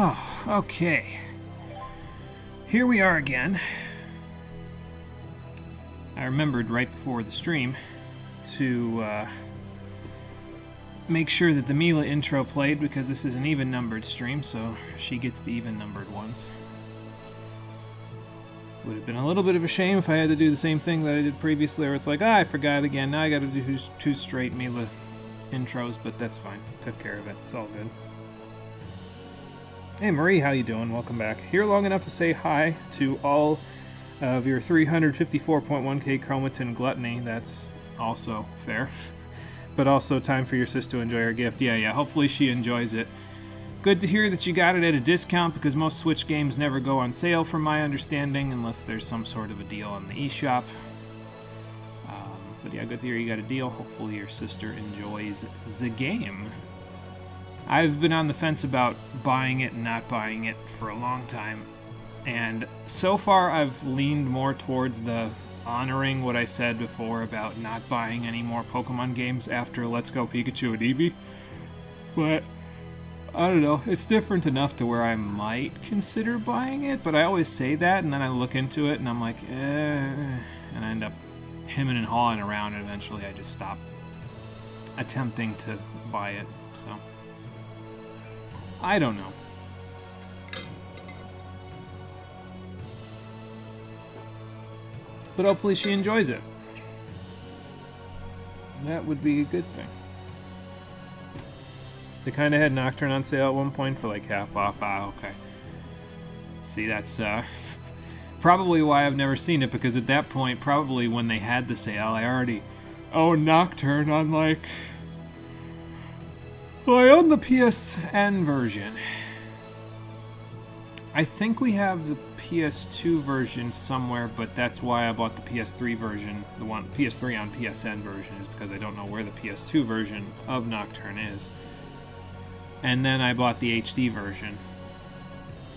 Oh, okay. Here we are again. I remembered right before the stream to make sure that the Mila intro played because this is an even-numbered stream, so she gets the even-numbered ones. Would have been a little bit of a shame if I had to do the same thing that I did previously, where it's like, I forgot again, now I gotta do two straight Mila intros, but that's fine. Took care of it. It's all good. Hey Marie, how you doing? Welcome back. Here long enough to say hi to all of your 354.1k chromatin gluttony. That's also fair. But also time for your sis to enjoy her gift. Yeah, hopefully she enjoys it. Good to hear that you got it at a discount, because most Switch games never go on sale from my understanding, unless there's some sort of a deal on the eShop. But yeah, good to hear you got a deal. Hopefully your sister enjoys the game. I've been on the fence about buying it and not buying it for a long time, and so far I've leaned more towards the honoring what I said before about not buying any more Pokemon games after Let's Go Pikachu and Eevee. But I don't know, it's different enough to where I might consider buying it, but I always say that, and then I look into it and I'm like, and I end up hemming and hawing around, and eventually I just stop attempting to buy it, so I don't know. But hopefully she enjoys it. That would be a good thing. They kind of had Nocturne on sale at one point for like half off. Ah, okay. See, that's probably why I've never seen it, because at that point, probably when they had the sale, I already owned Nocturne on like... Well, I own the PSN version. I think we have the PS2 version somewhere, but that's why I bought the PS3 version, the one PS3 on PSN version, is because I don't know where the PS2 version of Nocturne is. And then I bought the HD version.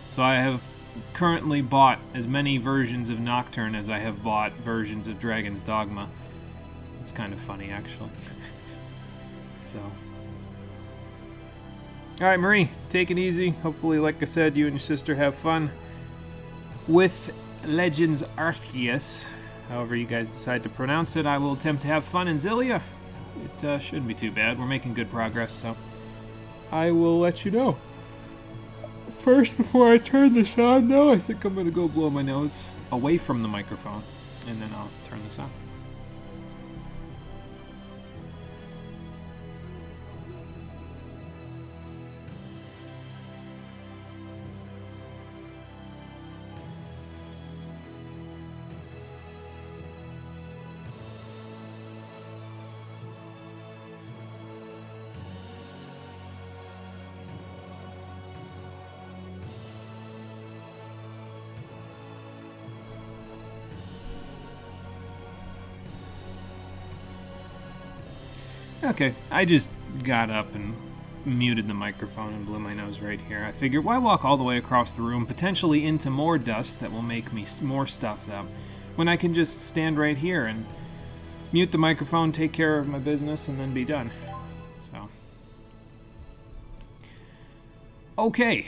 So I have currently bought as many versions of Nocturne as I have bought versions of Dragon's Dogma. It's kind of funny, actually. So... Alright, Marie, take it easy. Hopefully, like I said, you and your sister have fun with Legends Arceus. However you guys decide to pronounce it, I will attempt to have fun in Xillia. It shouldn't be too bad. We're making good progress, so I will let you know. First, before I turn this on, though, I think I'm going to go blow my nose away from the microphone, and then I'll turn this on. Okay, I just got up and muted the microphone and blew my nose right here. I figured, why walk all the way across the room, potentially into more dust that will make me more stuffed up, when I can just stand right here and mute the microphone, take care of my business, and then be done. So, okay,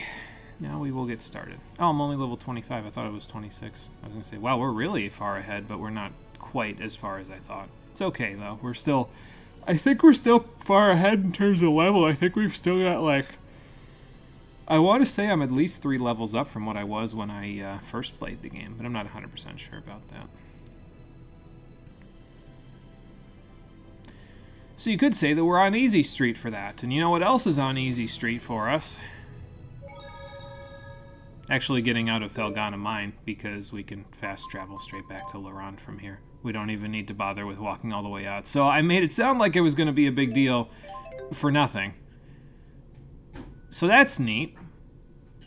now we will get started. Oh, I'm only level 25. I thought it was 26. I was going to say, wow, we're really far ahead, but we're not quite as far as I thought. It's okay, though. We're still... I think we're still far ahead in terms of level. I think we've still got, like... I want to say I'm at least 3 levels up from what I was when I first played the game, but I'm not 100% sure about that. So you could say that we're on Easy Street for that. And you know what else is on Easy Street for us? Actually getting out of Felghana Mine, because we can fast travel straight back to Laurent from here. We don't even need to bother with walking all the way out. So I made it sound like it was going to be a big deal for nothing. So that's neat.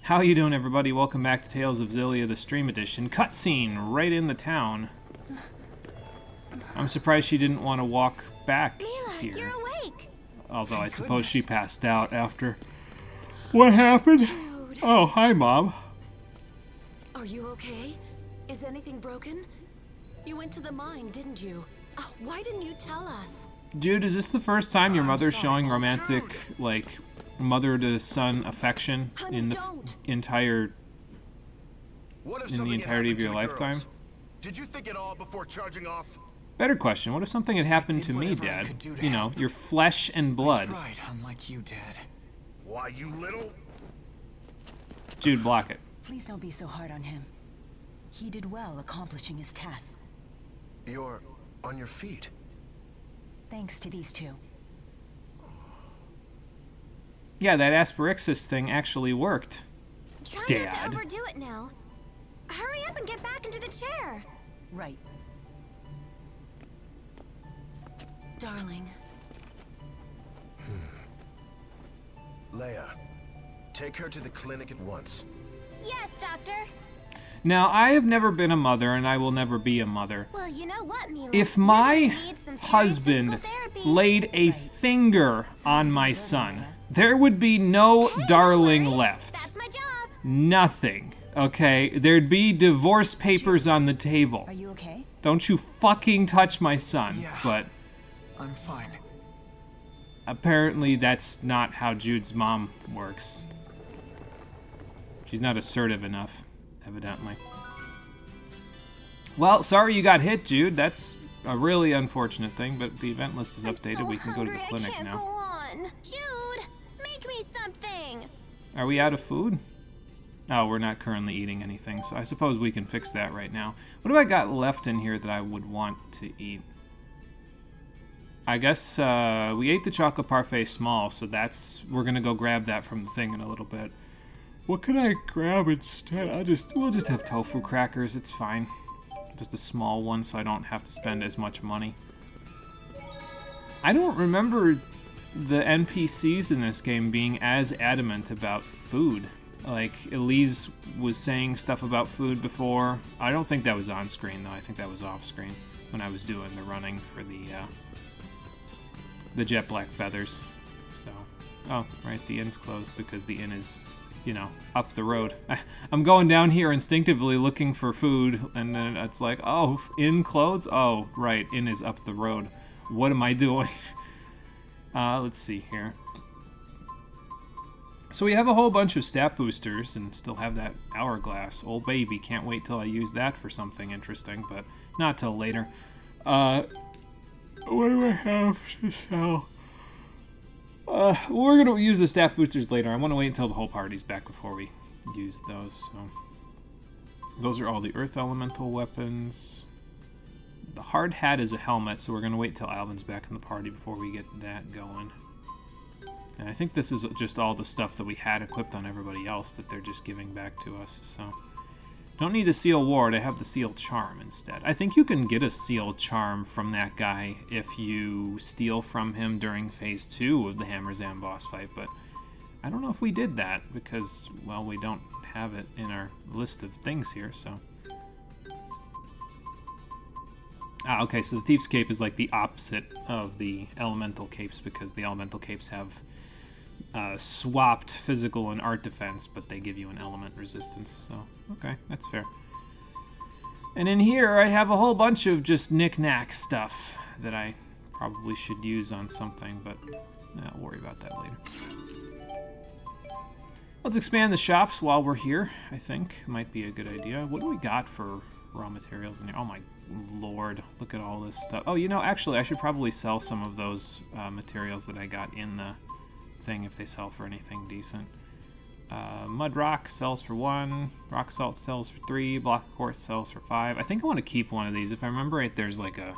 How you doing, everybody? Welcome back to Tales of Xillia, the Stream Edition. Cutscene right in the town. I'm surprised she didn't want to walk back here. You're awake. Although I suppose she passed out after what happened. Jude. Oh, hi, Mom. Are you okay? Is anything broken? You went to the mine, didn't you? Oh, why didn't you tell us? Jude, is this the first time your mother's showing romantic, like, mother-to-son affection Honey, in the don't. What if in the something had entirety of happened to your the lifetime? girls? Did you think it all before charging off? Better question. What if something had happened to me, whatever I Dad? could do to You know, help. your flesh and blood. Right, unlike you, Dad. Why, you little... Jude, block it. Please don't be so hard on him. He did well accomplishing his task. You're on your feet. Thanks to these two. Yeah, that Asperixis thing actually worked. Try not Dad. to overdo it now. Hurry up and get back into the chair. Right. Darling. Leia, take her to the clinic at once. Yes, Doctor. Now, I have never been a mother, and I will never be a mother. Well, you know what, Mila? If You're my gonna need some serious husband physical therapy. laid a finger on my son, there would be no Hey, no darling worries. left. That's my job. Nothing. Okay? There'd be divorce papers on the table. Are you okay? Don't you fucking touch my son. Yeah. But I'm fine. apparently that's not how Jude's mom works. She's not assertive enough, evidently. Well, sorry you got hit, Jude. That's a really unfortunate thing, but the event list is updated. I'm so We can go to the hungry, clinic I can't now. Go on. Jude, make me something. Are we out of food? No, we're not currently eating anything, so I suppose we can fix that right now. What have I got left in here that I would want to eat? I guess we ate the chocolate parfait small, so we're gonna go grab that from the thing in a little bit. What can I grab instead? We'll just have tofu crackers. It's fine. Just a small one, so I don't have to spend as much money. I don't remember the NPCs in this game being as adamant about food. Like, Elise was saying stuff about food before. I don't think that was on screen, though. I think that was off screen when I was doing the running for the jet black feathers. So, oh, right, the inn's closed because the inn is, you know, up the road. I'm going down here instinctively looking for food, and then it's like, oh, inn closed? Oh, right, inn is up the road. What am I doing? Let's see here. So we have a whole bunch of stat boosters and still have that hourglass. Old baby, can't wait till I use that for something interesting, but not till later. What do I have to sell? We're gonna use the stat boosters later. I want to wait until the whole party's back before we use those. So those are all the earth elemental weapons. The hard hat is a helmet, so we're gonna wait till Alvin's back in the party before we get that going. And I think this is just all the stuff that we had equipped on everybody else that they're just giving back to us. So don't need the seal ward. I have the seal charm instead. I think you can get a seal charm from that guy if you steal from him during phase 2 of the Hammerzan boss fight, but I don't know if we did that because, well, we don't have it in our list of things here, so. Ah, okay, so the Thief's Cape is like the opposite of the Elemental Capes because the Elemental Capes have swapped physical and art defense, but they give you an element resistance, so, okay, that's fair. And in here, I have a whole bunch of just knick-knack stuff that I probably should use on something, but I'll worry about that later. Let's expand the shops while we're here, I think. Might be a good idea. What do we got for raw materials in here? Oh my lord, look at all this stuff. Oh, you know, actually, I should probably sell some of those materials that I got in the thing if they sell for anything decent. Mud rock sells for 1, rock salt sells for 3, block of quartz sells for 5. I think I want to keep one of these. If I remember right, there's like a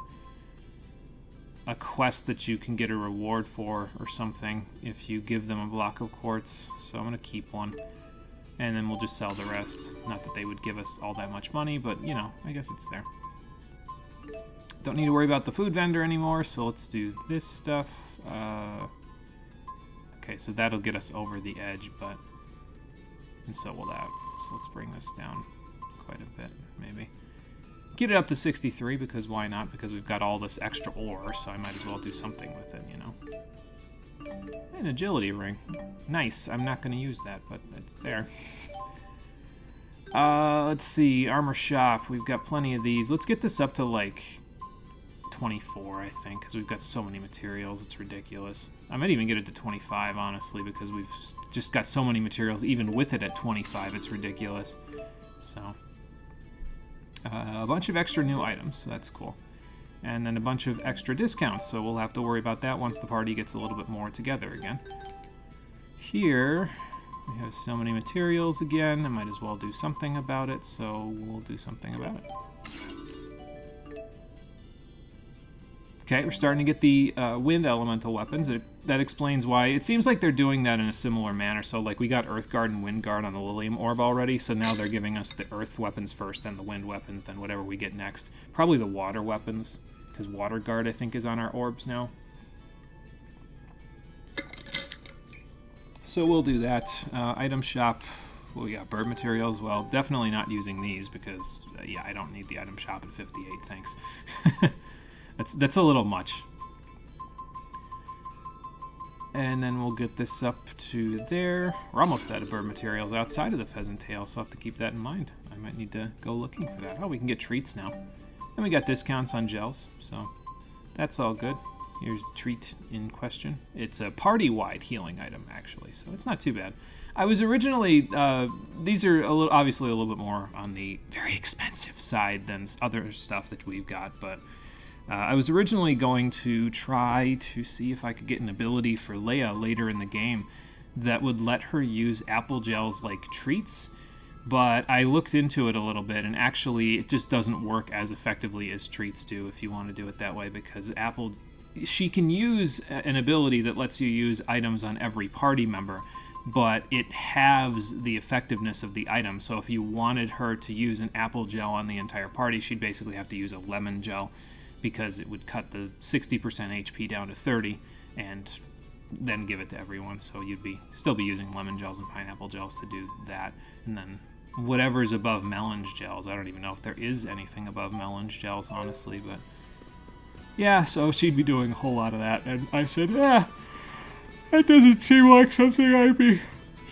quest that you can get a reward for or something if you give them a block of quartz. So I'm going to keep one. And then we'll just sell the rest. Not that they would give us all that much money, but, you know, I guess it's there. Don't need to worry about the food vendor anymore, so let's do this stuff. Okay, so that'll get us over the edge, but... And so will that. So let's bring this down quite a bit, maybe. Get it up to 63, because why not? Because we've got all this extra ore, so I might as well do something with it, you know? An agility ring. Nice. I'm not going to use that, but it's there. Let's see. Armor shop. We've got plenty of these. Let's get this up to, like, 24, I think, because we've got so many materials. It's ridiculous. I might even get it to 25, honestly, because we've just got so many materials. Even with it at 25, it's ridiculous. So, a bunch of extra new items, so that's cool. And then a bunch of extra discounts, so we'll have to worry about that once the party gets a little bit more together again. Here, we have so many materials again. I might as well do something about it, so we'll do something about it. Okay, we're starting to get the wind elemental weapons. That explains why. It seems like they're doing that in a similar manner. So, like, we got Earth Guard and Wind Guard on the Lilium Orb already, so now they're giving us the Earth weapons first, then the Wind weapons, then whatever we get next. Probably the Water weapons, because Water Guard, I think, is on our orbs now. So we'll do that. Item shop. Well, we got bird materials. Well, definitely not using these because, yeah, I don't need the item shop at 58, thanks. That's a little much. And then we'll get this up to there. We're almost out of bird materials outside of the pheasant tail, so I'll have to keep that in mind. I might need to go looking for that. Oh, we can get treats now. And we got discounts on gels, so that's all good. Here's the treat in question. It's a party-wide healing item, actually, so it's not too bad. I was originally, these are obviously a little bit more on the very expensive side than other stuff that we've got, but I was originally going to try to see if I could get an ability for Leia later in the game that would let her use apple gels like treats, but I looked into it a little bit, and actually it just doesn't work as effectively as treats do if you want to do it that way, because she can use an ability that lets you use items on every party member, but it halves the effectiveness of the item. So if you wanted her to use an apple gel on the entire party, she'd basically have to use a lemon gel, because it would cut the 60% HP down to 30 and then give it to everyone. So you'd still be using lemon gels and pineapple gels to do that. And then whatever's above melange gels, I don't even know if there is anything above melange gels, honestly, but yeah, so she'd be doing a whole lot of that. And I said, that doesn't seem like something I'd be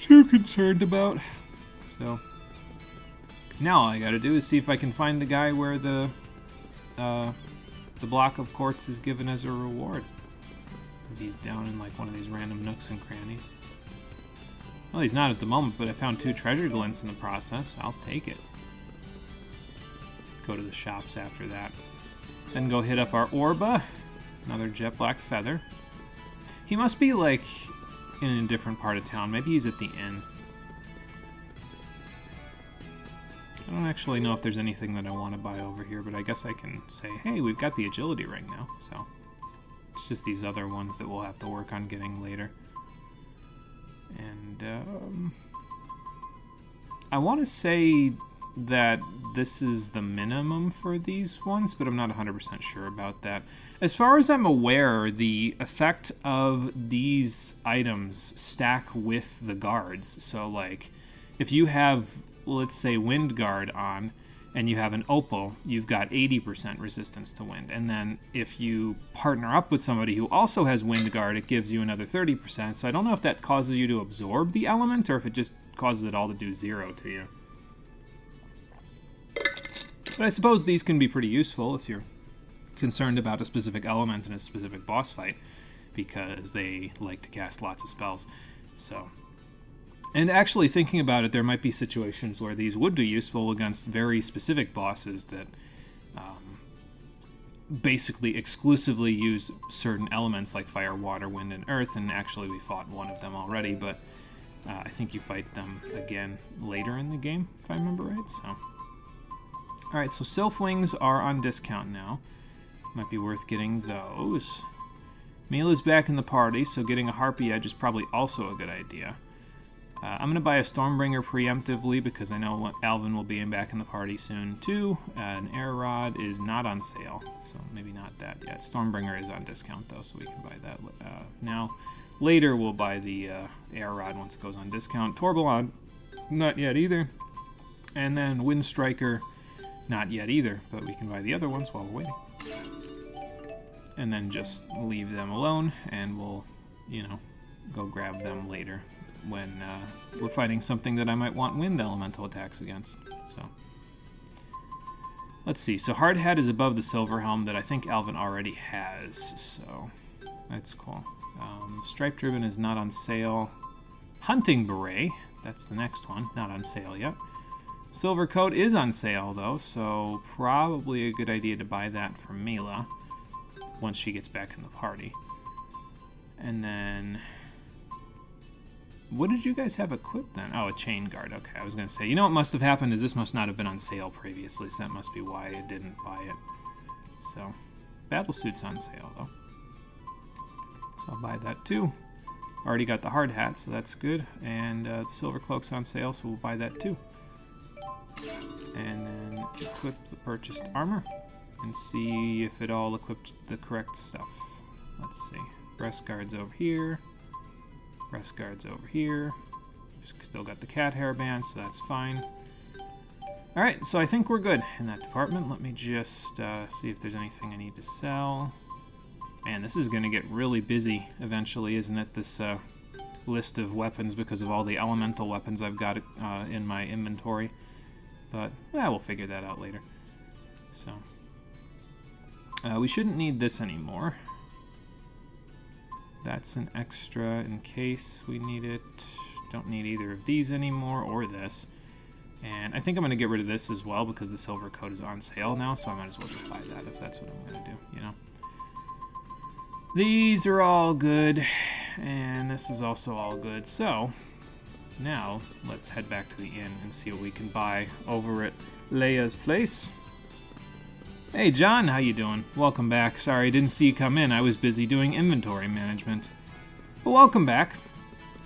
too concerned about. So now all I gotta do is see if I can find the guy where the block of quartz is given as a reward. He's down in like one of these random nooks and crannies. Well, he's not at the moment, but I found 2 treasure glints in the process. I'll take it. Go to the shops after that. Then go hit up our Orba. Another jet black feather. He must be like in a different part of town. Maybe he's at the inn. I don't actually know if there's anything that I want to buy over here, but I guess I can say, hey, we've got the agility ring now, so it's just these other ones that we'll have to work on getting later. And I want to say that this is the minimum for these ones, but I'm not 100% sure about that. As far as I'm aware, the effect of these items stack with the guards. So, like, if you have, let's say, Wind Guard on, and you have an Opal, you've got 80% resistance to wind. And then if you partner up with somebody who also has Wind Guard, it gives you another 30%. So I don't know if that causes you to absorb the element, or if it just causes it all to do 0 to you. But I suppose these can be pretty useful if you're concerned about a specific element in a specific boss fight, because they like to cast lots of spells. So, and actually thinking about it, there might be situations where these would be useful against very specific bosses that basically exclusively use certain elements like fire, water, wind, and earth, and actually we fought one of them already, but I think you fight them again later in the game, if I remember right, so. Alright, so Sylph Wings are on discount now. Might be worth getting those. Mila's back in the party, so getting a Harpy Edge is probably also a good idea. I'm going to buy a Stormbringer preemptively because I know Alvin will be back in the party soon too. An Air Rod is not on sale, so maybe not that yet. Stormbringer is on discount though, so we can buy that now. Later we'll buy the Air Rod once it goes on discount. Torbellon, not yet either. And then Wind Striker, not yet either, but we can buy the other ones while we're waiting. And then just leave them alone, and we'll, go grab them later when we're fighting something that I might want wind elemental attacks against. So, Let's see. So hard hat is above the silver helm that I think Alvin already has. So that's cool. Striped ribbon is not on sale. Hunting beret. That's the next one. Not on sale yet. Silver coat is on sale though, so probably a good idea to buy that from Mila once she gets back in the party. And then, what did you guys have equipped then? Oh, a chain guard. Okay, I was going to say, you know what must have happened is this must not have been on sale previously, so that must be why I didn't buy it. So, battle suit's on sale though. So I'll buy that too. Already got the hard hat, so that's good. And the silver cloak's on sale, so we'll buy that too. And then equip the purchased armor and see if it all equipped the correct stuff. Let's see. Breast guards over here. Breast guards over here. Still got the cat hairband, so that's fine. Alright, so I think we're good in that department. Let me just see if there's anything I need to sell. Man, this is going to get really busy eventually, isn't it? This list of weapons because of all the elemental weapons I've got in my inventory. But, we'll figure that out later. So, we shouldn't need this anymore. That's an extra in case we need it. Don't need either of these anymore, or this. And I think I'm going to get rid of this as well because the silver coat is on sale now, so I might as well just buy that if that's what I'm going to do, you know. These are all good, and this is also all good. So, now let's head back to the inn and see what we can buy over at Leia's place. Hey John, how you doing? Welcome back. Sorry, I didn't see you come in. I was busy doing inventory management. But welcome back.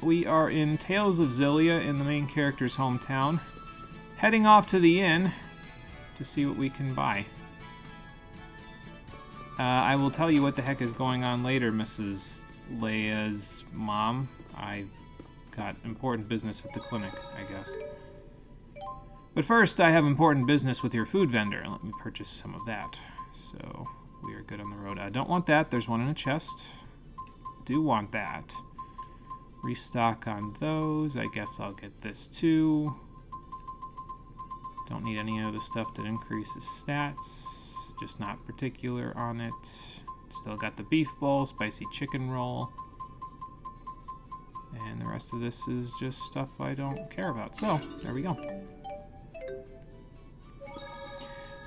We are in Tales of Xillia in the main character's hometown, heading off to the inn to see what we can buy. I will tell you what the heck is going on later, Mrs. Leia's mom. I've got important business at the clinic, I guess. But first, I have important business with your food vendor. Let me purchase some of that. So, we are good on the road. I don't want that. There's one in a chest. Do want that. Restock on those. I guess I'll get this too. Don't need any of the stuff that increases stats. Just not particular on it. Still got the beef bowl, spicy chicken roll. And the rest of this is just stuff I don't care about. So, there we go.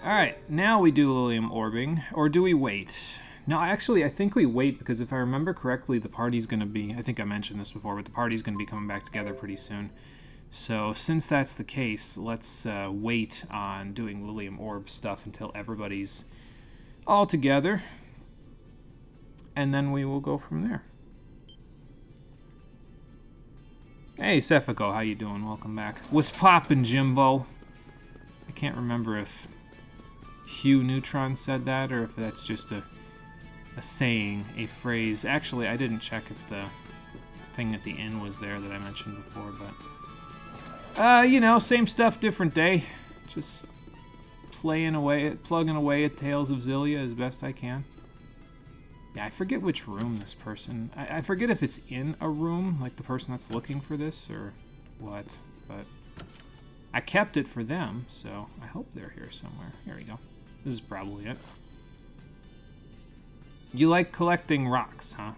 Alright, now we do Lilium orbing. Or do we wait? No, actually, I think we wait because if I remember correctly, the party's going to be... I think I mentioned this before, but the party's going to be coming back together pretty soon. So, since that's the case, let's wait on doing Lilium orb stuff until everybody's all together. And then we will go from there. Hey, Sephico, how you doing? Welcome back. What's poppin', Jimbo? I can't remember if Hugh Neutron said that or if that's just a saying, a phrase. Actually, I didn't check if the thing at the inn was there that I mentioned before, but... you know, same stuff, different day. Just plugging away at Tales of Xillia as best I can. Yeah, I forget which room this person... I forget if it's in a room, like the person that's looking for this, or what, but... I kept it for them, so I hope they're here somewhere. Here we go. This is probably it. You like collecting rocks, huh?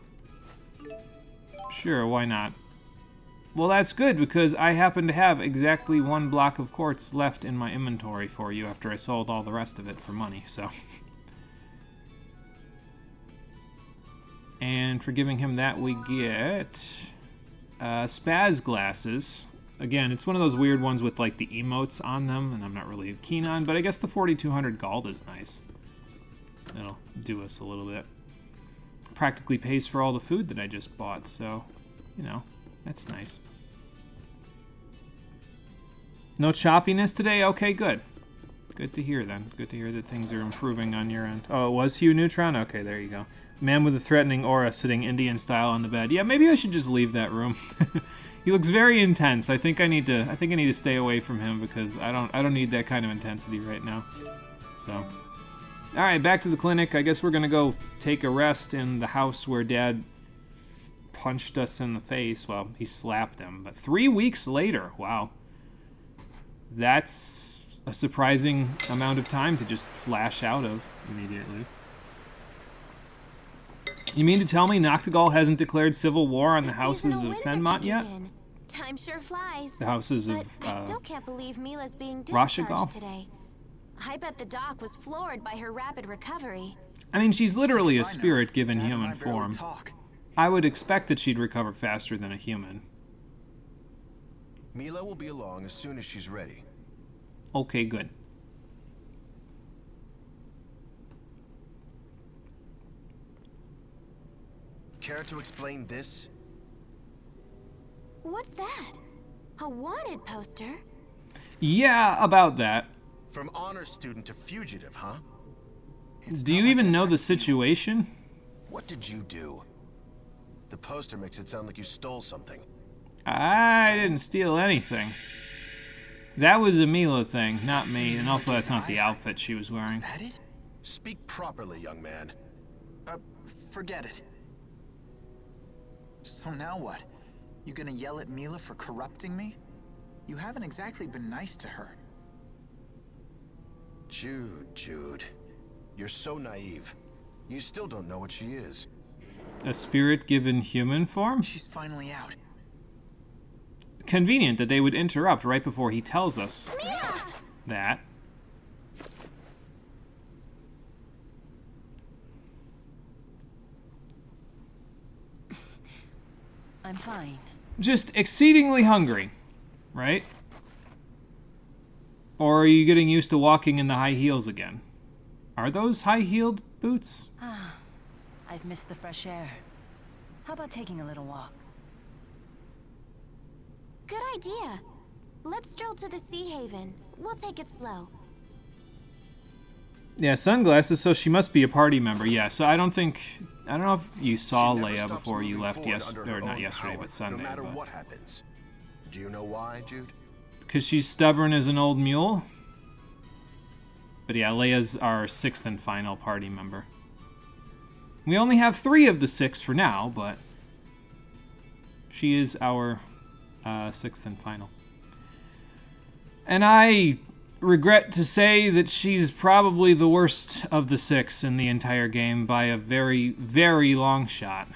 Sure, why not? Well, that's good, because I happen to have exactly 1 block of quartz left in my inventory for you after I sold all the rest of it for money, so... And for giving him that, we get... Spaz glasses. Again, it's one of those weird ones with, like, the emotes on them, and I'm not really keen on, but I guess the 4,200 gold is nice. That'll do us a little bit. Practically pays for all the food that I just bought, so, you know, that's nice. No choppiness today? Okay, good. Good to hear, then. Good to hear that things are improving on your end. Oh, it was Hugh Neutron? Okay, there you go. Man with a threatening aura sitting Indian style on the bed. Yeah, maybe I should just leave that room. He looks very intense. I think I need to stay away from him because I don't need that kind of intensity right now. So, all right, back to the clinic. I guess we're gonna go take a rest in the house where Dad punched us in the face. Well, he slapped him, but 3 weeks later. Wow, that's a surprising amount of time to just flash out of immediately. You mean to tell me Noctigal hasn't declared civil war on the houses of Fenmont yet? Time sure flies. The houses But of I still can't believe Mila's being discharged Rashigal? today. I bet the doc was floored by her rapid recovery. I mean, she's literally a Fine now. spirit given Dad and human I barely form. talk. I would expect that she'd recover faster than a human. Mila will be along as soon as she's ready. Okay, good. Care to explain this? What's that? A wanted poster? Yeah, about that. From honor student to fugitive, huh? Do you even know the situation? What did you do? The poster makes it sound like you stole something. I didn't steal anything. That was a Mila thing, not me, and also that's not the outfit she was Is wearing. that it? Speak properly, young man. Forget it. So now what? You gonna yell at Mila for corrupting me? You haven't exactly been nice to her. Jude. You're so naive. You still don't know what she is. A spirit given human form? She's finally out. Convenient that they would interrupt right before he tells us that. I'm fine. Just exceedingly hungry, right? Or are you getting used to walking in the high heels again? Are those high-heeled boots? I've missed the fresh air. How about taking a little walk? Good idea. Let's stroll to the Sea Haven. We'll take it slow. Yeah, sunglasses, so she must be a party member. Yeah, so I don't know if you saw She never Leia stops before you moving left forward under her or not own yesterday, power, but Sunday. No matter what happens. Do you know why, Jude? Because she's stubborn as an old mule. But yeah, Leia's our 6th and final party member. We only have 3 of the 6 for now, but she is our 6th and final. And I regret to say that she's probably the worst of the 6 in the entire game by a very, very long shot.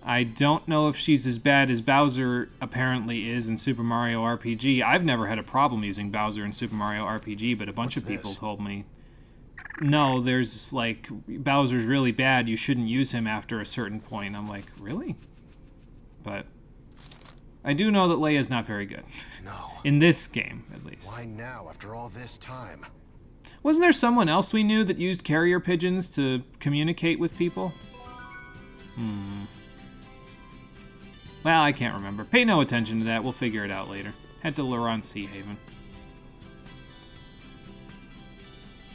I don't know if she's as bad as Bowser apparently is in Super Mario RPG. I've never had a problem using Bowser in Super Mario RPG, but a bunch of people told me, no, there's like, Bowser's really bad, you shouldn't use him after a certain point. I'm like, really? But I do know that Leia's not very good. No. In this game, at least. Why now, after all this time? Wasn't there someone else we knew that used carrier pigeons to communicate with people? Well, I can't remember. Pay no attention to that. We'll figure it out later. Head to Luron Sea Haven.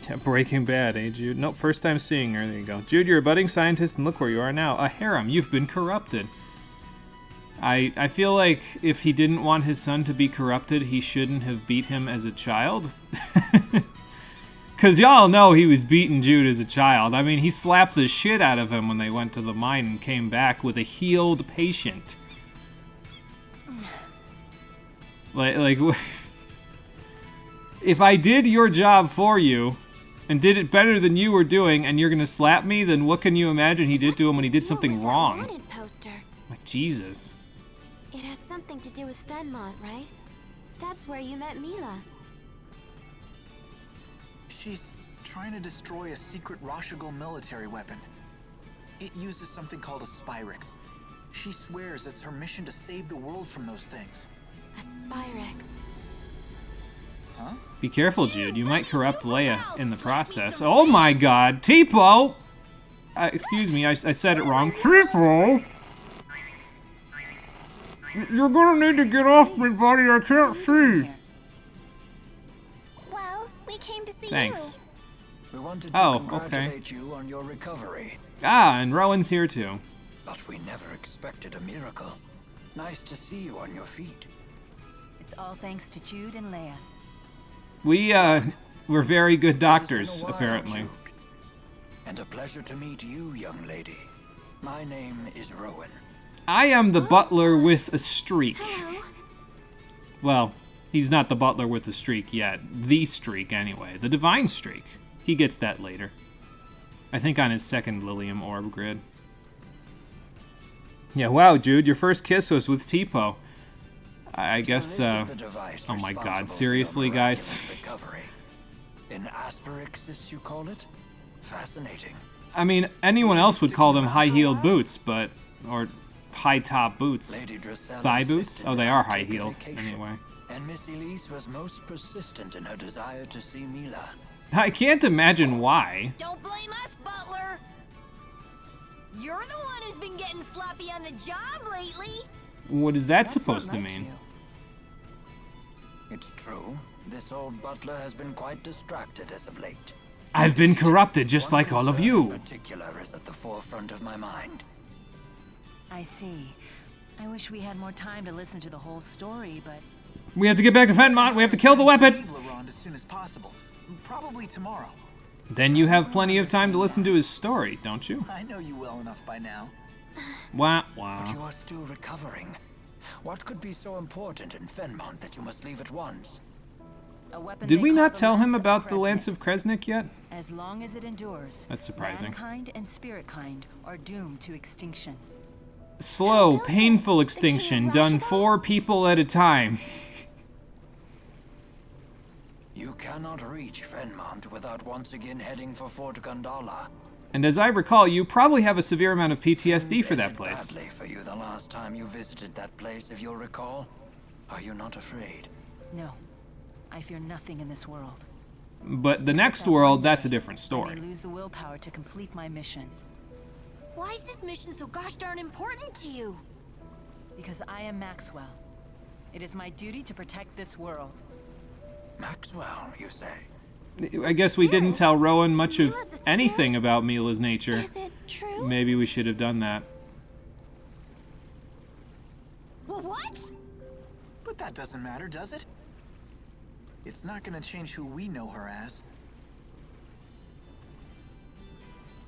Yeah, Breaking Bad, eh, Jude? Nope, first time seeing her. There you go. Jude, you're a budding scientist, and look where you are now. A harem. You've been corrupted. I feel like if he didn't want his son to be corrupted, he shouldn't have beat him as a child. Because y'all know he was beating Jude as a child. I mean, he slapped the shit out of him when they went to the mine and came back with a healed patient. Like, if I did your job for you and did it better than you were doing, and you're gonna slap me, then what can you imagine he did to him when he did something wrong? Wanted poster. Like, Jesus. It has something to do with Fenmont, right? That's where you met Mila. She's trying to destroy a secret Rashigal military weapon. It uses something called a Spyrix. She swears it's her mission to save the world from those things. A Spyrex. Huh? Be careful, Jude. You might corrupt Leia in the process. Oh my god. Tipo! Excuse me, I said it wrong. Tipo! You're gonna need to get off me, buddy. I can't see. Well, we came to see Thanks. We wanted to Oh, congratulate you on your recovery, Ah, and Rowan's here too. but we never expected a miracle. Nice to see you on your feet. It's all thanks to Jude and Leia. We're very good It's doctors, been a while, apparently. Jude. And a pleasure to meet you, young lady. My name is Rowan. I am the butler with a streak. Hello. Well, he's not the butler with the streak yet. The streak, anyway. The divine streak. He gets that later. I think on his second Lilium orb grid. Yeah, wow, Jude, your first kiss was with Tipo. I guess, oh my god, seriously, guys? In Asperixis, you call it? Fascinating. I mean, anyone else would call them high-heeled boots, but... or high-top boots. Thigh boots? Oh, they are high-heeled, anyway. And Miss Elise was most persistent in her desire to see Mila. I can't imagine why. Don't blame us, Butler. You're the one who's been getting sloppy on the job lately. What is that supposed to mean? It's true. This old butler has been quite distracted as of late. I've been corrupted just like all of you. In particular is at the forefront of my mind. I see. I wish we had more time to listen to the whole story, but... We have to get back to Fenmont. We have to kill the weapon. Leave LaRonde as soon as possible. Probably tomorrow. Then you have plenty of time to listen to his story, don't you? I know you well enough by now. Wah, But wah. you are still recovering. What could be so important in Fenmont that you must leave at once? A weapon Did they we call not the tell him Lance of about the Kresnik. Lance of Kresnik yet? As long as it endures, That's surprising. mankind and spirit kind are doomed to extinction. Slow, painful extinction, done 4 people at a time. You cannot reach Fenmont without once again heading for Fort Gandala. And as I recall, you probably have a severe amount of PTSD for that Ended place. badly for you the last time you visited that place, if you'll recall. Are you not afraid? No, I fear nothing in this world. But the next That one world, that's a day, different I story. may lose the willpower to complete my mission, Why is this mission so gosh darn important to you? because I am Maxwell. It is my duty to protect this world. Maxwell, you say? I guess we didn't tell Rowan much of Mila's a spirit? anything about Mila's nature. Is it true? Maybe we should have done that. Well, what? But that doesn't matter, does it? It's not gonna change who we know her as.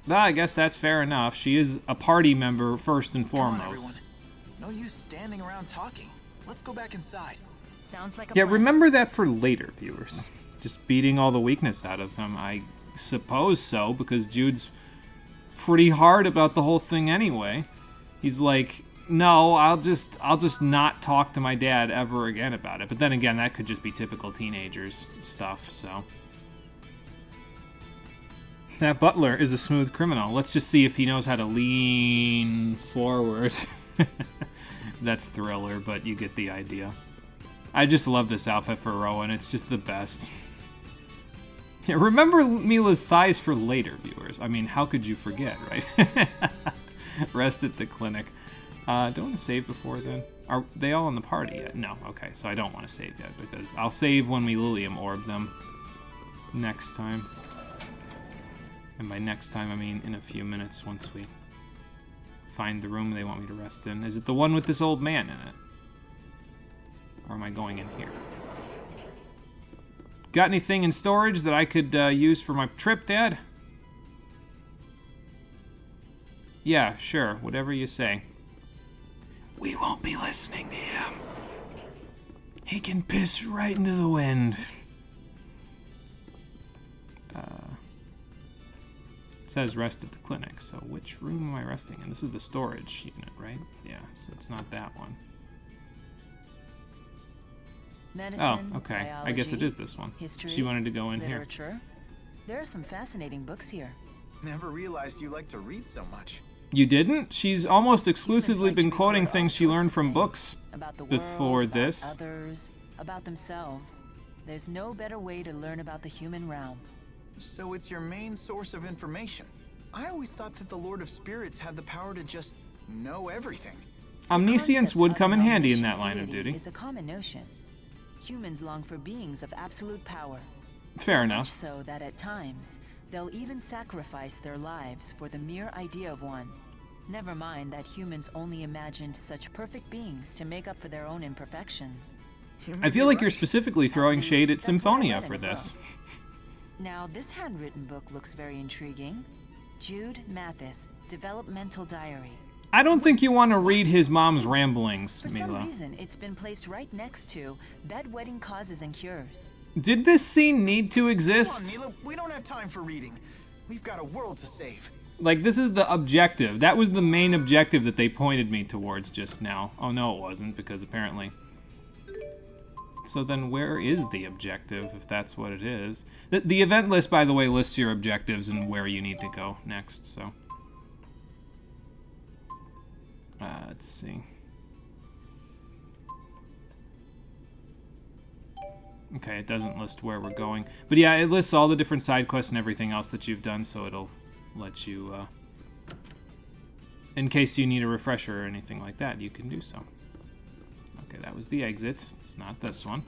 I guess that's fair enough. She is a party member first and Come on, foremost. everyone. No use standing around talking. Let's go back inside. Sounds like a Yeah, plan. remember that for later, viewers. Just beating all the weakness out of him. I suppose so, because Jude's pretty hard about the whole thing anyway. He's like, no, I'll just not talk to my dad ever again about it. But then again, that could just be typical teenagers stuff, so. That butler is a smooth criminal. Let's just see if he knows how to lean forward. That's Thriller, but you get the idea. I just love this outfit for Rowan. It's just the best. Yeah, remember Mila's thighs for later, viewers. I mean, how could you forget, right? Rest at the clinic. Don't want to save before then. Are they all in the party yet? No. Okay, so I don't want to save yet because I'll save when we Lilium orb them next time. And by next time, I mean in a few minutes once we find the room they want me to rest in. Is it the one with this old man in it? Or am I going in here? Got anything in storage that I could use for my trip, Dad? Yeah, sure. Whatever you say. We won't be listening to him. He can piss right into the wind. It says rest at the clinic, so which room am I resting in? This is the storage unit, right? Yeah, so it's not that one. Medicine, Oh, okay. biology, I guess it is this one. history, She wanted to go in here. literature. There are some fascinating books here. Never realized you like to read so much. You didn't? She's almost exclusively like been to quoting record all things she sorts learned of from things. books About the before world, this. about others, about themselves. There's no better way to learn about the human realm. So it's your main source of information. I always thought that the Lord of Spirits had the power to just know everything. Omniscience Concept would of come in an handy in that omniscient line of deity duty. is a common notion. Humans long for beings of absolute power. Fair So enough. much so that at times, they'll even sacrifice their lives for the mere idea of one. Never mind that humans only imagined such perfect beings to make up for their own imperfections. I feel like you're specifically throwing At shade at least that's what I Symphonia read in for a this. book. Now, this handwritten book looks very intriguing. Jude Mathis, Developmental Diary. I don't think you want to read his mom's ramblings, For Mila. some reason, it's been placed right next to bedwetting causes and cures. Did this scene need to Come on, exist? Mila. We don't have time for reading. We've got a world to save. Like, this is the objective. That was the main objective that they pointed me towards just now. Oh, no, it wasn't, because apparently... So then where is the objective, if that's what it is? The event list, by the way, lists your objectives and where you need to go next, so... let's see. Okay, it doesn't list where we're going. But yeah, it lists all the different side quests and everything else that you've done, so it'll let you, in case you need a refresher or anything like that, you can do so. Okay, that was the exit. It's not this one.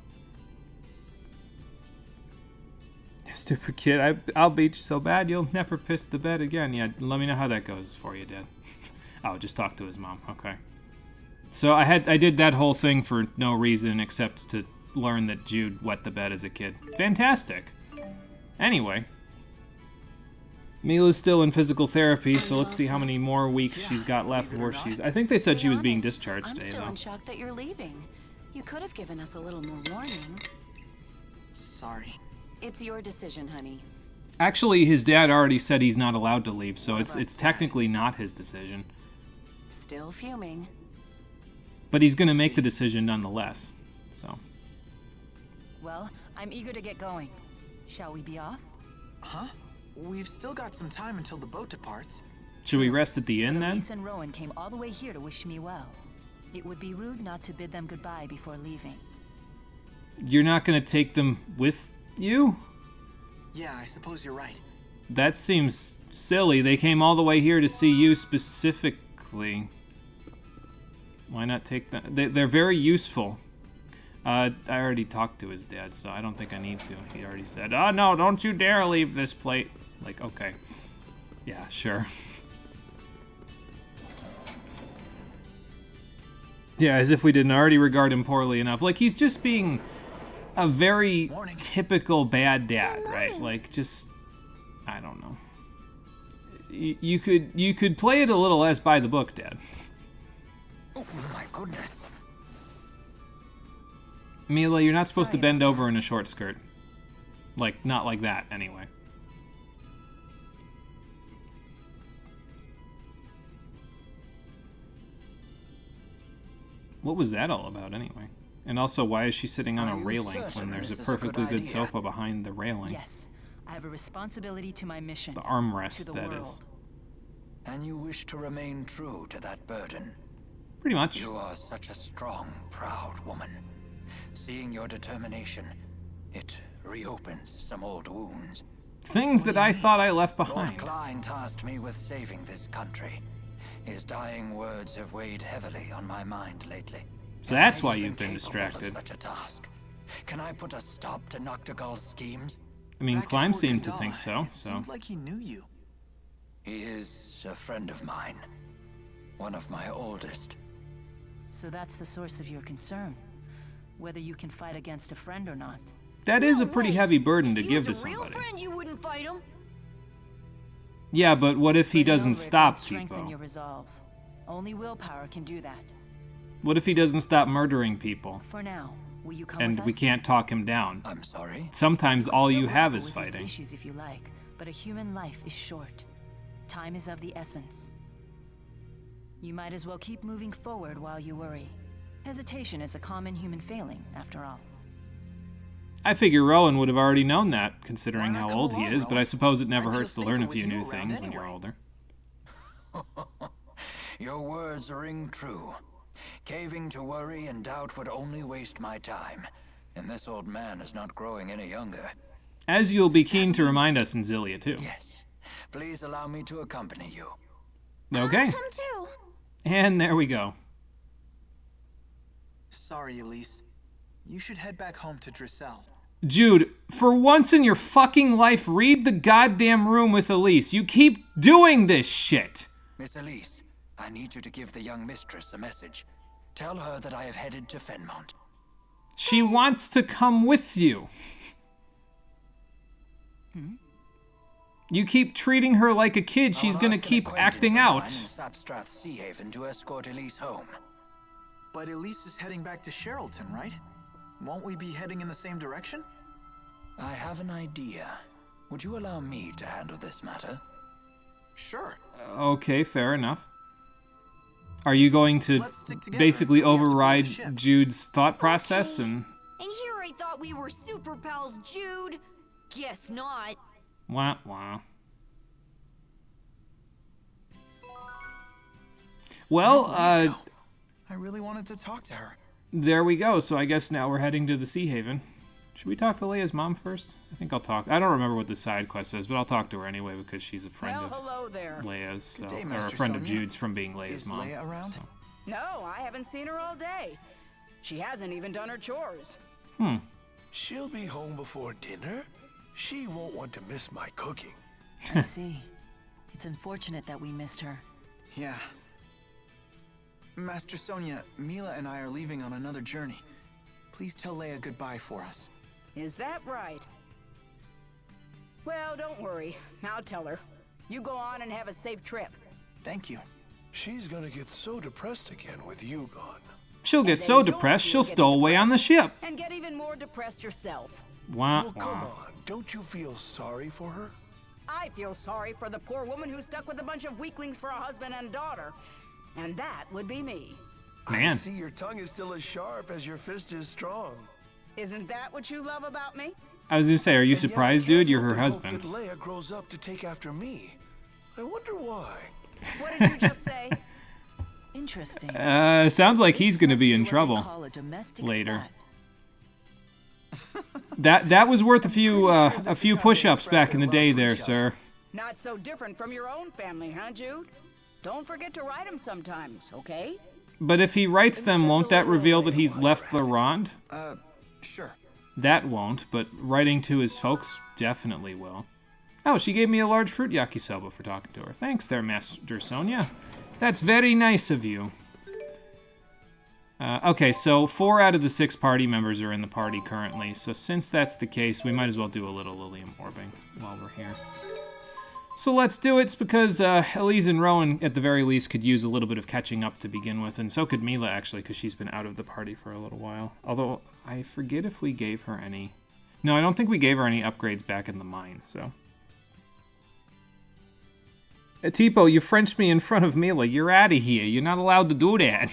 Stupid kid, I'll beat you so bad you'll never piss the bed again. Yeah, let me know how that goes for you, Dad. Oh, just talk to his mom. Okay. So I did that whole thing for no reason except to learn that Jude wet the bed as a kid. Fantastic. Anyway. Mila's still in physical therapy, so let's see how many more weeks she's got left before she's... I think they said she was being discharged I'm today, still though. in shock that you're leaving. You could have given us a little more warning. Sorry. It's your decision, honey. Actually, his dad already said he's not allowed to leave, so it's technically not his decision. Still fuming. But he's going to make the decision nonetheless, so... Well, I'm eager to get going. Shall we be off? Huh? We've still got some time until the boat departs. Should we rest at the inn, then? Elise and Rowan came all the way here to wish me well. It would be rude not to bid them goodbye before leaving. You're not going to take them with you? Yeah, I suppose you're right. That seems silly. They came all the way here to see you specifically. Why not take them? They're very useful. I already talked to his dad, so I don't think I need to. He already said, "Oh, no, don't you dare leave this plate." Like, okay. Yeah, sure. Yeah, as if we didn't already regard him poorly enough. Like, he's just being a very typical bad dad, right? Like, just... I don't know. You could play it a little less by the book, Dad. Oh my goodness. Mila, you're not supposed to bend over in a short skirt. Like, not like that, anyway. What was that all about, anyway? And also, why is she sitting on a railing when there's a perfectly good sofa behind the railing? Yes, I have a responsibility to my mission. The armrest, to the that world. is. And you wish to remain true to that burden. Pretty much. You are such a strong, proud woman. Seeing your determination, it reopens some old wounds. Things that I thought I left Lord behind. Klein tasked me with saving this country. His dying words have weighed heavily on my mind lately. So that's Am I why even you've been capable of distracted. Such a task. Can I put a stop to Noctigal's schemes? I mean, Back at Climb Fort seemed to Gandala, think so, it so... seemed like he knew you. He is a friend of mine. One of my oldest. So that's the source of your concern. Whether you can fight against a friend or not. That is a pretty heavy burden to If he give to was a real somebody. friend, you wouldn't fight him. Yeah, but what if he Fighting doesn't over it stop won't strengthen people? your resolve. Only willpower can do that. What if he doesn't stop murdering people? For now, will you come And with we us? can't talk him down. I'm sorry. Sometimes all Still you have grapple is with these fighting. issues if you like, but a human life is short. Time is of the essence. You might as well keep moving forward while you worry. Hesitation is a common human failing, after all. I figure Rowan would have already known that, considering Why not how come old he along, is, but Rowan? I suppose it never I'd feel hurts to learn a safer few with you new around things when you're anyway. older. Your words ring true. Caving to worry and doubt would only waste my time. And this old man is not growing any younger. As you'll be keen to remind us in Xillia, too. Yes. Please allow me to accompany you. Okay. Come too. And there we go. Sorry, Elise. You should head back home to Drissel. Jude, for once in your fucking life, read the goddamn room with Elise. You keep doing this shit. Miss Elise, I need you to give the young mistress a message. Tell her that I have headed to Fenmont. She wants to come with you. You keep treating her like a kid, she's I'll gonna ask an keep acquaintance acting of out. mine in Sapstrath Sea Haven to escort Elise home. But Elise is heading back to Sherrilton, right? Won't we be heading in the same direction? I have an idea. Would you allow me to handle this matter? Sure. Okay, fair enough. Are you going to Let's stick together basically until we have to board the override ship. Jude's thought process Okay. and... And here I thought we were super pals, Jude. Guess not. Wah, wah. Well, I really wanted to talk to her. there we go. So I guess now we're heading to the Sea Haven. Should we talk to Leia's mom first? I think I'll talk. I don't remember what the side quest is, but I'll talk to her anyway because she's a friend of hello there. Leia's, so, Good day, or a Master friend of Sonia. Jude's from being Leia's Is mom. Leia around? so. No, I haven't seen her all day. She hasn't even done her chores. She'll be home before dinner. She won't want to miss my cooking. I see. It's unfortunate that we missed her. Yeah. Master Sonia, Mila and I are leaving on another journey. Please tell Leia goodbye for us. Is that right? Well, don't worry. I'll tell her. You go on and have a safe trip. Thank you. She's gonna get so depressed again with you gone. She'll get then so you'll depressed, see her she'll getting stow away on the ship. And get even more depressed yourself. Wah, Well, come wah. on. Don't you feel sorry for her? I feel sorry for the poor woman who's stuck with a bunch of weaklings for a husband and daughter. And that would be me. I Man. see your tongue is still as sharp as your fist is strong. Isn't that what you love about me? I was gonna say, are you And yet I surprised, can't dude? You're help her but hope husband. that Leia grows up to take after me. I wonder why. What did you just say? Interesting. Sounds like he's This gonna must be be in what they trouble call a domestic later. spat. That was worth a few Pretty sure this a is few how they push-ups express back in their the day love for there, each other. sir. Not so different from your own family, huh, Jude? Don't forget to write them sometimes, okay? But if he writes them, send won't the that letter reveal that later he's while left you're the Rond? Sure. That won't, but writing to his folks definitely will. Oh, she gave me a large fruit yakisoba for talking to her. Thanks there, Master Sonia. That's very nice of you. Okay, so 4 out of the 6 party members are in the party currently, so since that's the case, we might as well do a little Lilium orbing while we're here. So let's do it. It's because Elise and Rowan, at the very least, could use a little bit of catching up to begin with, and so could Mila, actually, because she's been out of the party for a little while. Although, I forget if we gave her any... No, I don't think we gave her any upgrades back in the mines, so... Tipo, you Frenched me in front of Mila. You're out of here. You're not allowed to do that.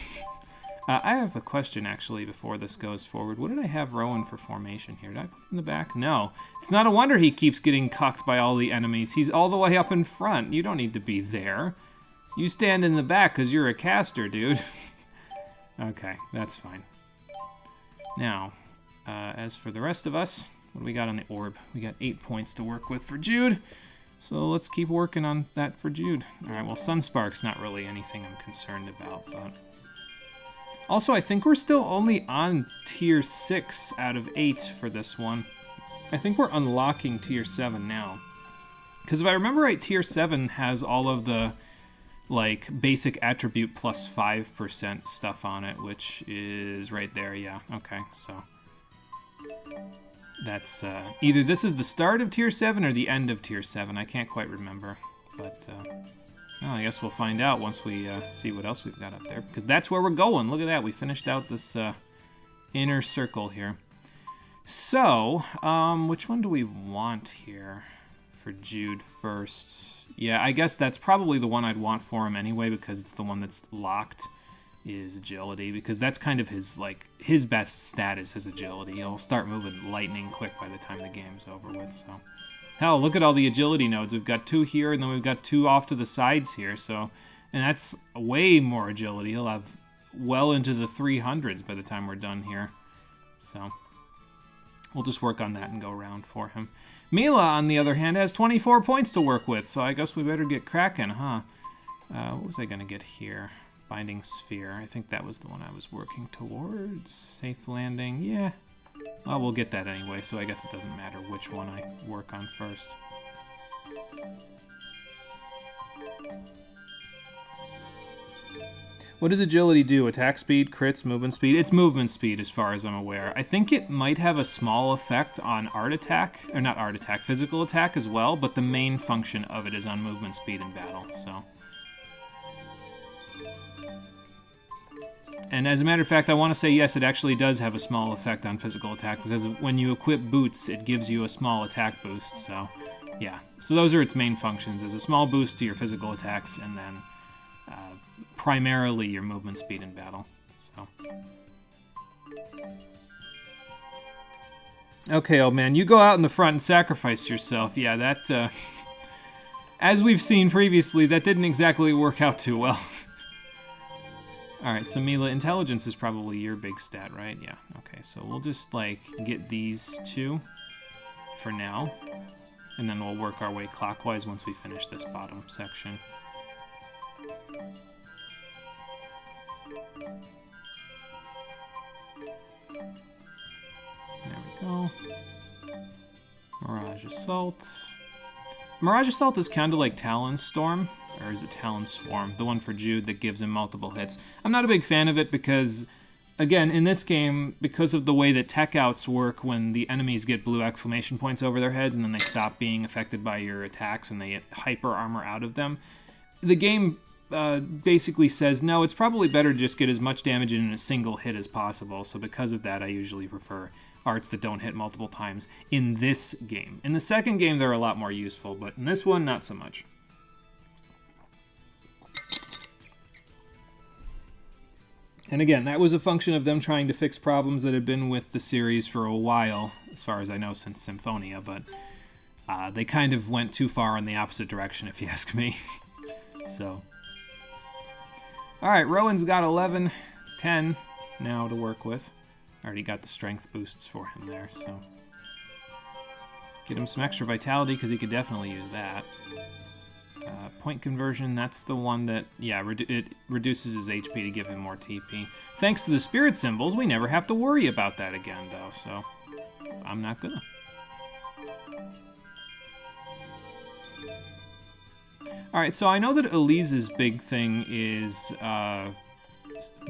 I have a question, actually, before this goes forward. What did I have Rowan for formation here? Did I put him in the back? No. It's not a wonder he keeps getting cucked by all the enemies. He's all the way up in front. You don't need to be there. You stand in the back because you're a caster, dude. Okay, that's fine. Now, as for the rest of us, what do we got on the orb? We got 8 points to work with for Jude. So let's keep working on that for Jude. Alright, well, Sunspark's not really anything I'm concerned about, but... Also, I think we're still only on tier 6 out of 8 for this one. I think we're unlocking tier 7 now. Because if I remember right, tier 7 has all of the, like, basic attribute plus 5% stuff on it, which is right there, yeah. Okay, so... That's, either this is the start of tier 7 or the end of tier 7. I can't quite remember, but, well, I guess we'll find out once we see what else we've got up there, because that's where we're going. Look at that. We finished out this inner circle here. So, which one do we want here for Jude first? Yeah, I guess that's probably the one I'd want for him anyway, because it's the one that's locked, is agility, because that's kind of his, like, his best stat is his agility. He'll start moving lightning quick by the time the game's over with, so... Hell, look at all the agility nodes. We've got 2 here, and then we've got 2 off to the sides here. So, and that's way more agility. He'll have well into the 300s by the time we're done here. So, we'll just work on that and go around for him. Mila, on the other hand, has 24 points to work with, so I guess we better get cracking, huh? What was I going to get here? Binding Sphere. I think that was the one I was working towards. Safe landing. Yeah. Well, we'll get that anyway, so I guess it doesn't matter which one I work on first. What does agility do? Attack speed, crits, movement speed? It's movement speed as far as I'm aware. I think it might have a small effect on art attack, or not art attack, physical attack as well, but the main function of it is on movement speed in battle, so. And as a matter of fact, I want to say yes, it actually does have a small effect on physical attack, because when you equip boots, it gives you a small attack boost, so yeah. So those are its main functions, is a small boost to your physical attacks, and then primarily your movement speed in battle. So. Okay, old man, you go out in the front and sacrifice yourself. Yeah, that, as we've seen previously, that didn't exactly work out too well. Alright, so Mila, intelligence is probably your big stat, right? Yeah, okay, so we'll just, like, get these two for now, and then we'll work our way clockwise once we finish this bottom section. There we go. Mirage Assault. Mirage Assault is kind of like Talon Storm, or is it Talon Swarm? The one for Jude that gives him multiple hits. I'm not a big fan of it because, again, in this game, because of the way that tech outs work when the enemies get blue exclamation points over their heads and then they stop being affected by your attacks and they get hyper armor out of them, the game basically says, no, it's probably better to just get as much damage in a single hit as possible. So because of that, I usually prefer arts that don't hit multiple times in this game. In the second game, they're a lot more useful, but in this one, not so much. And again, that was a function of them trying to fix problems that had been with the series for a while, as far as I know, since Symphonia, but they kind of went too far in the opposite direction, if you ask me. So. Alright, Rowan's got 11, 10 now to work with. Already got the strength boosts for him there, so. Get him some extra vitality, because he could definitely use that. Point conversion, that's the one that, yeah, it reduces his HP to give him more TP. Thanks to the spirit symbols, we never have to worry about that again, though, so I'm not gonna. Alright, so I know that Elise's big thing is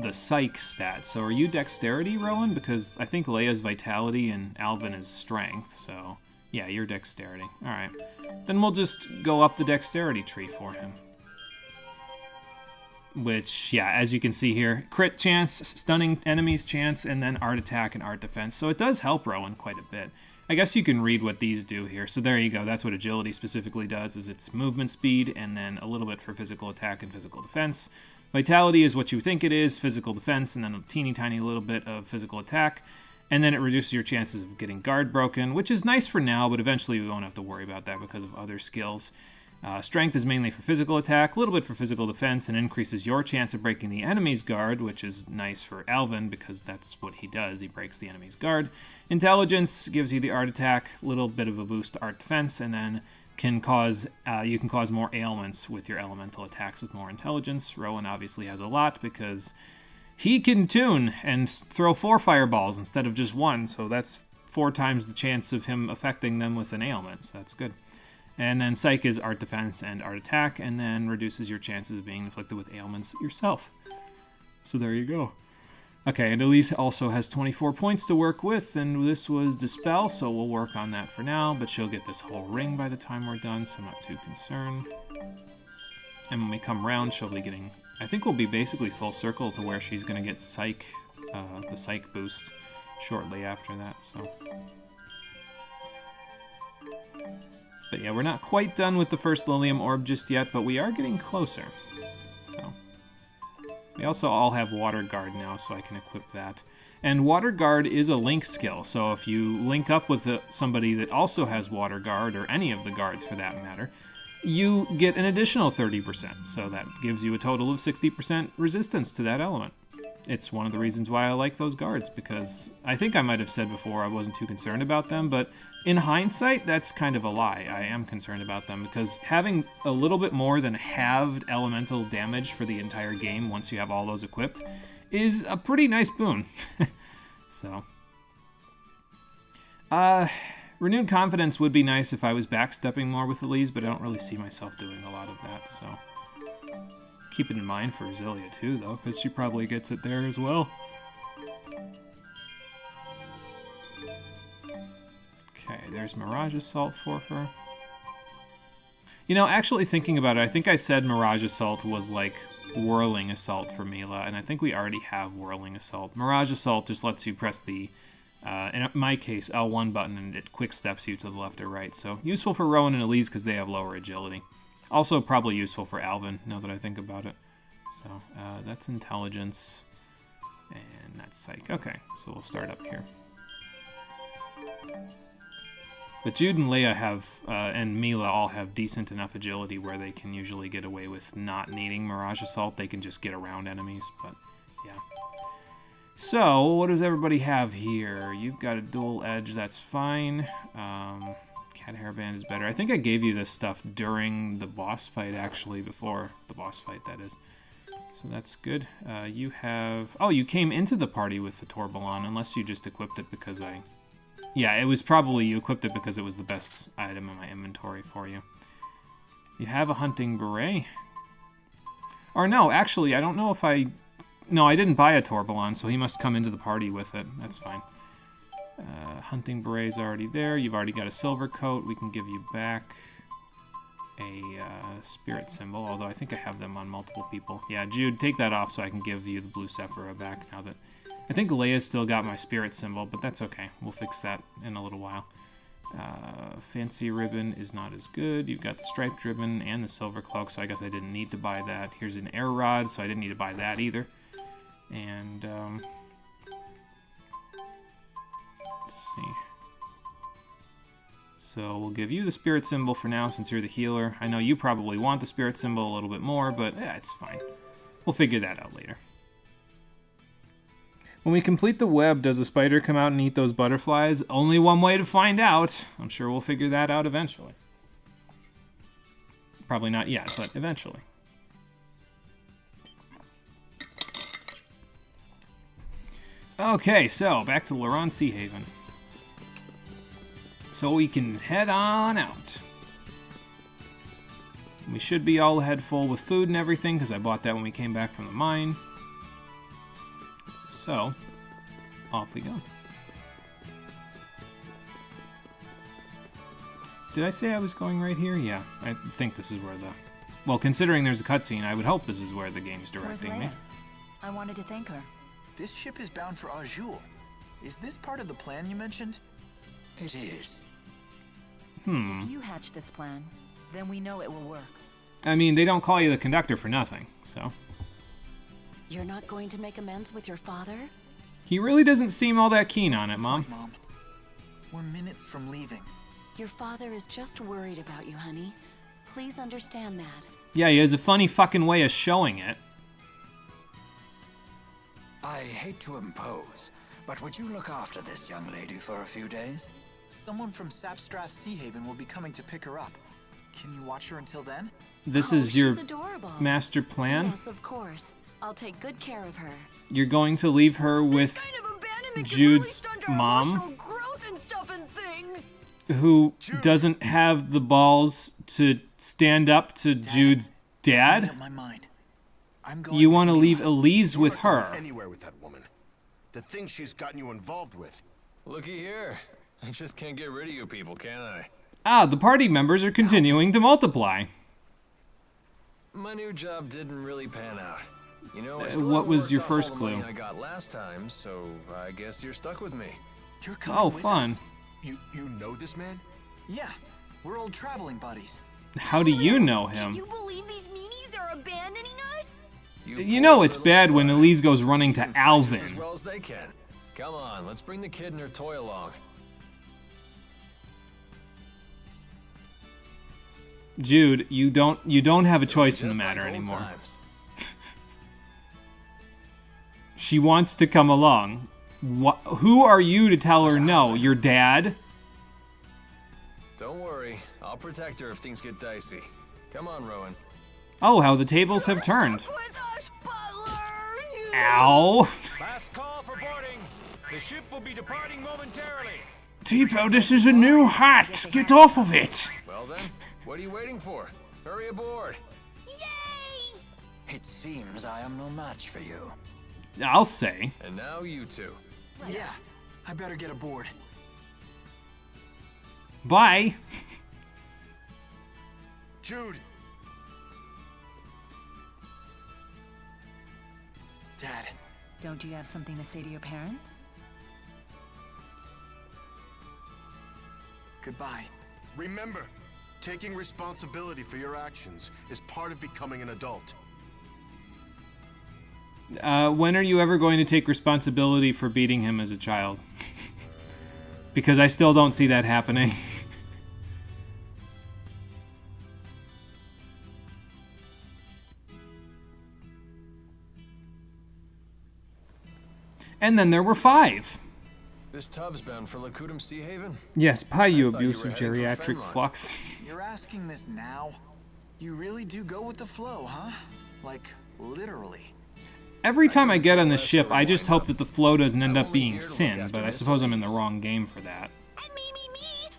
the psych stat. So are you dexterity, Rowan? Because I think Leia's vitality and Alvin is strength, so yeah, you're dexterity. Alright. Then we'll just go up the dexterity tree for him. Which, yeah, as you can see here, crit chance, stunning enemies chance, and then art attack and art defense. So it does help Rowan quite a bit. I guess you can read what these do here. So there you go. That's what agility specifically does, is it's movement speed, and then a little bit for physical attack and physical defense. Vitality is what you think it is, physical defense, and then a teeny tiny little bit of physical attack. And then it reduces your chances of getting guard broken, which is nice for now, but eventually we won't have to worry about that because of other skills. Strength is mainly for physical attack, a little bit for physical defense, and increases your chance of breaking the enemy's guard, which is nice for Alvin because that's what he does. He breaks the enemy's guard. Intelligence gives you the art attack, a little bit of a boost to art defense, and then you can cause more ailments with your elemental attacks with more intelligence. Rowan obviously has a lot because he can tune and throw 4 fireballs instead of just 1, so that's 4 times the chance of him affecting them with an ailment, so that's good. And then Psych is art defense and art attack, and then reduces your chances of being inflicted with ailments yourself. So there you go. Okay, and Elise also has 24 points to work with, and this was Dispel, so we'll work on that for now, but she'll get this whole ring by the time we're done, so I'm not too concerned. And when we come around, she'll be getting, I think we'll be basically full circle to where she's going to get Psych, the Psych boost shortly after that, so. But yeah, we're not quite done with the first Lilium Orb just yet, but we are getting closer. So we also all have Water Guard now, so I can equip that. And Water Guard is a link skill, so if you link up with somebody that also has Water Guard, or any of the guards for that matter, you get an additional 30%, so that gives you a total of 60% resistance to that element. It's one of the reasons why I like those guards, because I think I might have said before I wasn't too concerned about them, but in hindsight, that's kind of a lie. I am concerned about them, because having a little bit more than halved elemental damage for the entire game once you have all those equipped is a pretty nice boon. So, renewed confidence would be nice if I was backstepping more with Elise, but I don't really see myself doing a lot of that, so. Keep it in mind for Xillia too, though, because she probably gets it there as well. Okay, there's Mirage Assault for her. You know, actually thinking about it, I think I said Mirage Assault was like Whirling Assault for Mila, and I think we already have Whirling Assault. Mirage Assault just lets you press the, in my case, L1 button, and it quick steps you to the left or right. So useful for Rowan and Elise because they have lower agility. Also probably useful for Alvin, now that I think about it. So that's Intelligence, and that's Psych. Okay, so we'll start up here. But Jude and Leia have, and Mila all have decent enough agility where they can usually get away with not needing Mirage Assault. They can just get around enemies, but yeah. So, what does everybody have here? You've got a dual edge, that's fine. Cat Hairband is better. I think I gave you this stuff during the boss fight, actually, before the boss fight, that is. So that's good. You have... Oh, you came into the party with the Tourbillon, unless you just equipped it because I... Yeah, it was probably you equipped it because it was the best item in my inventory for you. You have a Hunting Beret. Or no, actually, I don't know if I... No, I didn't buy a Tourbillon, so he must come into the party with it. That's fine. Hunting Beret's already there. You've already got a silver coat. We can give you back a spirit symbol, although I think I have them on multiple people. Yeah, Jude, take that off so I can give you the blue Sephira back now that... I think Leia's still got my spirit symbol, but that's okay. We'll fix that in a little while. Fancy ribbon is not as good. You've got the striped ribbon and the silver cloak, so I guess I didn't need to buy that. Here's an air rod, so I didn't need to buy that either. And, let's see. So we'll give you the spirit symbol for now, since you're the healer. I know you probably want the spirit symbol a little bit more, but yeah, it's fine. We'll figure that out later. When we complete the web, does a spider come out and eat those butterflies? Only one way to find out. I'm sure we'll figure that out eventually. Probably not yet, but eventually. Okay, so back to Laron Sea Haven. So we can head on out. We should be all head full with food and everything, because I bought that when we came back from the mine. So, off we go. Did I say I was going right here? Yeah, I think this is where the... Well, considering there's a cutscene, I would hope this is where the game's directing me. I wanted to thank her. This ship is bound for Azul. Is this part of the plan you mentioned? It is. If you hatch this plan, then we know it will work. I mean, they don't call you the conductor for nothing, so... You're not going to make amends with your father? He really doesn't seem all that keen on it, Mom. Mom, we're minutes from leaving. Your father is just worried about you, honey. Please understand that. Yeah, he has a funny fucking way of showing it. I hate to impose, but would you look after this young lady for a few days? Someone from Sapstrath Sea Haven will be coming to pick her up. Can you watch her until then? This is your she's adorable. master plan? Yes, of course. I'll take good care of her. You're going to leave her with Jude's mom, who doesn't have the balls to stand up to Jude's dad? My mind. I'm going You want to with leave Mila. Elise with You're not her. going anywhere with that woman. The things she's gotten you involved with. Looky here. I just can't get rid of you people, can I? Ah, the party members are continuing to multiply. My new job didn't really pan out. You know, I what still haven't was worked your off first all the money clue? I got last time, so I guess you're stuck with me. You're coming Oh, with fun. us? You know this man? Yeah, we're old traveling buddies. How do you know him? Can you believe these meanies are abandoning us? You know it's bad when Elise goes running to Just as Alvin. well as they can. Come on, let's bring the kid and her toy along. Jude, you don't have a choice in the Just matter like old anymore. times. She wants to come along. Who are you to tell her no? Your dad? Don't worry, I'll protect her if things get dicey. Come on, Rowan. Oh, how the tables have turned. With us, Butler! Ow! Last call for boarding. The ship will be departing momentarily. Tipo, this is a new hat. Get off of it. Well then, what are you waiting for? Hurry aboard. Yay! It seems I am no match for you. I'll say. And now you two. Yeah, I better get aboard. Bye. Jude! Dad, Don't you have something to say to your parents? goodbye. Remember, taking responsibility for your actions is part of becoming an adult. When are you ever going to take responsibility for beating him as a child? Because I still don't see that happening. And then there were 5. This tub's bound for Lakutum Sea Haven? Yes, pie, you I thought you abusive were heading for geriatric Fenlot. flux. You're asking this now? You really do go with the flow, huh? Like, literally. Every time I get on the ship, I just hope up. that the flow doesn't end I'm up only being here to look sin, after but I Miss suppose I'm in the Elise. wrong game for that. And me,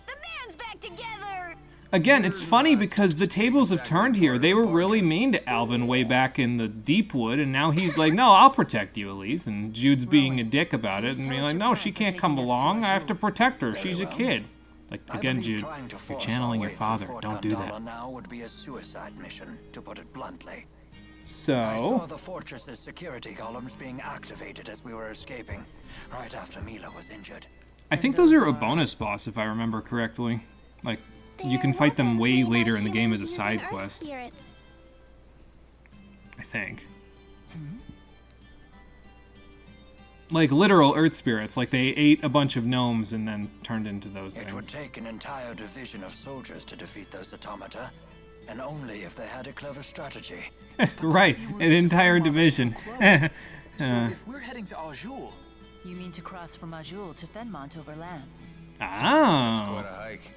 the band's back together. Again, it's funny because the tables have turned here. They were really mean to Alvin way back in the Deepwood, and now he's like, no, I'll protect you, Elise. And Jude's being a dick about it, and being like, no, she can't come along. I have to protect her. She's a kid. Like, I again, believe Jude, trying to you're force channeling our your way through father. Fort Don't do Kandala that. now would be a suicide mission, to put it bluntly. I So, saw the fortress's security columns being activated as we were escaping, right after Mila was injured. I think those are a bonus boss, if I remember correctly. Like, you can fight them way later in the game as a side quest. I think. Like literal earth spirits, like they ate a bunch of gnomes and then turned into those It would things. take an entire division of soldiers to defeat those automata, and only if they had a clever strategy. Right, an entire division. So if we're heading to Azul, You mean to cross from Azul to Fenmont over land? Quite Oh. a hike.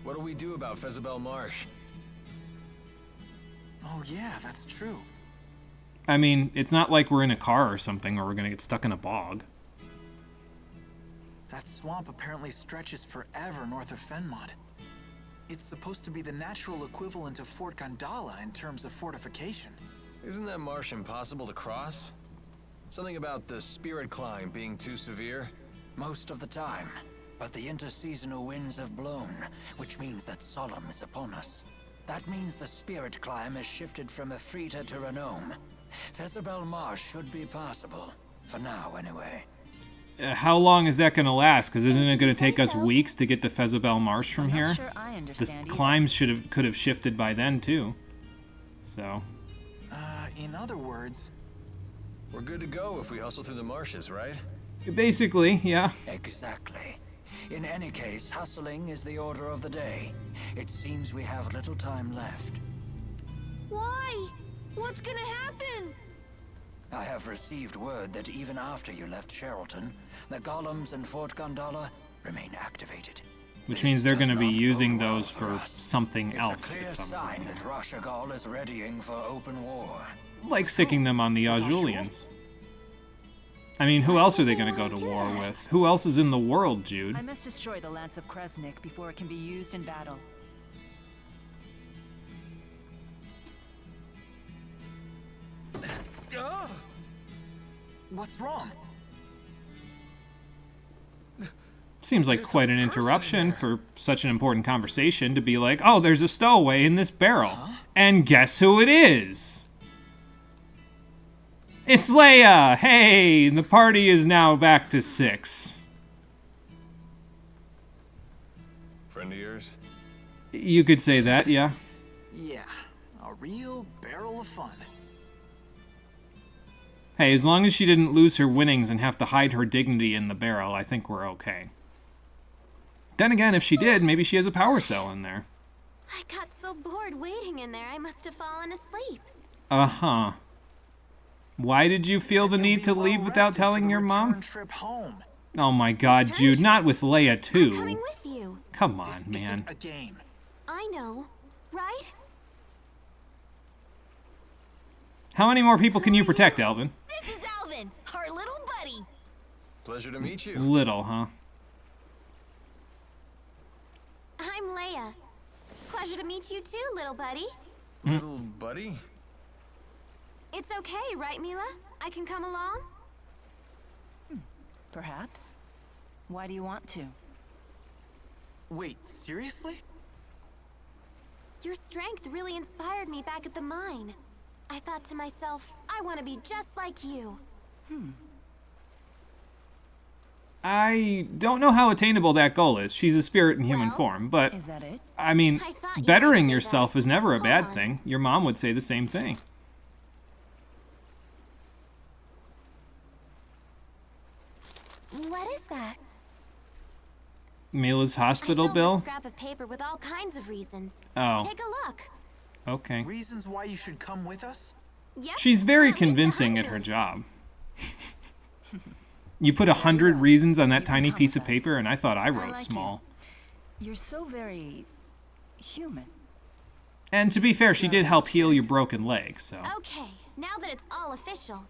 What'll we do about Fezabel Marsh? oh yeah, that's true. I mean, it's not like we're in a car or something or we're gonna get stuck in a bog. That swamp apparently stretches forever north of Fenmont. It's supposed to be the natural equivalent of Fort Kandala in terms of fortification. Isn't that marsh impossible to cross? Something about the spirit climb being too severe? Most of the time. But the interseasonal winds have blown, which means that Solemn is upon us. That means the spirit climb has shifted from Efrita to Renome. Fezabel Marsh should be passable. For now, anyway. How long is that gonna last? Because isn't it gonna take us weeks to get to Fezabel Marsh from I'm here? not sure I The understand either. climbs could have shifted by then too. So, In other words, We're good to go if we hustle through the marshes, right? basically, yeah. Exactly. In any case, hustling is the order of the day. It seems we have little time left. Why? What's gonna happen? I have received word that even after you left Sherrilton, the golems in Fort Kandala remain activated. Which This means they're does going to be not using bode well those for us. something It's else a clear at some sign point. that Rashagal is readying for open war. Like sicking them on the Azulians. I mean, who else are they going to go to war with? Who else is in the world, Jude? I must destroy the Lance of Kresnik before it can be used in battle. what's wrong? Seems like quite an interruption for such an important conversation to be like, oh, there's a stowaway in this barrel. And guess who it is? It's Leia! Hey, the party is now back to 6. Friend of yours? You could say that, yeah. Yeah, a real barrel of fun. Hey, as long as she didn't lose her winnings and have to hide her dignity in the barrel, I think we're okay. Then again, if she did, maybe she has a power cell in there. I got so bored waiting in there, I must have fallen asleep. Uh-huh. Why did you feel the need to leave without telling your mom? Trip home. Oh my god, Jude, not with Leia I'm too. coming with you. Come on, man. A game. I know, right? How many more people can you protect, Alvin? This is Alvin, our little buddy. Pleasure to meet you. Little, huh? I'm Leia. Pleasure to meet you too, little buddy. Little buddy? It's okay, right, Mila? I can come along? Perhaps. Why do you want to? Wait, seriously? Your strength really inspired me back at the mine. I thought to myself, I want to be just like you. I don't know how attainable that goal is. She's a spirit in human form, but Is that it? I mean, I thought you bettering might say yourself that. is never a Hold bad on. thing. Your mom would say the same thing. What is that? Mila's I hospital filled bill? this scrap of paper with all kinds of reasons. Oh, Take a look. okay. Reasons why you should come with us? Yep. She's very at least convincing at 100. her job. You put 100 reasons on that You can tiny come piece with of us. paper, and I thought I I wrote like you. small. You're so very... human. And to be fair, she did help heal your broken leg, so. Okay, now that it's all official.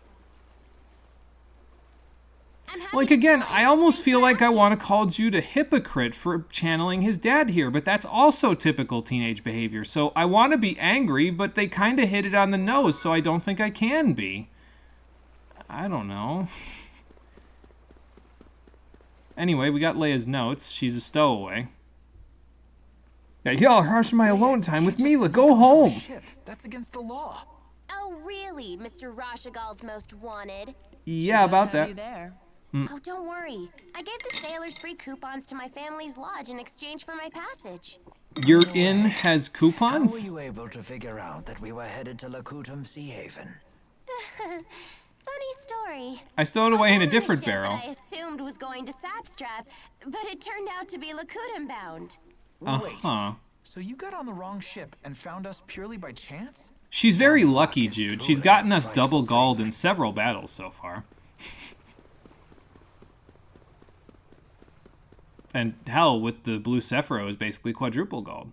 I'm happy Like, to again, join. I almost Thanks feel for like I asking. want to call Jude a hypocrite for channeling his dad here, but that's also typical teenage behavior. So I want to be angry, but they kind of hit it on the nose, so I don't think I can be. I don't know. Anyway, we got Leia's notes. She's a stowaway. Yeah, y'all harsh my alone time with Mila. Go home. Ship. That's against the law. Oh, really, Mr. Rashagal's most wanted? Yeah, about Have you that. there? Oh, don't worry. I gave the sailors free coupons to my family's lodge in exchange for my passage. Your inn has How were coupons? you able to figure out that we were headed to Lakutum Sea Haven? Funny story. I stowed away in a I got on different ship barrel. That I assumed was going to Sapstrap, but it turned out to be Lakutum bound. Uh-huh. So you got on the wrong ship and found us purely by chance? She's very Luck lucky, is Jude. truly She's gotten a us frightful double galled thing. in several battles so far. And hell, with the blue Sephiroth is basically quadruple galled.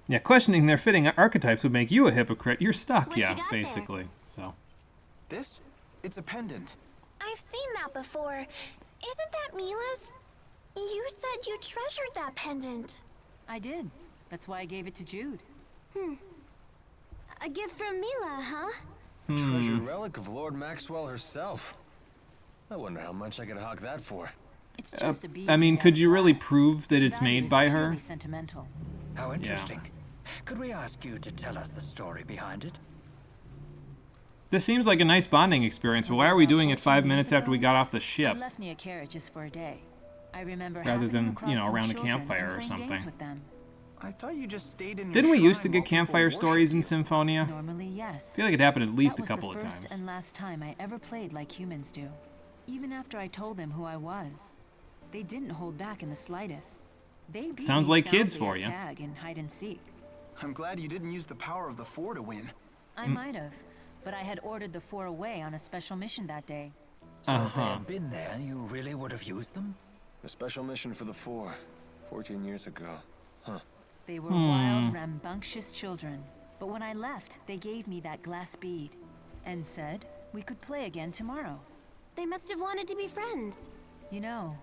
Yeah, questioning their fitting archetypes would make you a hypocrite. You're stuck, What you yeah, got there? basically. So, This? It's a pendant. I've seen that before. Isn't that Mila's? You said you treasured that pendant. I did. That's why I gave it to Jude. A gift from Mila, huh? Treasured relic of Lord Maxwell herself. I wonder how much I could hawk that for. It's just a bead I mean, made out could of you really glass. prove that Its it's value made is by her? purely sentimental. How interesting. Could we ask you to tell us the story behind it? This seems like a nice bonding experience, but why are we doing it 5 minutes after we got off the I ship? left Neocara just for a day. I remember Rather happening than, across you know, some around a children campfire and or playing something. games with them. I thought you just stayed in your Didn't we used to shrine get while people campfire worshipped stories in you. Symphonia? Normally, yes. I feel like it happened at least That a was couple the of first times. and last time I ever played like humans do. Even after I told them who I was, they didn't hold back in the slightest. They beat Sounds me like kids soundly for at you. tag and hide and seek. I'm glad you didn't use the power of the four to win. I might have, but I had ordered the four away on a special mission that day. So if they had been there, you really would have used them? A special mission for the four, 14 years ago. Huh. They were wild, rambunctious children. But when I left, they gave me that glass bead and said we could play again tomorrow. They must have wanted to be friends. You know,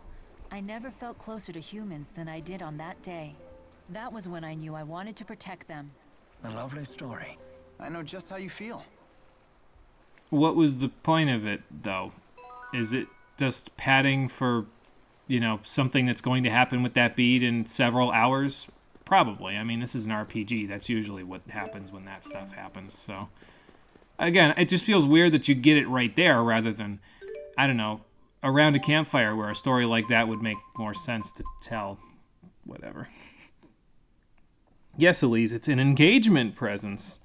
I never felt closer to humans than I did on that day. That was when I knew I wanted to protect them. A lovely story. I know just how you feel. What was the point of it, though? Is it just padding for, you know, something that's going to happen with that bead in several hours? Probably. I mean, this is an RPG. That's usually what happens when that stuff happens. So, again, it just feels weird that you get it right there rather than, I don't know, around a campfire where a story like that would make more sense to tell. Whatever. Yes, Elise, it's an engagement presence.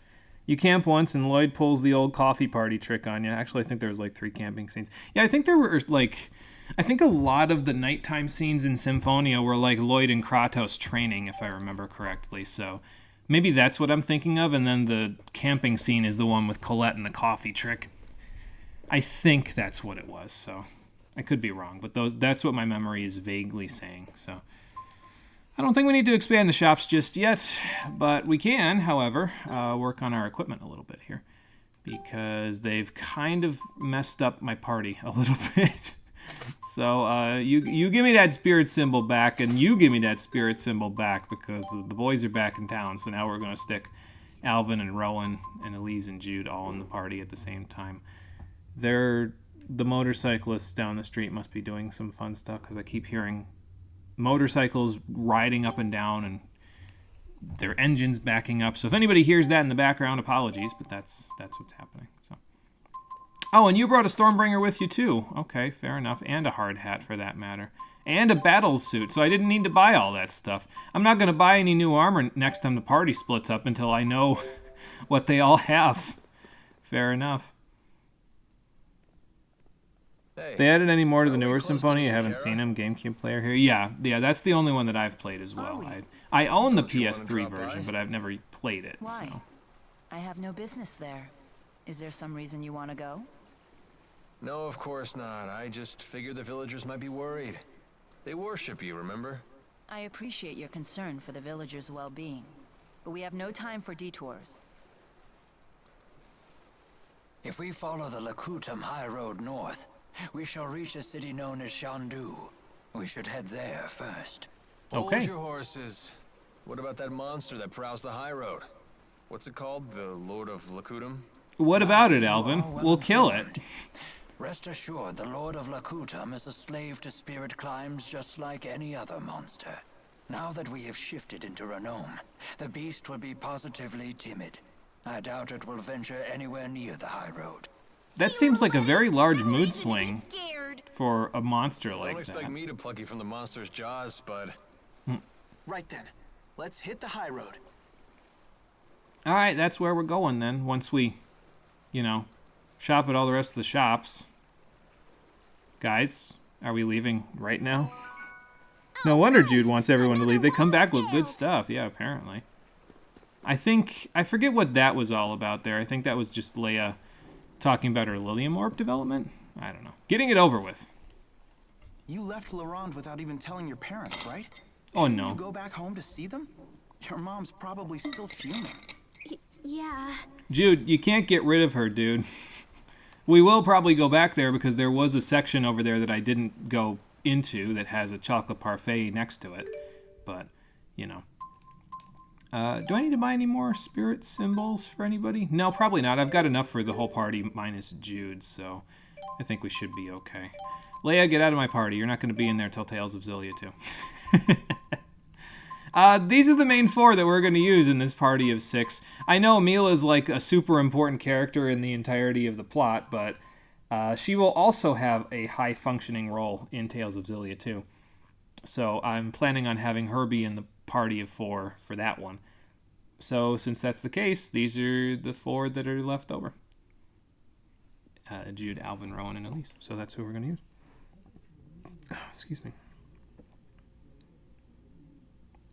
You camp once and Lloyd pulls the old coffee party trick on you. Actually, I think there was like 3 camping scenes. Yeah, I think there were like... I think a lot of the nighttime scenes in Symphonia were like Lloyd and Kratos training, if I remember correctly. So maybe that's what I'm thinking of, and then the camping scene is the one with Colette and the coffee trick. I think that's what it was, so I could be wrong, but that's what my memory is vaguely saying. So I don't think we need to expand the shops just yet, but we can, however, work on our equipment a little bit here, because they've kind of messed up my party a little bit. So you give me that spirit symbol back, and you give me that spirit symbol back, because the boys are back in town. So now we're going to stick Alvin and Rowan and Elise and Jude all in the party at the same time. The motorcyclists down the street must be doing some fun stuff because I keep hearing motorcycles riding up and down and their engines backing up. So if anybody hears that in the background, apologies, but that's what's happening. So. Oh, and you brought a Stormbringer with you too. Okay, fair enough. And a hard hat for that matter. And a battle suit, so I didn't need to buy all that stuff. I'm not going to buy any new armor next time the party splits up until I know what they all have. Fair enough. Hey, They added any more to the newer Symphony? I haven't seen them. GameCube player here. Yeah, that's the only one that I've played as well. I own the PS3 version, but I've never played it. Why? So. I have no business there. Is there some reason you want to go? No, of course not. I just figured the villagers might be worried. They worship you, remember? I appreciate your concern for the villagers' well-being, but we have no time for detours. If we follow the Lakutam High Road north, we shall reach a city known as Shandu. We should head there first. Okay. Hold your horses. What about that monster that prowls the high road? What's it called? The Lord of Lakutam? What about it, Alvin? We'll kill it. Rest assured, the Lord of Lakutam is a slave to spirit climbs just like any other monster. Now that we have shifted into Renome, the beast will be positively timid. I doubt it will venture anywhere near the high road. That seems like a very large mood swing for a monster like that. Don't expect me to pluck you from the monster's jaws, bud. Right then. Let's hit the high road. All right, that's where we're going then. Once we, shop at all the rest of the shops. Guys, are we leaving right now? No wonder Jude wants everyone to leave. They come back with good stuff. Yeah, apparently. I forget what that was all about there. I think that was just Leia talking about her Lilium Orb development. I don't know. Getting it over with. You left Laurent without even telling your parents, right? Oh, Shouldn't no. you go back home to see them? Your mom's probably still fuming. Yeah. Jude, you can't get rid of her, dude. We will probably go back there because there was a section over there that I didn't go into that has a chocolate parfait next to it. But, do I need to buy any more spirit symbols for anybody? No, probably not. I've got enough for the whole party minus Jude, so I think we should be okay. Leia, get out of my party. You're not going to be in there till Tales of Xillia 2. These are the main 4 that we're going to use in this party of 6. I know Mila's like a super important character in the entirety of the plot, but she will also have a high-functioning role in Tales of Xillia 2. So I'm planning on having her be in the party of 4 for that one. So since that's the case, these are the 4 that are left over. Jude, Alvin, Rowan, and Elise. So that's who we're going to use. Oh, excuse me.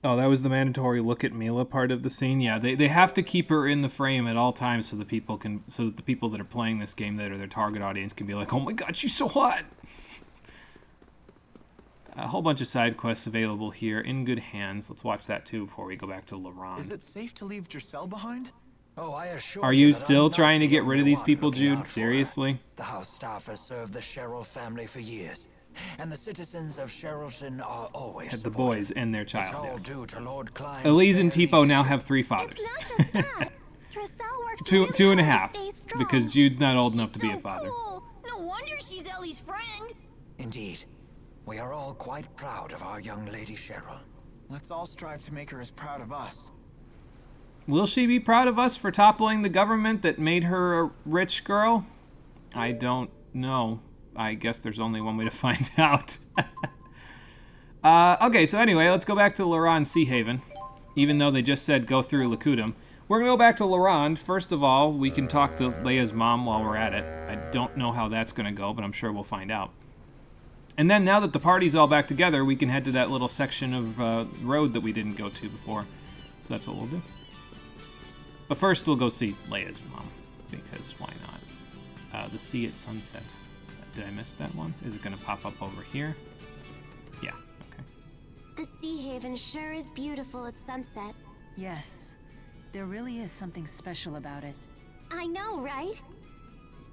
Oh, that was the mandatory look at Mila part of the scene. Yeah, they have to keep her in the frame at all times so that the people that are playing this game that are their target audience can be like, "Oh my God, she's so hot." A whole bunch of side quests available here in good hands. Let's watch that too before we go back to Laurent. Is it safe to leave Giselle behind? Oh, I assure Are you that still I'm not trying to the get rid of only these one people, looking Jude? out for her. Seriously? The house staff has served the Sherrill family for years, and the citizens of Sherrilton are always Had the supportive. boys and their It's child. all Yes. due to Lord Clive's Elise and fair Tipo now leadership. have 3 fathers. It's not just that. Trisselle works Two really and a hard half, to stay strong. because Jude's not old enough to be She's a father. Cool. No wonder she's Ellie's friend. Indeed. We are all quite proud of our young lady Cheryl. Let's all strive to make her as proud of us. Will she be proud of us for toppling the government that made her a rich girl? I don't know. I guess there's only one way to find out. Okay, so anyway, let's go back to Laurent Sea Haven. Even though they just said go through Lakutam. We're going to go back to Laurent. First of all, we can talk to Leia's mom while we're at it. I don't know how that's going to go, but I'm sure we'll find out. And then now that the party's all back together, we can head to that little section of road that we didn't go to before. So that's what we'll do. But first, we'll go see Leia's mom, because why not? The Sea at Sunset. Did I miss that one? Is it going to pop up over here? Yeah, okay. The Sea Haven sure is beautiful at sunset. Yes, there really is something special about it. I know, right?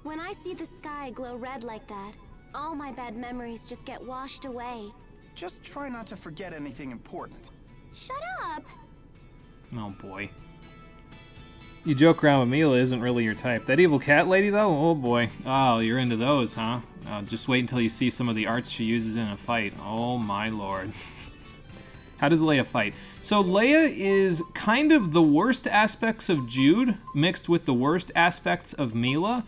When I see the sky glow red like that, all my bad memories just get washed away. Just try not to forget anything important. Shut up! Oh boy. You joke around with Mila isn't really your type. That evil cat lady, though? Oh, boy. Oh, you're into those, huh? Just wait until you see some of the arts she uses in a fight. Oh, my lord. How does Leia fight? So Leia is kind of the worst aspects of Jude mixed with the worst aspects of Mila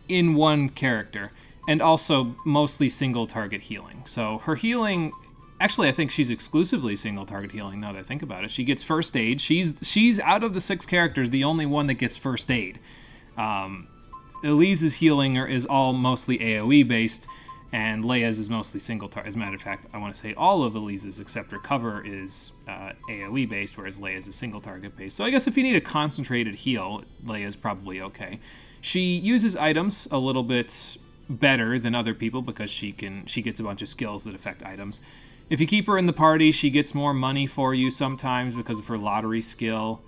in one character. And also mostly single-target healing. So her healing... Actually, I think she's exclusively single-target healing, now that I think about it. She gets first aid. She's out of the 6 characters, the only one that gets first aid. Elise's healing is all mostly AoE-based, and Leia's is mostly single-target. As a matter of fact, I want to say all of Elise's, except Recover, is AoE-based, whereas Leia's is single-target-based. So I guess if you need a concentrated heal, Leia's probably okay. She uses items a little bit better than other people because she gets a bunch of skills that affect items. If you keep her in the party, she gets more money for you sometimes because of her lottery skill.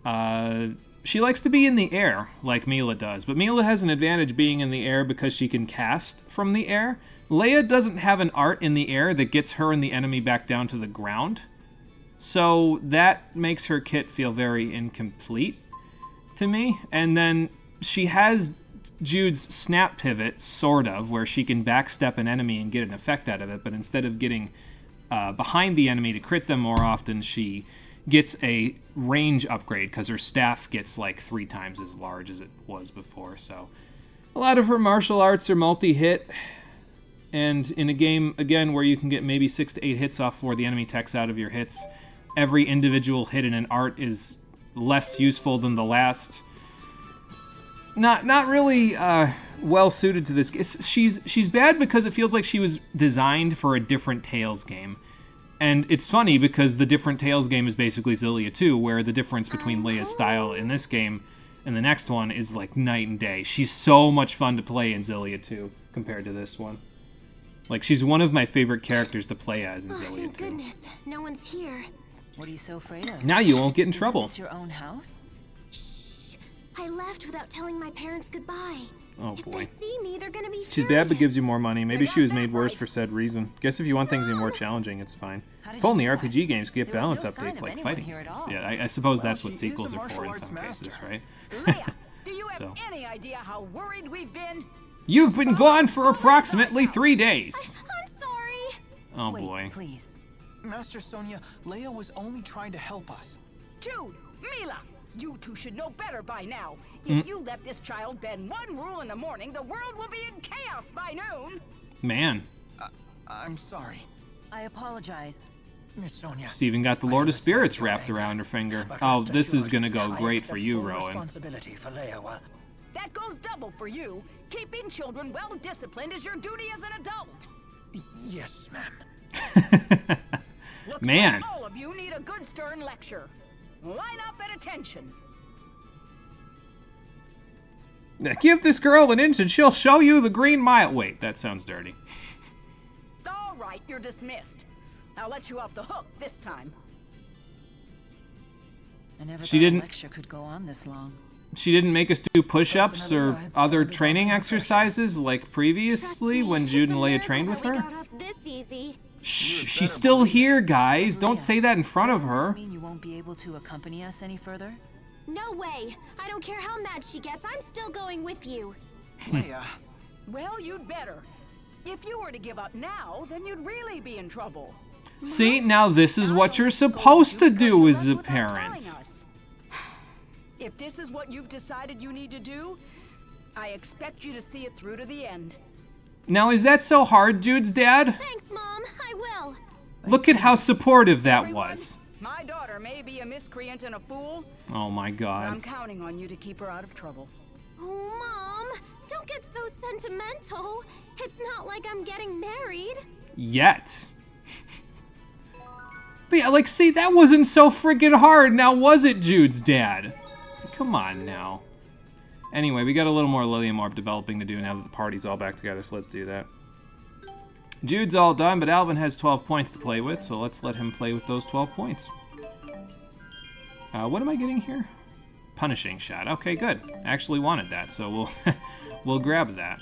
She likes to be in the air, like Mila does, but Mila has an advantage being in the air because she can cast from the air. Leia doesn't have an art in the air that gets her and the enemy back down to the ground, so that makes her kit feel very incomplete to me. And then she has Jude's snap pivot, sort of, where she can backstep an enemy and get an effect out of it, but instead of getting behind the enemy to crit them more often, she gets a range upgrade because her staff gets like 3 times as large as it was before. So a lot of her martial arts are multi-hit, and in a game, again, where you can get maybe 6 to 8 hits off before the enemy techs out of your hits, every individual hit in an art is less useful than the last. Not really well suited to this. She's bad because it feels like she was designed for a different Tales game. And it's funny because the different Tales game is basically Xillia 2, where the difference between Leia's style in this game and the next one is like night and day. She's so much fun to play in Xillia 2 compared to this one. Like, she's one of my favorite characters to play as in Xillia 2. Thank goodness, no one's here. What are you so afraid of? Now you won't get in trouble. Is this your own house? I left without telling my parents goodbye. Oh boy. If they see me, they're gonna be She's bad but gives you more money. Maybe she was made worse for said reason. Guess if you want things to be more challenging, it's fine. If only RPG games could get balance updates like fighting games. Yeah, I suppose that's what sequels are for in some cases, right? Leia, do you have any idea how worried we've been? You've been gone for approximately 3 days. I'm sorry. Oh Wait, boy. Please. Master Sonia, Leia was only trying to help us. Jude, Mila, you two should know better by now. If you let this child bend one rule in the morning, the world will be in chaos by noon. Man. I'm sorry. I apologize. Miss Sonia. She's even got the Lord of Spirits wrapped around her finger. Oh, this is gonna go great for you, Rowan. Responsibility for Leia while... That goes double for you. Keeping children well disciplined is your duty as an adult. Yes, ma'am. Looks Man. like all of you need a good stern lecture. Line up at attention. Now give this girl an inch and she'll show you the green mile. Wait, that sounds dirty. All right, you're dismissed. I'll let you off the hook this time. I never She thought didn't- a lecture could go on this long. She didn't make us do push-ups or other training exercises like previously when Jude and Leia trained with her. This easy. Shh, she's still here, guys. Don't say that in front of her. Does this mean you won't be able to accompany us any further? No way. I don't care how mad she gets. I'm still going with you. Leia. Well, you'd better. If you were to give up now, then you'd really be in trouble. See, now this is what you're supposed to do as a parent. If this is what you've decided you need to do, I expect you to see it through to the end. Now, is that so hard, Jude's dad? Thanks, Mom. I will. Look at how supportive that was. My daughter may be a miscreant and a fool, Oh my but I'm god. counting on you to keep her out of trouble. Oh, Mom. Don't get so sentimental. It's not like I'm getting married. Yet. But yeah, like, see, that wasn't so freaking hard, now was it, Jude's dad? Come on now. Anyway, we got a little more Lilium Orb developing to do now that the party's all back together, so let's do that. Jude's all done, but Alvin has 12 points to play with, so let's let him play with those 12 points. What am I getting here? Punishing shot. Okay, good. Actually wanted that, so we'll we'll grab that.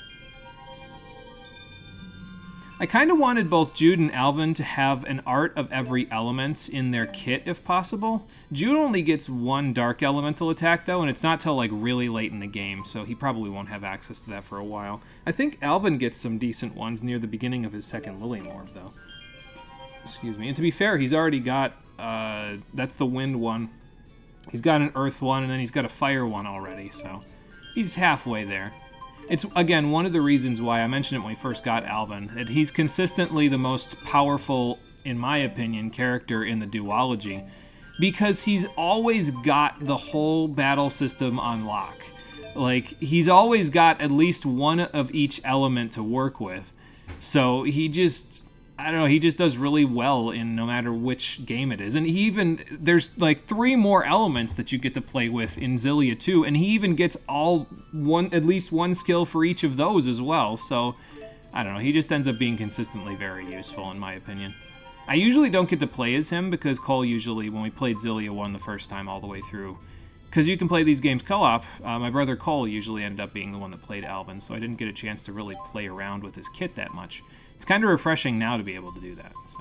I kind of wanted both Jude and Alvin to have an art of every element in their kit if possible. Jude only gets one dark elemental attack though, and it's not till like really late in the game, so he probably won't have access to that for a while. I think Alvin gets some decent ones near the beginning of his second Lily Morph though. Excuse me. And to be fair, he's already got, that's the wind one. He's got an earth one, and then he's got a fire one already, so he's halfway there. It's, again, one of the reasons why I mentioned it when we first got Alvin, that he's consistently the most powerful, in my opinion, character in the duology, because he's always got the whole battle system on lock. Like, he's always got at least one of each element to work with, so he just... I don't know, he just does really well in no matter which game it is. And he even, there's like 3 more elements that you get to play with in Xillia 2, and he even gets at least one skill for each of those as well. So, I don't know, he just ends up being consistently very useful in my opinion. I usually don't get to play as him because Cole usually, when we played Xillia 1 the first time all the way through, because you can play these games co-op, my brother Cole usually ended up being the one that played Alvin, so I didn't get a chance to really play around with his kit that much. It's kind of refreshing now to be able to do that. So,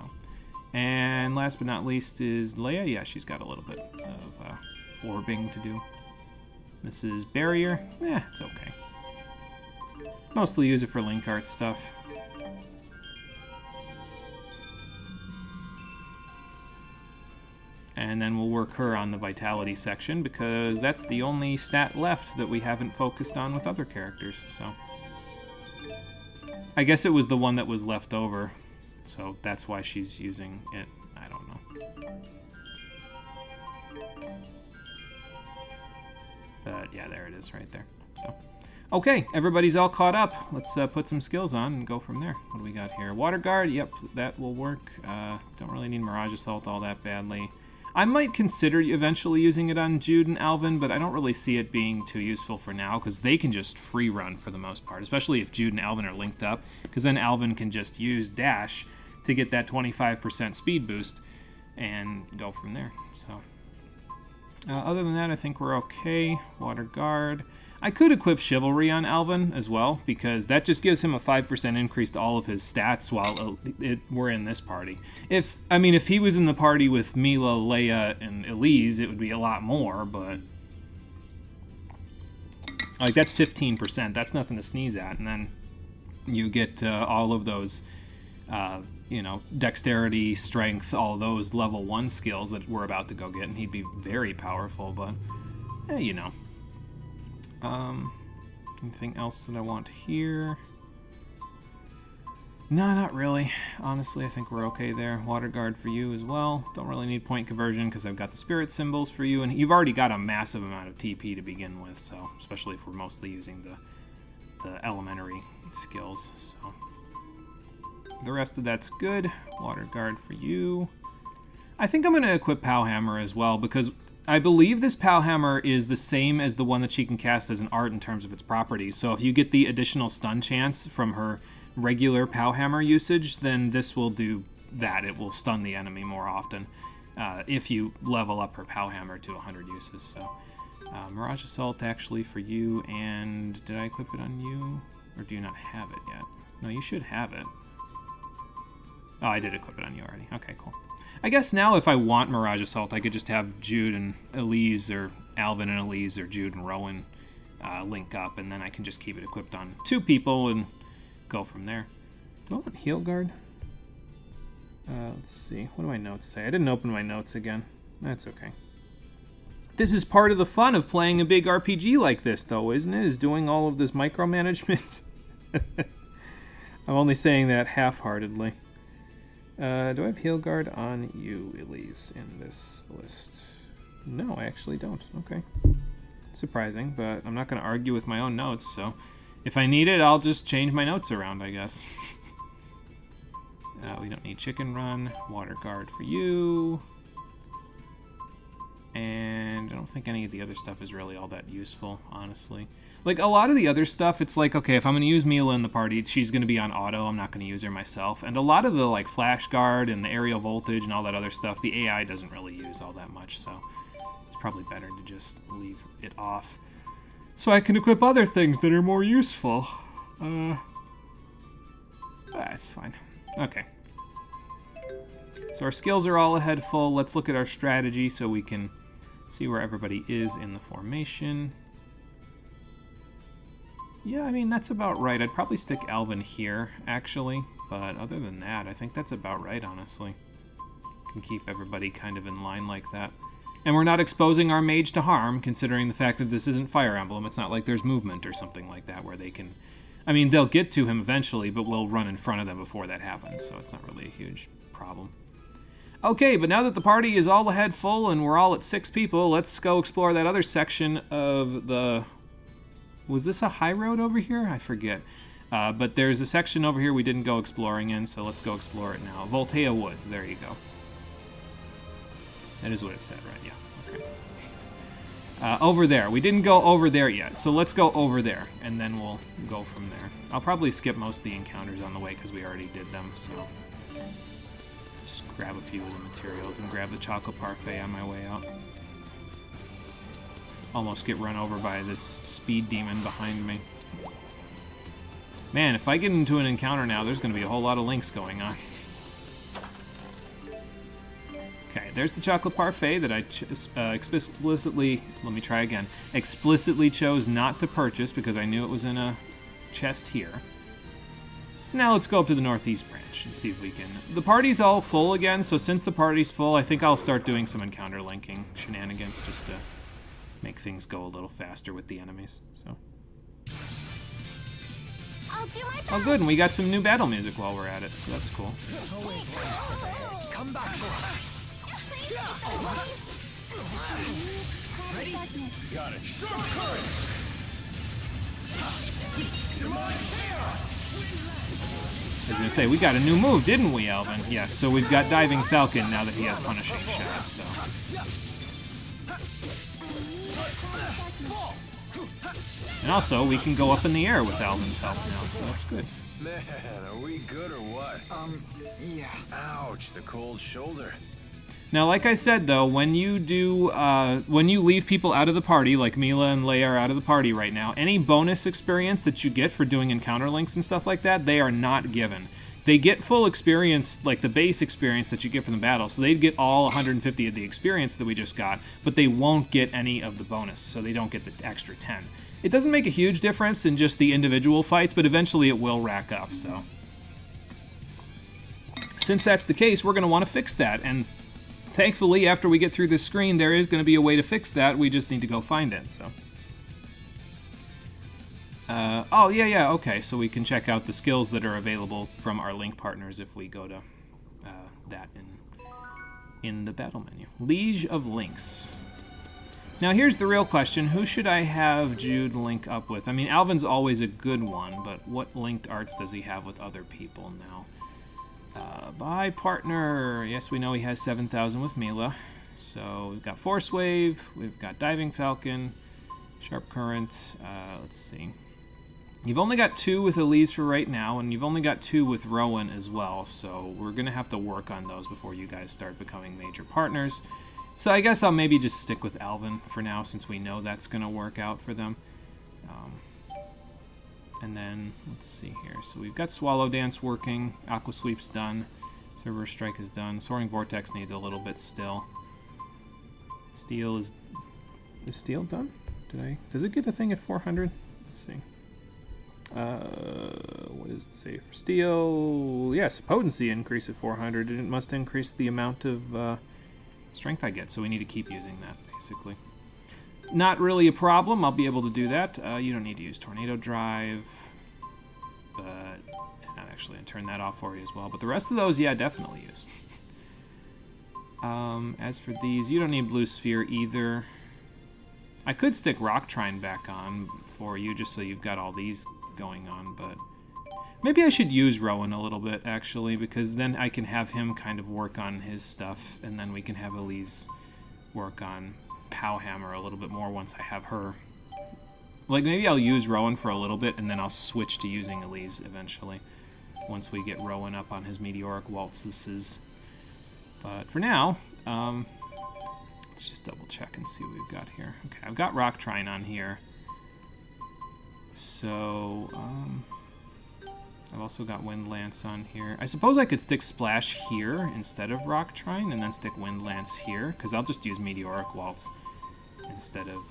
and last but not least is Leia. Yeah, she's got a little bit of orbing to do. This is Barrier. Yeah, it's okay. Mostly use it for link art stuff. And then we'll work her on the Vitality section because that's the only stat left that we haven't focused on with other characters, so... I guess it was the one that was left over, so that's why she's using it. I don't know. But yeah, there it is right there. So, okay, everybody's all caught up. Let's put some skills on and go from there. What do we got here? Water Guard, yep, that will work. Don't really need Mirage Assault all that badly. I might consider eventually using it on Jude and Alvin, but I don't really see it being too useful for now, because they can just free run for the most part, especially if Jude and Alvin are linked up, because then Alvin can just use Dash to get that 25% speed boost and go from there. So, other than that, I think we're okay. Water Guard. I could equip Chivalry on Alvin as well, because that just gives him a 5% increase to all of his stats while we're in this party. If he was in the party with Mila, Leia, and Elise, it would be a lot more, but... like, that's 15%. That's nothing to sneeze at. And then you get all of those, dexterity, strength, all those level 1 skills that we're about to go get, and he'd be very powerful, but, anything else that I want here? No, not really. Honestly, I think we're okay there. Water Guard for you as well. Don't really need point conversion because I've got the spirit symbols for you, and you've already got a massive amount of TP to begin with, so especially if we're mostly using the elementary skills. So the rest of that's good. Water Guard for you. I think I'm going to equip Pow Hammer as well, because I believe this Pow Hammer is the same as the one that she can cast as an art in terms of its properties. So if you get the additional stun chance from her regular Pow Hammer usage, then this will do that. It will stun the enemy more often if you level up her Pow Hammer to 100 uses. So Mirage Assault actually for you, and did I equip it on you? Or do you not have it yet? No, you should have it. Oh, I did equip it on you already. Okay, cool. I guess now if I want Mirage Assault, I could just have Jude and Elise, or Alvin and Elise, or Jude and Rowan link up, and then I can just keep it equipped on 2 people and go from there. Do I want Heal Guard? Let's see. What do my notes say? I didn't open my notes again. That's okay. This is part of the fun of playing a big RPG like this, though, isn't it? Is doing all of this micromanagement. I'm only saying that half-heartedly. Do I have Heal Guard on you, Elise, in this list? No, I actually don't. Okay. Surprising, but I'm not going to argue with my own notes, so if I need it, I'll just change my notes around, I guess. We don't need Chicken Run. Water Guard for you. And I don't think any of the other stuff is really all that useful, honestly. Like, a lot of the other stuff, it's like, okay, if I'm going to use Mila in the party, she's going to be on auto. I'm not going to use her myself. And a lot of the, like, Flash Guard and the Aerial Voltage and all that other stuff, the AI doesn't really use all that much, so it's probably better to just leave it off. So I can equip other things that are more useful. That's fine. Okay. So our skills are all ahead full. Let's look at our strategy so we can see where everybody is in the formation. Yeah, I mean, that's about right. I'd probably stick Alvin here, actually. But other than that, I think that's about right, honestly. Can keep everybody kind of in line like that. And we're not exposing our mage to harm, considering the fact that this isn't Fire Emblem. It's not like there's movement or something like that where they can... I mean, they'll get to him eventually, but we'll run in front of them before that happens, so it's not really a huge problem. Okay, but now that the party is all ahead full and we're all at 6 people, let's go explore that other section of the... Was this a high road over here? I forget. But there's a section over here we didn't go exploring in, so let's go explore it now. Voltea Woods, there you go. That is what it said, right? Yeah, okay. Over there. We didn't go over there yet, so let's go over there, and then we'll go from there. I'll probably skip most of the encounters on the way because we already did them, so... Just grab a few of the materials and grab the chocolate parfait on my way out. Almost get run over by this speed demon behind me. Man, if I get into an encounter now, there's going to be a whole lot of links going on. Okay, there's the chocolate parfait that I explicitly... Let me try again. Explicitly chose not to purchase because I knew it was in a chest here. Now let's go up to the northeast branch and see if we can... The party's all full again, so since the party's full, I think I'll start doing some encounter linking shenanigans just to make things go a little faster with the enemies, so... I'll do my best. Oh good, and we got some new battle music while we're at it, so that's cool. Come back for us. Ready? Got it. Strong current. I was going to say, we got a new move, didn't we, Alvin? Yes, so we've got Diving Falcon now that he has Punishing Shot, so... And also, we can go up in the air with Alvin's help now, so that's good. Man, are we good or what? Yeah. Ouch, the cold shoulder. Now, like I said, though, when you leave people out of the party, like Mila and Leia are out of the party right now, any bonus experience that you get for doing encounter links and stuff like that, they are not given. They get full experience, like the base experience that you get from the battle, so they'd get all 150 of the experience that we just got, but they won't get any of the bonus, so they don't get the extra 10. It doesn't make a huge difference in just the individual fights, but eventually it will rack up, so... Since that's the case, we're going to want to fix that, and... Thankfully, after we get through this screen, there is going to be a way to fix that. We just need to go find it, so... oh, yeah, okay. So we can check out the skills that are available from our link partners if we go to that in the battle menu. Liege of Links. Now, here's the real question. Who should I have Jude link up with? I mean, Alvin's always a good one, but what linked arts does he have with other people now? By partner, yes, we know he has 7,000 with Mila. So we've got Force Wave, we've got Diving Falcon, Sharp Current, let's see. You've only got 2 with Elise for right now, and you've only got 2 with Rowan as well, so we're going to have to work on those before you guys start becoming major partners. So I guess I'll maybe just stick with Alvin for now, since we know that's going to work out for them. And then, let's see here. So we've got Swallow Dance working, Aqua Sweep's done, Server Strike is done, Soaring Vortex needs a little bit still. Steel is Steel done? Does it get a thing at 400? Let's see. What does it say for Steel? Yes, potency increase at 400, and it must increase the amount of strength I get, so we need to keep using that, basically. Not really a problem. I'll be able to do that. You don't need to use Tornado Drive, but actually I turn that off for you as well. But the rest of those, yeah, definitely use. As for these, you don't need Blue Sphere either. I could stick Rock Trine back on for you just so you've got all these going on, but maybe I should use Rowan a little bit, actually, because then I can have him kind of work on his stuff, and then we can have Elise work on Powhammer a little bit more once I have her. Like, maybe I'll use Rowan for a little bit, and then I'll switch to using Elise eventually, once we get Rowan up on his Meteoric Waltzes. But for now, let's just double check and see what we've got here. Okay, I've got Rock Trine on here. So, I've also got Wind Lance on here. I suppose I could stick Splash here instead of Rock Trine, and then stick Wind Lance here, because I'll just use Meteoric Waltz instead of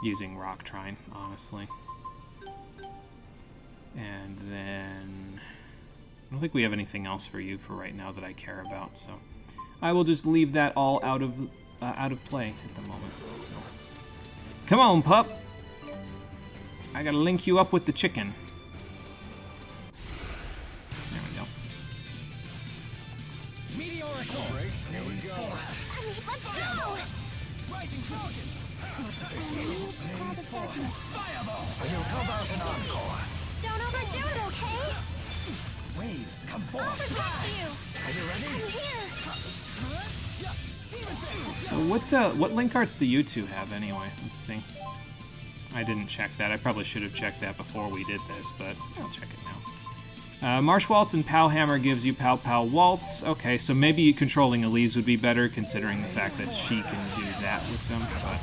using Rock Trine, honestly. And then I don't think we have anything else for you for right now that I care about, so I will just leave that all out of play at the moment. So. Come on, pup! I gotta link you up with the chicken. There we go. Meteoric break. Here we go. Let's go! Rising Falcon. Fireball! How about an encore? Don't overdo it, okay? Waves, come I'll forth. protect you! Are you ready? I'm here! So what link arts do you two have anyway? Let's see. I didn't check that. I probably should have checked that before we did this, but I'll check it now. Marsh Waltz and Pow Hammer gives you Pow Pow Waltz. Okay, so maybe controlling Elise would be better, considering the fact that she can do that with them. But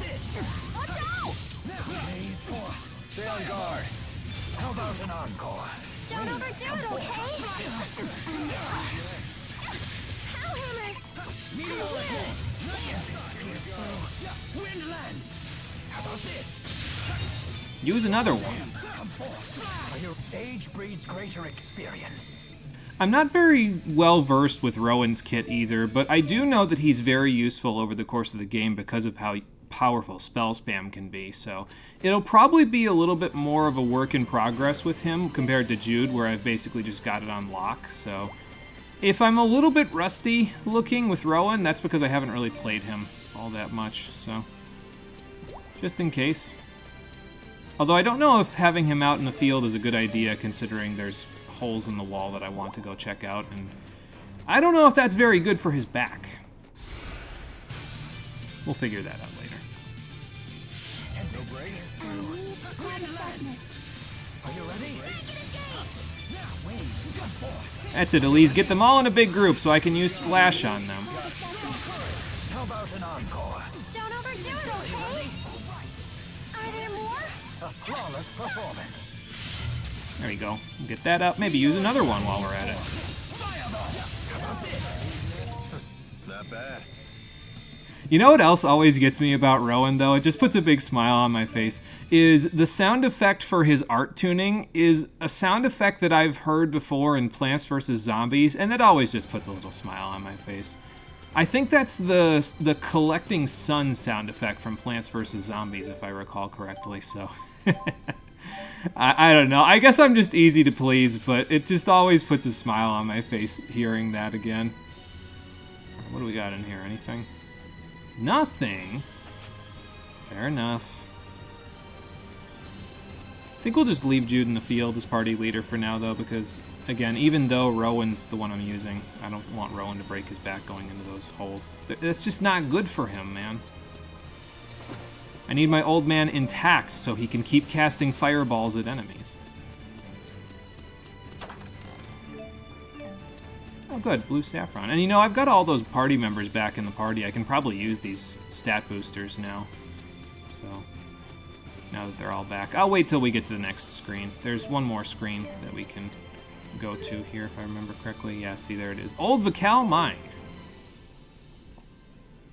Watch out! Stay on guard. How about an encore? Don't overdo it, okay? Pow Hammer! Wind lands. How about this? use another one. Age breeds greater experience. I'm not very well versed with Rowan's kit either, but I do know that he's very useful over the course of the game because of how powerful spell spam can be, so it'll probably be a little bit more of a work in progress with him compared to Jude, where I've basically just got it on lock. So if I'm a little bit rusty looking with Rowan, that's because I haven't really played him all that much, so just in case. Although I don't know if having him out in the field is a good idea, considering there's holes in the wall that I want to go check out, and I don't know if that's very good for his back. We'll figure that out later. Are you ready? That's it, Elise. Get them all in a big group so I can use Splash on them. How about an encore? Don't overdo it, okay? Are there more? A flawless performance. There we go. Get that up. Maybe use another one while we're at it. Not bad. You know what else always gets me about Rowan, though? It just puts a big smile on my face. Is the sound effect for his art tuning is a sound effect that I've heard before in Plants vs. Zombies, and it always just puts a little smile on my face. I think that's the collecting sun sound effect from Plants vs. Zombies, if I recall correctly, so... I don't know. I guess I'm just easy to please, but it just always puts a smile on my face hearing that again. What do we got in here? Anything? Nothing? Fair enough. I think we'll just leave Jude in the field as party leader for now, though, because, again, even though Rowan's the one I'm using, I don't want Rowan to break his back going into those holes. That's just not good for him, man. I need my old man intact so he can keep casting fireballs at enemies. Oh, good. Blue Saffron. And, you know, I've got all those party members back in the party. I can probably use these stat boosters now. So, now that they're all back. I'll wait till we get to the next screen. There's one more screen that we can go to here, if I remember correctly. Yeah, see, there it is. Old Vical Mine.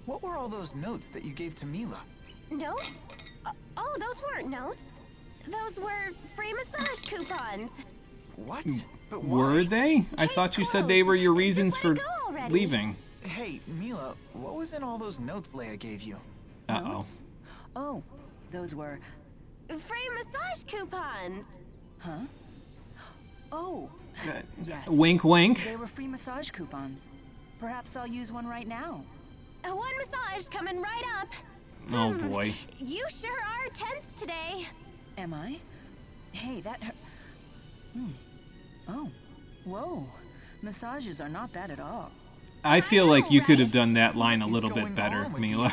What were all those notes that you gave to Mila? Notes? Oh, those weren't notes. Those were free massage coupons. What? But why? Were they? I thought you said they were your reasons for leaving. Hey, Mila, what was in all those notes Leia gave you? Uh-oh. Oh, those were... Free massage coupons. Huh? Oh, yes. Wink, wink. They were free massage coupons. Perhaps I'll use one right now. One massage coming right up. Oh, boy. You sure are tense today. Am I? Hey, that hurt. Oh. Whoa. Massages are not bad at all. I feel like you could have done that line a little bit better, Mila.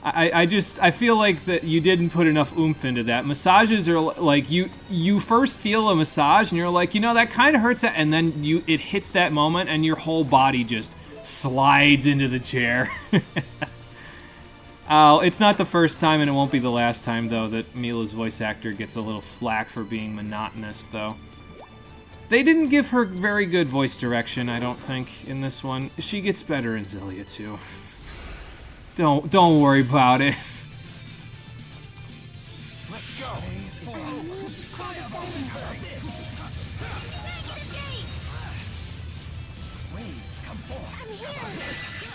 I feel like that you didn't put enough oomph into that. Massages are like, you first feel a massage and you're like, you know, that kind of hurts, and then it hits that moment and your whole body just slides into the chair. Oh, it's not the first time, and it won't be the last time, though, that Mila's voice actor gets a little flack for being monotonous, though. They didn't give her very good voice direction, I don't think, in this one. She gets better in Xillia, too. Don't worry about it. Let's go.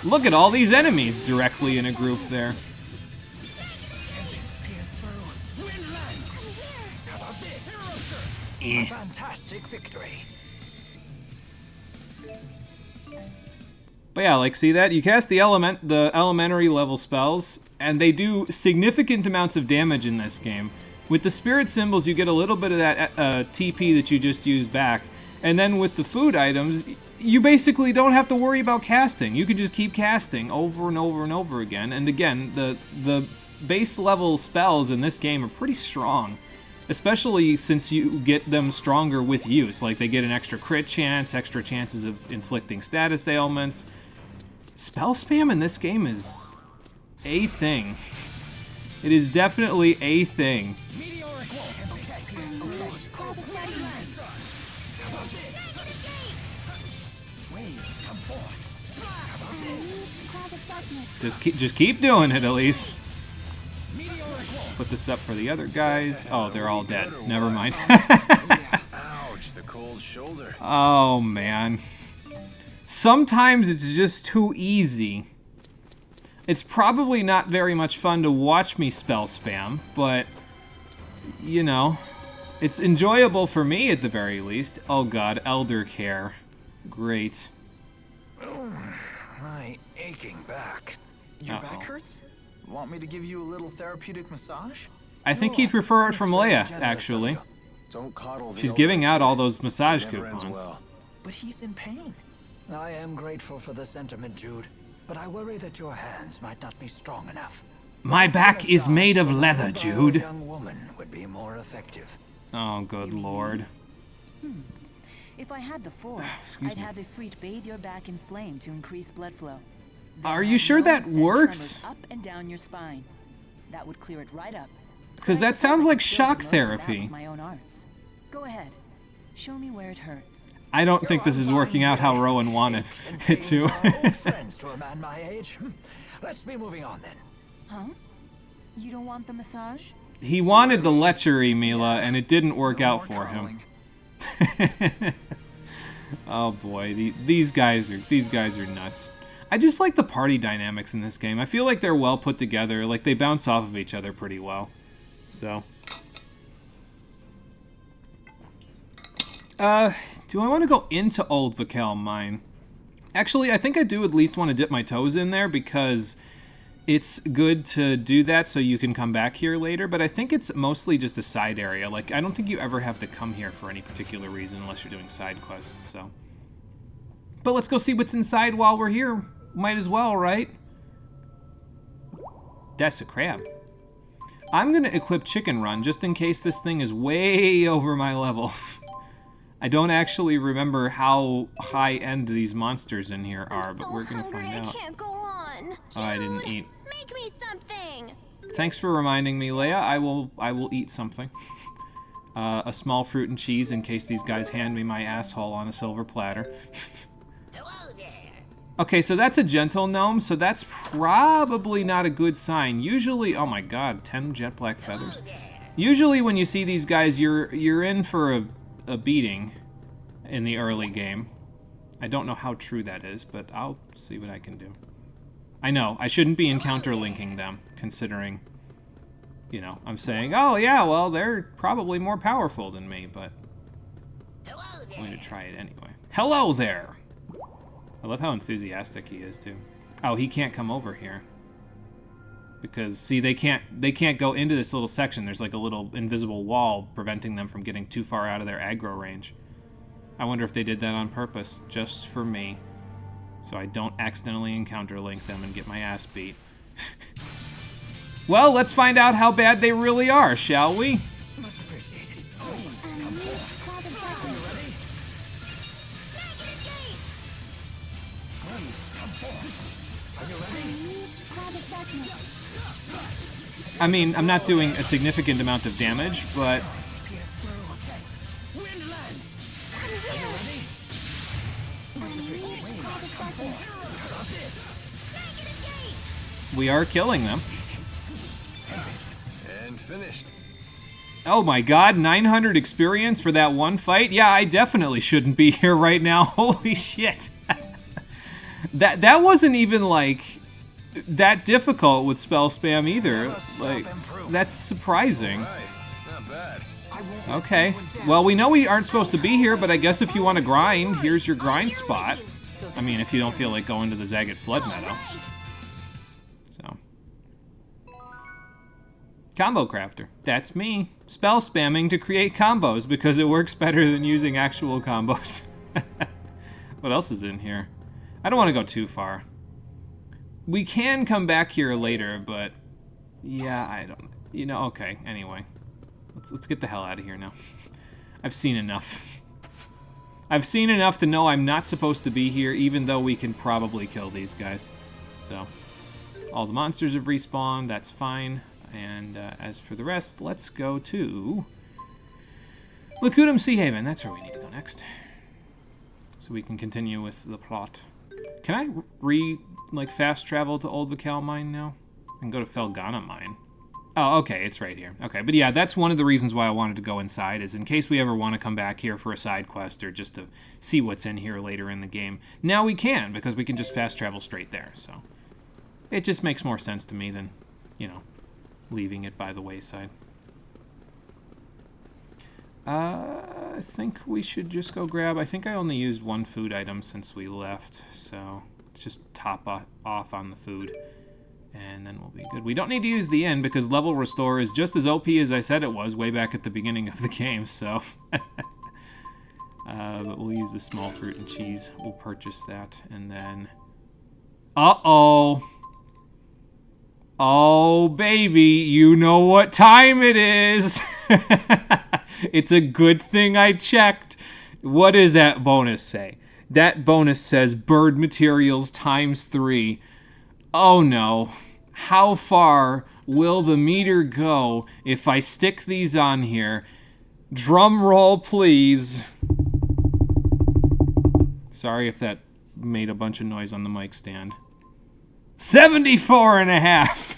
Look at all these enemies directly in a group there. A fantastic victory. But yeah, like, see that? You cast the elementary level spells, and they do significant amounts of damage in this game. With the spirit symbols, you get a little bit of that TP that you just used back. And then with the food items, you basically don't have to worry about casting. You can just keep casting over and over and over again. And again, the base level spells in this game are pretty strong. Especially since you get them stronger with use. Like, they get an extra crit chance, extra chances of inflicting status ailments. Spell spam in this game is a thing. It is definitely a thing. Just keep doing it, at least. Put this up for the other guys. Oh, they're all dead. Never mind. Ouch, the cold shoulder. Oh, man. Sometimes it's just too easy. It's probably not very much fun to watch me spell spam, but, you know, it's enjoyable for me at the very least. Oh god, elder care. Great. My aching back. Your back hurts? Want me to give you a little therapeutic massage? I think he'd prefer it from Leia, actually. Don't coddle the She's old giving out man. all those massage Never ends coupons. well. But he's in pain. I am grateful for the sentiment, Jude, but I worry that your hands might not be strong enough. My back is made of Massage leather, by a Jude. young woman would be more effective. Oh, good lord. If I had the force, Excuse I'd me. have Ifrit bathe your back in flame to increase blood flow. Are Then you have sure no that send works? tremors up and down your spine. That would clear it right up. Because But I that sounds suppose I like could still do shock most of that therapy. with my own arts. Go ahead. Show me where it hurts. I don't think this is working out how Rowan wanted it to. Old friends to a man my age. Let's be moving on then. Huh? You don't want the massage? He wanted the lechery, Mila, and it didn't work out for him. Oh boy, these guys are nuts. I just like the party dynamics in this game. I feel like they're well put together. Like, they bounce off of each other pretty well. So, do I want to go into Old Vakel Mine? Actually, I think I do at least want to dip my toes in there because it's good to do that so you can come back here later, but I think it's mostly just a side area. Like, I don't think you ever have to come here for any particular reason unless you're doing side quests, so. But let's go see what's inside while we're here. Might as well, right? That's a crab. I'm gonna equip Chicken Run just in case this thing is way over my level. I don't actually remember how high-end these monsters in here are, but we're gonna find out. I can't go on. Oh, I didn't Jude, eat. Make me something. Thanks for reminding me, Leia. I will eat something. A small fruit and cheese in case these guys hand me my asshole on a silver platter. Okay, so that's a gentle gnome, so that's probably not a good sign. Usually, oh my god, 10 jet black feathers. Usually when you see these guys, you're in for a beating in the early game. I don't know how true that is, but I'll see what I can do. I know, I shouldn't be encounter linking them, considering, you know, I'm saying, oh yeah, well, they're probably more powerful than me, but I'm going to try it anyway. Hello there! I love how enthusiastic he is, too. Oh, he can't come over here. Because, see, they can't go into this little section. There's like a little invisible wall preventing them from getting too far out of their aggro range. I wonder if they did that on purpose, just for me. So I don't accidentally encounter link them and get my ass beat. Well, let's find out how bad they really are, shall we? Much appreciated. I mean, I'm not doing a significant amount of damage, but... we are killing them. And finished. Oh my god, 900 experience for that one fight? Yeah, I definitely shouldn't be here right now. Holy shit. That wasn't even, like, that difficult with spell spam either. Like, that's surprising. Not bad. Okay. Well, we know we aren't supposed to be here, but I guess if you want to grind, here's your grind spot. I mean, if you don't feel like going to the Zagat Flood Meadow. So. Combo Crafter. That's me. Spell spamming to create combos because it works better than using actual combos. What else is in here? I don't want to go too far. We can come back here later, but yeah, I don't. You know, okay. Anyway, let's get the hell out of here now. I've seen enough. I've seen enough to know I'm not supposed to be here, even though we can probably kill these guys. So, all the monsters have respawned. That's fine. And as for the rest, let's go to Lacutum Sea Haven. That's where we need to go next, so we can continue with the plot. Can I fast travel to Old Vakal Mine now? I can go to Felgana Mine. Oh, okay, it's right here. Okay, but yeah, that's one of the reasons why I wanted to go inside, is in case we ever want to come back here for a side quest or just to see what's in here later in the game. Now we can, because we can just fast travel straight there, so it just makes more sense to me than, you know, leaving it by the wayside. I think we should just go grab... I think I only used one food item since we left, so let's just top off on the food, and then we'll be good. We don't need to use the inn because level restore is just as OP as I said it was way back at the beginning of the game, so... but we'll use the small fruit and cheese. We'll purchase that, and then... Uh-oh! Oh, baby, you know what time it is! It's a good thing I checked. What does that bonus say? That bonus says bird materials ×3. Oh no. How far will the meter go if I stick these on here? Drum roll, please. Sorry if that made a bunch of noise on the mic stand. 74.5!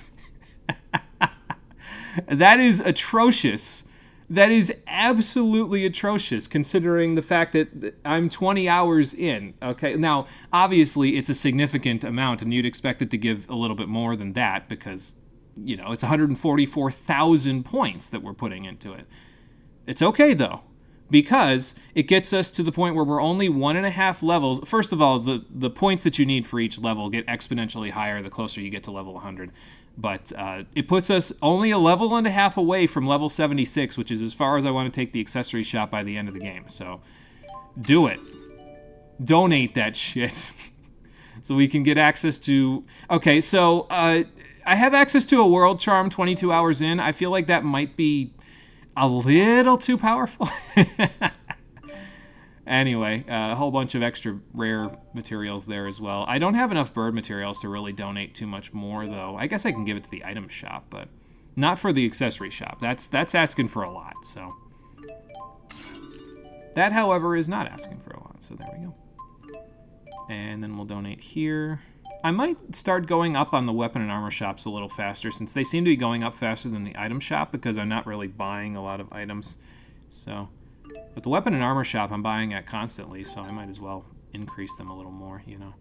That is atrocious. That is absolutely atrocious, considering the fact that I'm 20 hours in. Okay, now, obviously, it's a significant amount, and you'd expect it to give a little bit more than that, because, you know, it's 144,000 points that we're putting into it. It's okay, though, because it gets us to the point where we're only 1.5 levels. First of all, the points that you need for each level get exponentially higher the closer you get to level 100. But it puts us only a level and a half away from level 76, which is as far as I want to take the accessory shop by the end of the game. So, do it. Donate that shit. So we can get access to... Okay, so I have access to a World Charm 22 hours in. I feel like that might be a little too powerful. Anyway, a whole bunch of extra rare materials there as well. I don't have enough bird materials to really donate too much more, though. I guess I can give it to the item shop, but not for the accessory shop. That's asking for a lot, so. That, however, is not asking for a lot, so there we go. And then we'll donate here. I might start going up on the weapon and armor shops a little faster, since they seem to be going up faster than the item shop, because I'm not really buying a lot of items, so. But the weapon and armor shop I'm buying at constantly, so I might as well increase them a little more, you know.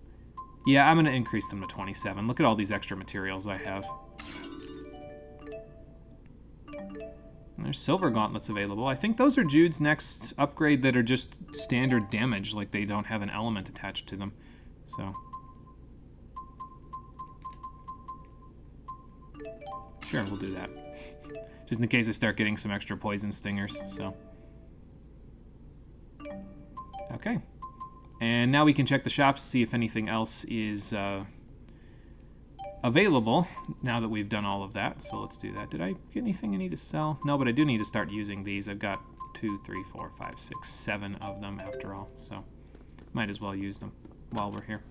Yeah, I'm going to increase them to 27. Look at all these extra materials I have. And there's silver gauntlets available. I think those are Jude's next upgrade that are just standard damage, like they don't have an element attached to them. So. Sure, we'll do that. Just in case I start getting some extra poison stingers, so. Okay. And now we can check the shops to see if anything else is available now that we've done all of that. So let's do that. Did I get anything I need to sell? No, but I do need to start using these. I've got 2, 3, 4, 5, 6, 7 of them after all. So might as well use them while we're here.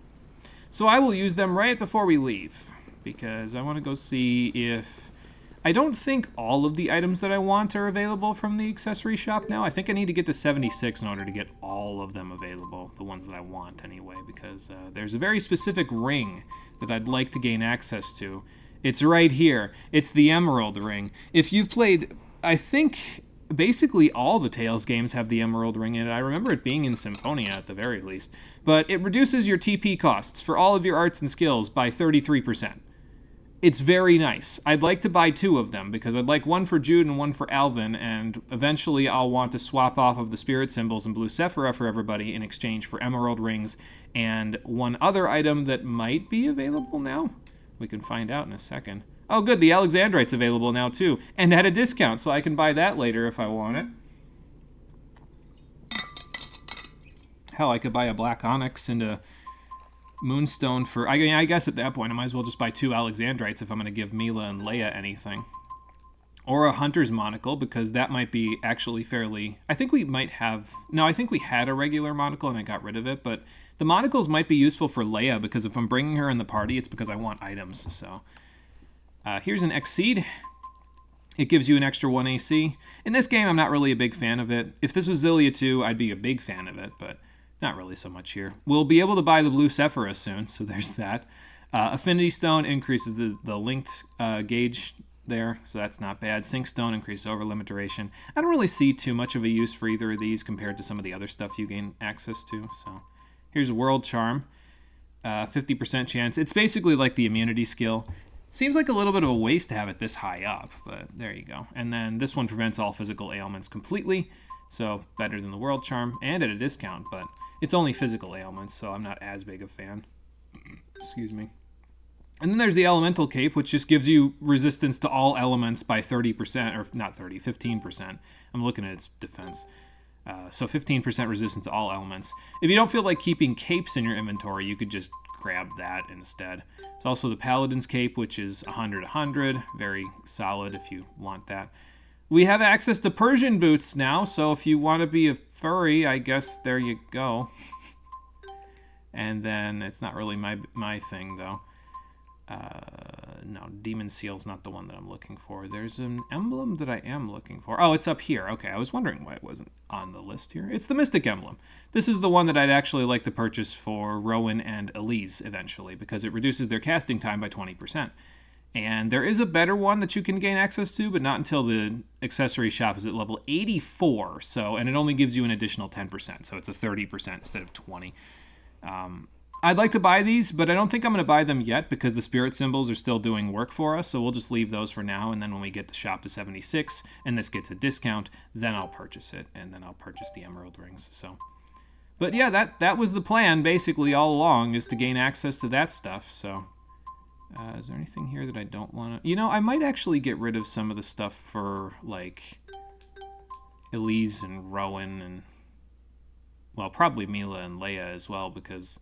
So I will use them right before we leave, because I want to go see if... I don't think all of the items that I want are available from the accessory shop now. I think I need to get to 76 in order to get all of them available, the ones that I want anyway, because there's a very specific ring that I'd like to gain access to. It's right here. It's the Emerald Ring. If you've played, I think, basically all the Tales games have the Emerald Ring in it. I remember it being in Symphonia at the very least. But it reduces your TP costs for all of your arts and skills by 33%. It's very nice. I'd like to buy 2 of them, because I'd like one for Jude and one for Alvin, and eventually I'll want to swap off of the spirit symbols and blue Sephira for everybody in exchange for emerald rings and one other item that might be available now. We can find out in a second. Oh good, the Alexandrite's available now too, and at a discount, so I can buy that later if I want it. Hell, I could buy a black onyx and a Moonstone for... I mean, I guess at that point I might as well just buy 2 Alexandrites if I'm going to give Mila and Leia anything. Or a Hunter's Monocle, because that might be actually fairly... I think we might have... No, I think we had a regular monocle and I got rid of it, but the monocles might be useful for Leia, because if I'm bringing her in the party, it's because I want items, so... here's an Exceed. It gives you an extra 1 AC. In this game, I'm not really a big fan of it. If this was Xillia 2, I'd be a big fan of it, but... not really so much here. We'll be able to buy the blue Sephira soon, so there's that. Affinity Stone increases the linked gauge there, so that's not bad. Sync Stone increases overlimit duration. I don't really see too much of a use for either of these compared to some of the other stuff you gain access to. So here's World Charm. 50% chance. It's basically like the immunity skill. Seems like a little bit of a waste to have it this high up, but there you go. And then this one prevents all physical ailments completely, so better than the World Charm, and at a discount, but it's only physical ailments, so I'm not as big a fan. Excuse me. And then there's the Elemental Cape, which just gives you resistance to all elements by 30%, or not 30, 15%. I'm looking at its defense. So 15% resistance to all elements. If you don't feel like keeping capes in your inventory, you could just grab that instead. It's also the Paladin's Cape, which is 100-100. Very solid if you want that. We have access to Persian boots now, so if you want to be a furry, I guess there you go. And then it's not really my thing, though. No, Demon Seal's not the one that I'm looking for. There's an emblem that I am looking for. Oh, it's up here. Okay, I was wondering why it wasn't on the list here. It's the Mystic Emblem. This is the one that I'd actually like to purchase for Rowan and Elise eventually, because it reduces their casting time by 20%. And there is a better one that you can gain access to, but not until the accessory shop is at level 84. So, and it only gives you an additional 10%, so it's a 30% instead of 20. I'd like to buy these, but I don't think I'm going to buy them yet because the spirit symbols are still doing work for us, so we'll just leave those for now, and then when we get the shop to 76, and this gets a discount, then I'll purchase it, and then I'll purchase the emerald rings, so... But yeah, that was the plan, basically, all along, is to gain access to that stuff, so... is there anything here that I don't want to... You know, I might actually get rid of some of the stuff for, like, Elise and Rowan and... Well, probably Mila and Leia as well, because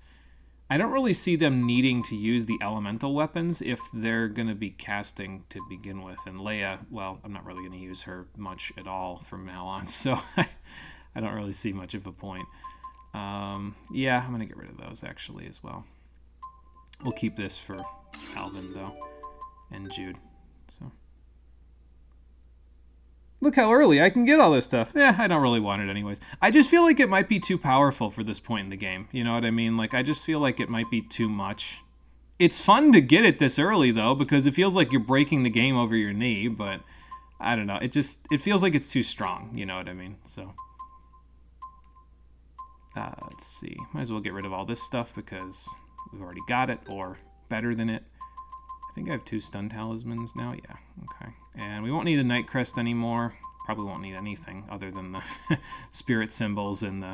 I don't really see them needing to use the elemental weapons if they're going to be casting to begin with. And Leia, well, I'm not really going to use her much at all from now on, so I don't really see much of a point. Yeah, I'm going to get rid of those, actually, as well. We'll keep this for Alvin, though, and Jude, so... Look how early I can get all this stuff. I don't really want it anyways. I just feel like it might be too powerful for this point in the game. You know what I mean? Like, I just feel like it might be too much. It's fun to get it this early, though, because it feels like you're breaking the game over your knee, but I don't know. It feels like it's too strong. You know what I mean? So, let's see. Might as well get rid of all this stuff because we've already got it, or better than it. I think I have 2 stun talismans now. Yeah, okay. And we won't need the Night Crest anymore. Probably won't need anything other than the spirit symbols and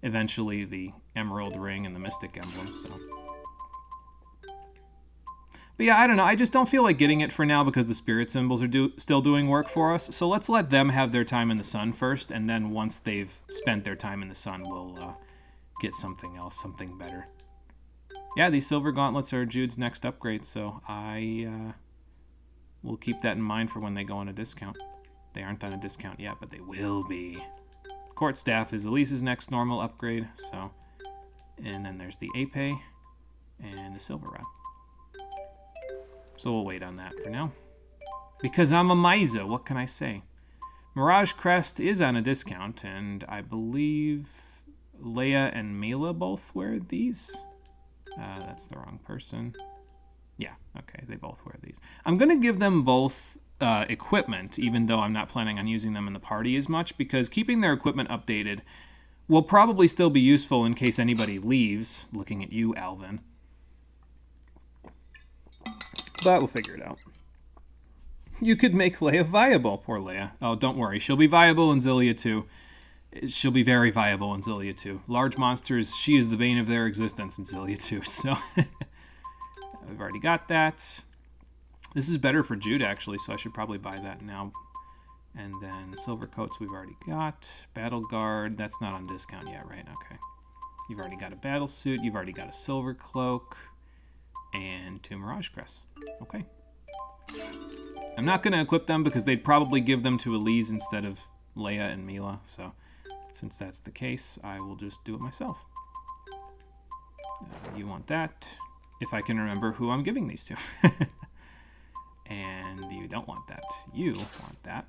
eventually the Emerald Ring and the Mystic Emblem. So. But yeah, I don't know. I just don't feel like getting it for now because the spirit symbols are still doing work for us. So let's let them have their time in the sun first, and then once they've spent their time in the sun, we'll get something else, something better. Yeah, these silver gauntlets are Jude's next upgrade, so I will keep that in mind for when they go on a discount. They aren't on a discount yet, but they will be. Court Staff is Elise's next normal upgrade, so... And then there's the Ape. and the silver rod. So we'll wait on that for now. Because I'm a miser, what can I say? Mirage Crest is on a discount, and I believe Leia and Mila both wear these. That's the wrong person. Yeah, okay, they both wear these. I'm going to give them both equipment, even though I'm not planning on using them in the party as much, because keeping their equipment updated will probably still be useful in case anybody leaves. Looking at you, Alvin. But we'll figure it out. You could make Leia viable. Poor Leia. Oh, don't worry. She'll be viable in Xillia 2. She'll be very viable in Xillia 2. Large monsters, she is the bane of their existence in Xillia 2. So, I've already got that. This is better for Jude, actually, so I should probably buy that now. And then silver coats we've already got. Battle guard, that's not on discount yet, right? Okay. You've already got a battle suit. You've already got a silver cloak. And 2 Mirage Crests. Okay. I'm not going to equip them because they'd probably give them to Elise instead of Leia and Mila. So, since that's the case, I will just do it myself. You want that, if I can remember who I'm giving these to. And you don't want that. You want that.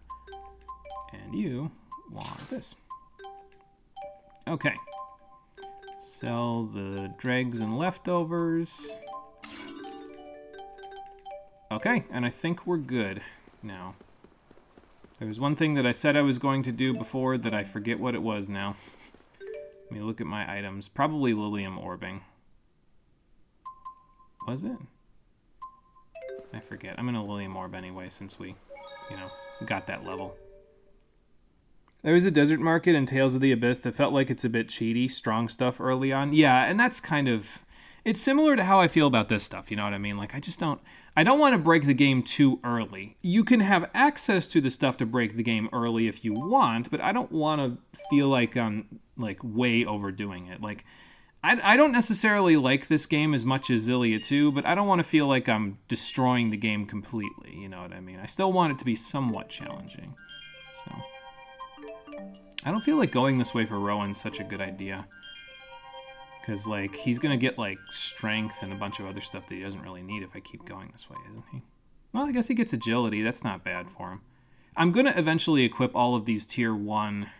And you want this. Okay. Sell the dregs and leftovers. Okay, and I think we're good now. There was one thing that I said I was going to do before that I forget what it was now. Let me look at my items. Probably Lilium Orbing. Was it? I forget. I'm going to Lilium Orb anyway since we, got that level. There was a desert market in Tales of the Abyss that felt like it's a bit cheaty, strong stuff early on. Yeah, and that's kind of... It's similar to how I feel about this stuff, you know what I mean? Like, I don't want to break the game too early. You can have access to the stuff to break the game early if you want, but I don't want to feel like I'm, way overdoing it. Like, I don't necessarily like this game as much as Xillia 2, but I don't want to feel like I'm destroying the game completely, you know what I mean? I still want it to be somewhat challenging, so... I don't feel like going this way for Rowan's such a good idea. Because, he's going to get, strength and a bunch of other stuff that he doesn't really need if I keep going this way, isn't he? Well, I guess he gets agility. That's not bad for him. I'm going to eventually equip all of these tier 1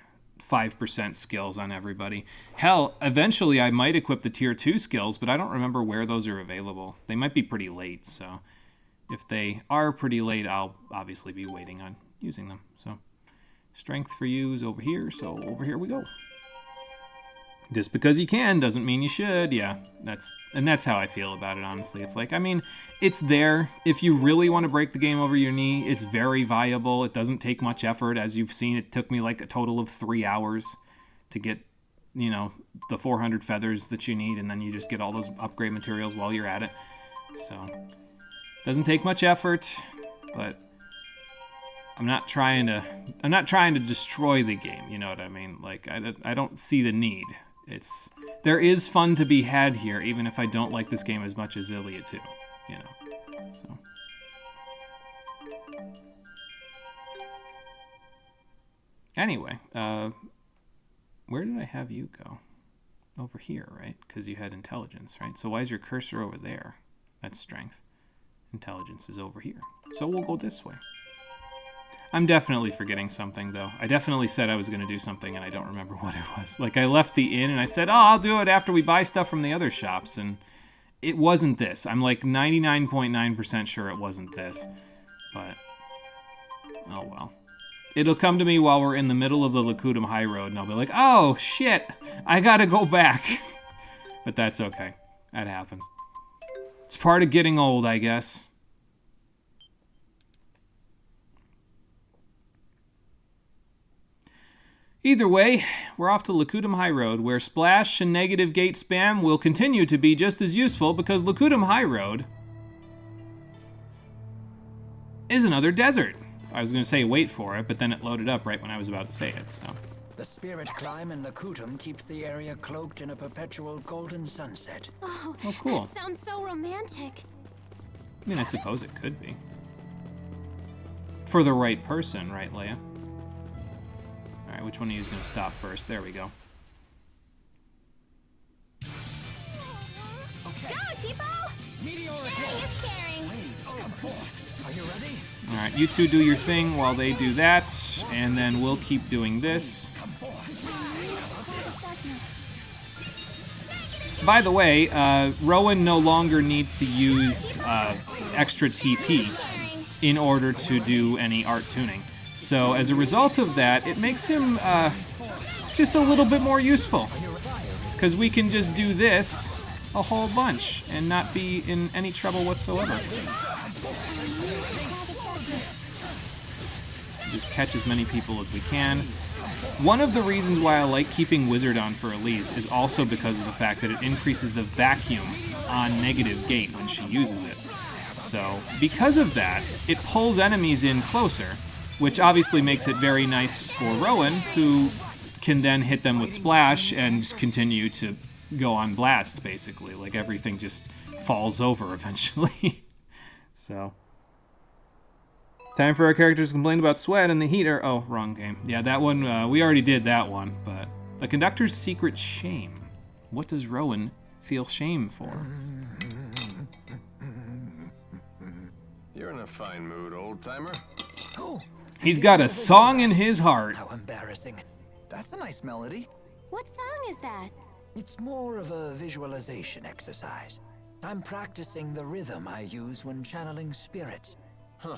5% skills on everybody. Hell, eventually I might equip the tier 2 skills, but I don't remember where those are available. They might be pretty late, so if they are pretty late, I'll obviously be waiting on using them. So, strength for you is over here, so over here we go. Just because you can doesn't mean you should. Yeah, that's how I feel about it, honestly. It's it's there. If you really want to break the game over your knee, it's very viable. It doesn't take much effort. As you've seen, it took me a total of 3 hours to get, the 400 feathers that you need, and then you just get all those upgrade materials while you're at it. So, doesn't take much effort, but I'm not trying to destroy the game, you know what I mean? I don't see the need. There is fun to be had here, even if I don't like this game as much as Xillia 2, so. Anyway, where did I have you go? Over here, right? Because you had intelligence, right? So why is your cursor over there? That's strength. Intelligence is over here. So we'll go this way. I'm definitely forgetting something, though. I definitely said I was going to do something, and I don't remember what it was. I left the inn, and I said, I'll do it after we buy stuff from the other shops, and it wasn't this. I'm 99.9% sure it wasn't this, but oh well. It'll come to me while we're in the middle of the Lakutum High Road, and I'll be like, oh, shit, I gotta go back. But that's okay. That happens. It's part of getting old, I guess. Either way, we're off to Lakutum High Road, where splash and negative gate spam will continue to be just as useful because Lakutum High Road is another desert. I was going to say wait for it, but then it loaded up right when I was about to say it, so. The spirit climb in Lakutum keeps the area cloaked in a perpetual golden sunset. Oh, cool. That sounds so romantic. I mean, I suppose it could be. For the right person, right, Leia? Alright, which one of you is going to stop first? There we go. Okay. Gotcha! cheapo! Sharing is caring! Are you ready? Alright, you two do your thing while they do that, and then we'll keep doing this. By the way, Rowan no longer needs to use extra TP in order to do any art tuning. So as a result of that, it makes him just a little bit more useful. Because we can just do this a whole bunch and not be in any trouble whatsoever. Just catch as many people as we can. One of the reasons why I like keeping Wizard on for Elise is also because of the fact that it increases the vacuum on negative gate when she uses it. So, because of that, it pulls enemies in closer, which obviously makes it very nice for Rowan, who can then hit them with Splash and continue to go on blast, basically. Like, everything just falls over eventually. So... time for our characters to complain about sweat and the heater. Oh, wrong game. Yeah, that one, we already did that one, but... the conductor's secret shame. What does Rowan feel shame for? You're in a fine mood, old-timer. Oh, He's got a song in his heart. How embarrassing. that's a nice melody. What song is that? It's more of a visualization exercise. I'm practicing the rhythm I use when channeling spirits. Huh.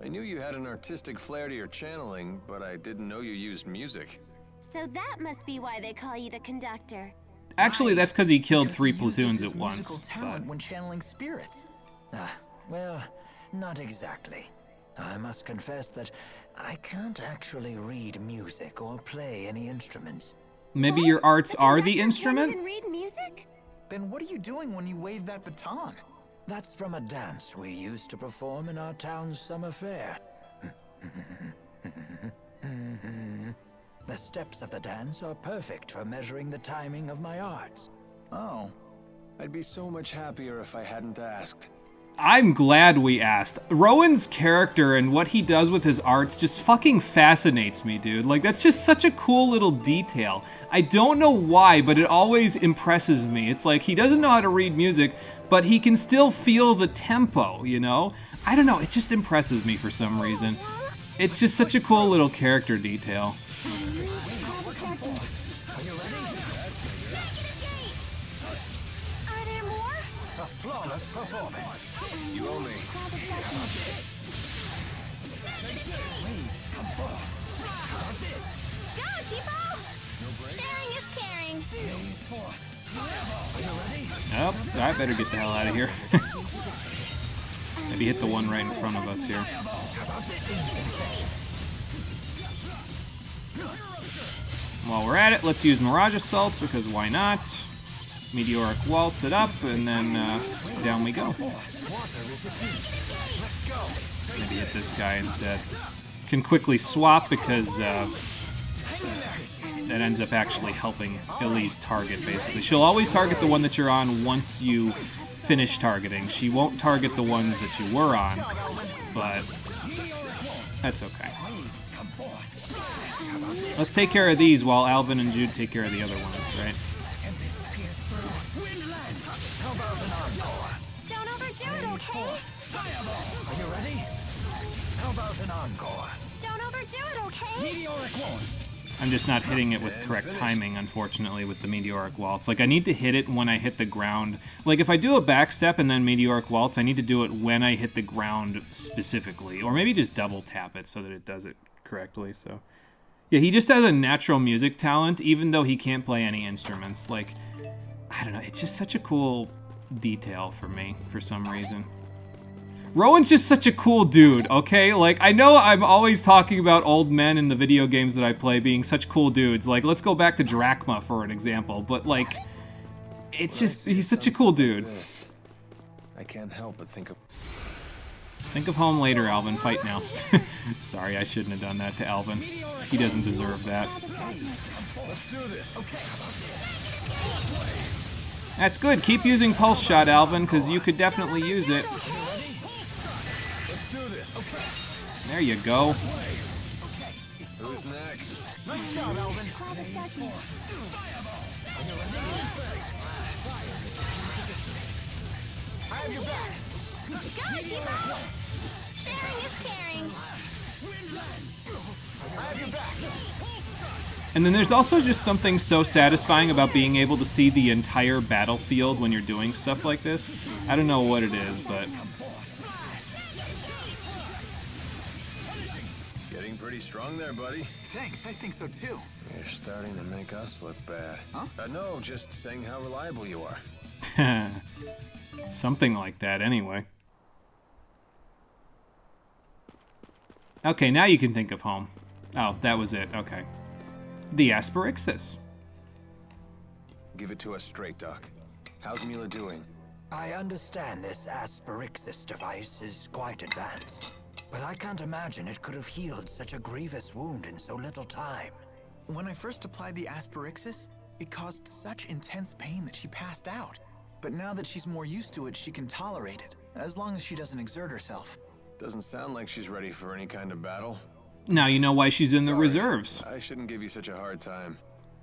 I knew you had an artistic flair to your channeling, but I didn't know you used music. So that must be why they call you the conductor. Actually, that's because he killed 3 Because he uses platoons his at once. musical talent But when channeling spirits. Well, not exactly. I must confess that I can't actually read music or play any instruments. maybe your arts are the Conductor instrument? can't even read music? Then what are you doing when you wave that baton? That's from a dance we used to perform in our town's summer fair. The steps of the dance are perfect for measuring the timing of my arts. Oh. I'd be so much happier if I hadn't asked. I'm glad we asked. Rowan's character and what he does with his arts just fucking fascinates me, dude. Like, that's just such a cool little detail. I don't know why, but it always impresses me. It's like he doesn't know how to read music, but he can still feel the tempo, you know? I don't know, it just impresses me for some reason. It's just such a cool little character detail. Are there more? A flawless performance. You owe me. Go, cheapo! Sharing is caring. Oh, I better get the hell out of here. Maybe hit the one right in front of us here. While we're at it, let's use Mirage Assault, because why not? Meteoric Waltz it up, and then down we go. Maybe hit this guy instead. Can quickly swap, because that ends up actually helping Elise target, basically. She'll always target the one that you're on once you finish targeting. She won't target the ones that you were on, but that's okay. Let's take care of these while Alvin and Jude take care of the other ones, right? Don't overdo it, okay? Are you ready? How about an encore? Don't overdo it, okay? I'm just not hitting it with correct timing, unfortunately, with the Meteoric Waltz. Like, I need to hit it when I hit the ground. Like, if I do a backstep and then Meteoric Waltz, I need to do it when I hit the ground specifically. Or maybe just double tap it so that it does it correctly, so... yeah, he just has a natural music talent, even though he can't play any instruments. Like, I don't know, it's just such a cool detail for me, for some reason. Rowan's just such a cool dude, okay? Like, I know I'm always talking about old men in the video games that I play being such cool dudes. Like, let's go back to Drachma for an example. But, like, it's just, he's such a cool dude. I can't help but think of... Think of home later, Alvin. Fight now. Sorry, I shouldn't have done that to Alvin. He doesn't deserve that. Let's do this. That's good. Keep using Pulse Shot, Alvin, because you could definitely use it. There you go. Who's next? Nice job, Alvin. Go, Tipo! Sharing is caring. And then there's also just something so satisfying about being able to see the entire battlefield when you're doing stuff like this. I don't know what it is, but... Getting pretty strong there, buddy. Thanks, I think so too. You're starting to make us look bad. Huh? No, just saying how reliable you are. Something like that, anyway. Okay, now you can think of home. Oh, that was it. Okay. The Asperixis. Give it to us straight, Doc. How's Mila doing? I understand this Asperixis device is quite advanced, but I can't imagine it could have healed such a grievous wound in so little time. When I first applied the Asperixis, it caused such intense pain that she passed out. But now that she's more used to it, she can tolerate it, as long as she doesn't exert herself. Doesn't sound like she's ready for any kind of battle. Now you know why she's in the reserves. I shouldn't give you such a hard time.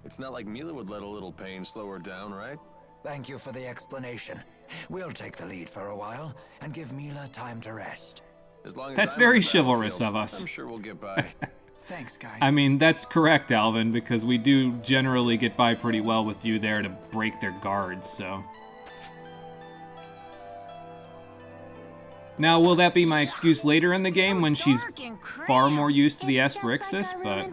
It's not like Mila would let a little pain slow her down, right? Thank you for the explanation. We'll take the lead for a while and give Mila time to rest. As long as That's I'm very on the chivalrous battlefield, of us. I'm sure we'll get by. Thanks, guys. I mean, that's correct, Alvin, because we do generally get by pretty well with you there to break their guards, so... Now, will that be my excuse later in the game when she's far more used to the Asperixis? But,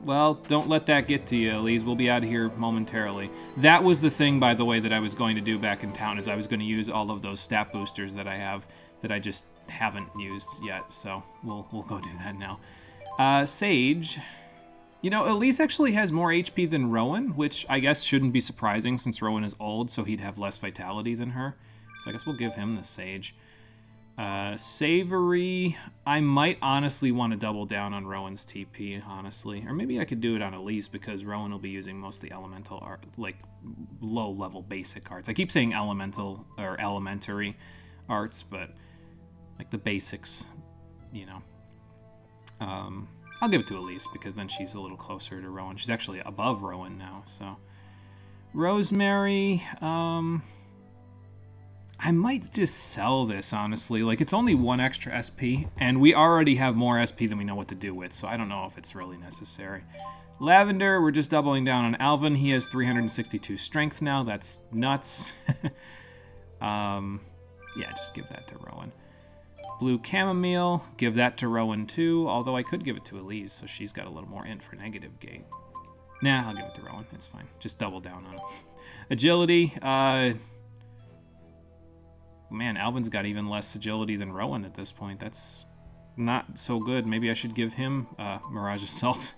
well, don't let that get to you, Elise. We'll be out of here momentarily. That was the thing, by the way, that I was going to do back in town, is I was going to use all of those stat boosters that I have that I just haven't used yet, so we'll go do that now. Sage. You know, Elise actually has more HP than Rowan, which I guess shouldn't be surprising since Rowan is old, so he'd have less vitality than her. So I guess we'll give him the Sage. Savory, I might honestly want to double down on Rowan's TP, honestly. Or maybe I could do it on Elise, because Rowan will be using most of the elemental art, like low-level basic arts. I keep saying elemental or elementary arts, but like the basics, you know. I'll give it to Elise, because then she's a little closer to Rowan. She's actually above Rowan now, so. Rosemary, I might just sell this, honestly. Like, it's only 1 extra SP, and we already have more SP than we know what to do with, so I don't know if it's really necessary. Lavender, we're just doubling down on Alvin. He has 362 strength now. That's nuts. Yeah, just give that to Rowan. Blue Chamomile, give that to Rowan too, although I could give it to Elise, so she's got a little more int for negative gate. Nah, I'll give it to Rowan. It's fine. Just double down on it. Agility, man, Alvin's got even less agility than Rowan at this point. That's not so good. Maybe I should give him Mirage Assault.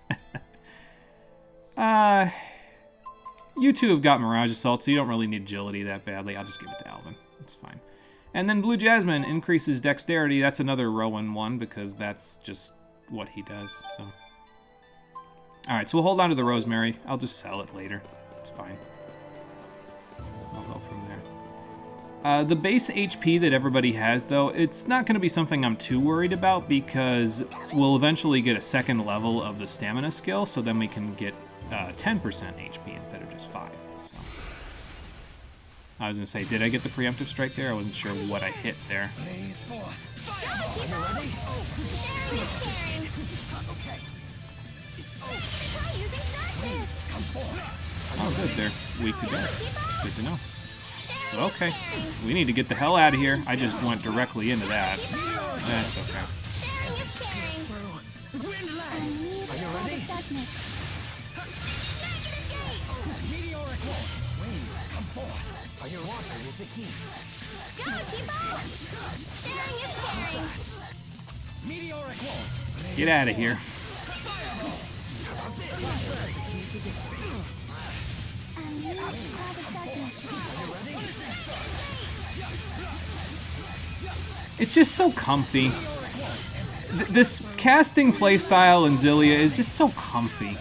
You two have got Mirage Assault, so you don't really need agility that badly. I'll just give it to Alvin. It's fine. And then Blue Jasmine increases dexterity. That's another Rowan one, because that's just what he does. So, alright, so we'll hold on to the Rosemary. I'll just sell it later. It's fine. I'll go from there. The base HP that everybody has, though, it's not going to be something I'm too worried about, because we'll eventually get a second level of the stamina skill, so then we can get 10% HP instead of just 5. So. I was going to say, did I get the preemptive strike there? I wasn't sure what I hit there. Oh, good. They're weak to death. Good to know. Okay, we need to get the hell out of here. I just went directly into that. That's okay. Get out of here. It's just so comfy. This casting playstyle in Xillia is just so comfy.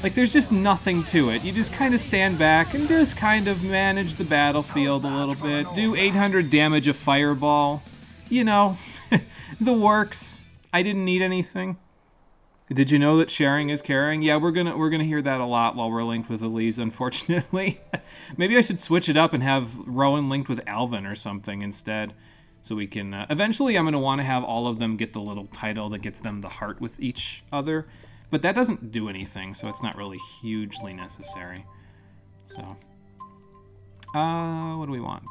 Like, there's just nothing to it. You just kind of stand back and just kind of manage the battlefield a little bit. Do 800 damage a fireball. You know, the works. I didn't need anything. Did you know that sharing is caring? Yeah, we're gonna hear that a lot while we're linked with Elise, unfortunately. Maybe I should switch it up and have Rowan linked with Alvin or something instead. So we can... eventually, I'm going to want to have all of them get the little title that gets them the heart with each other. But that doesn't do anything, so it's not really hugely necessary. So... what do we want?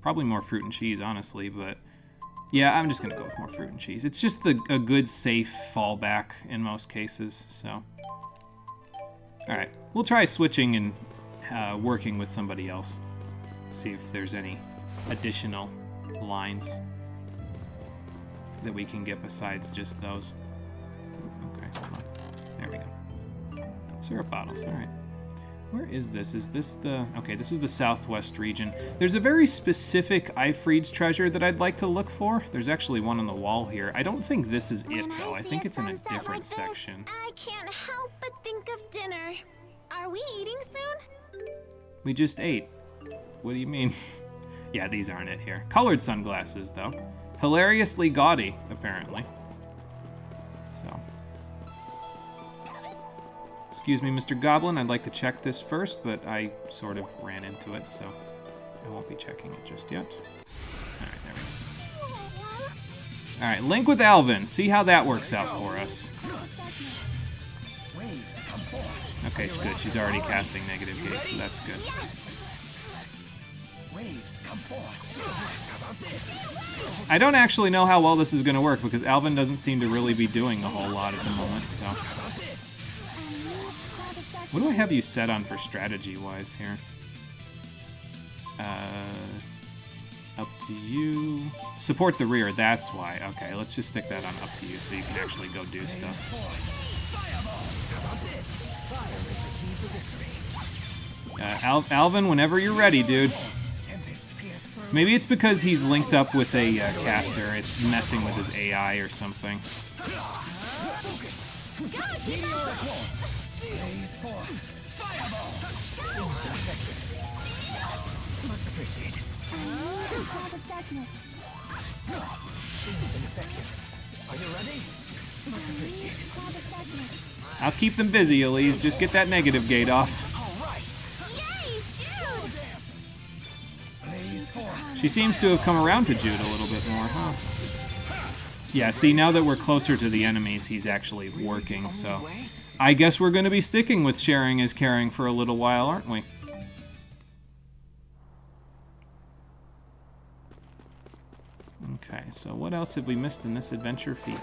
Probably more fruit and cheese, honestly, but... Yeah, I'm just going to go with more fruit and cheese. It's just a good, safe fallback in most cases, so... Alright, we'll try switching and working with somebody else. See if there's any additional lines that we can get besides just those. Okay, hold on. There we go. Syrup bottles, alright. Where is this? Is this the... Okay, this is the southwest region. There's a very specific Ifreed's treasure that I'd like to look for. There's actually one on the wall here. I don't think this is it, though. I think it's in a different section. I can't help but think of dinner. Are we eating soon? We just ate. What do you mean? Yeah, these aren't it here. Colored sunglasses, though. Hilariously gaudy, apparently. So. Excuse me, Mr. Goblin. I'd like to check this first, but I sort of ran into it, so I won't be checking it just yet. Alright, there we go. Alright, link with Alvin. See how that works out for us. Okay, good. She's already casting negative gate, so that's good. I don't actually know how well this is going to work because Alvin doesn't seem to really be doing a whole lot at the moment, so... What do I have you set on for strategy-wise here? Up to you. Support the rear, that's why. Okay, let's just stick that on up to you so you can actually go do stuff. Alvin, whenever you're ready, dude. Maybe it's because he's linked up with a caster. It's messing with his AI or something. I'll keep them busy, Elise. Just get that negative gate off. She seems to have come around to Jude a little bit more, huh? Yeah, see, now that we're closer to the enemies, he's actually working, so... I guess we're going to be sticking with sharing is caring for a little while, aren't we? Okay, so what else have we missed in this adventure feat?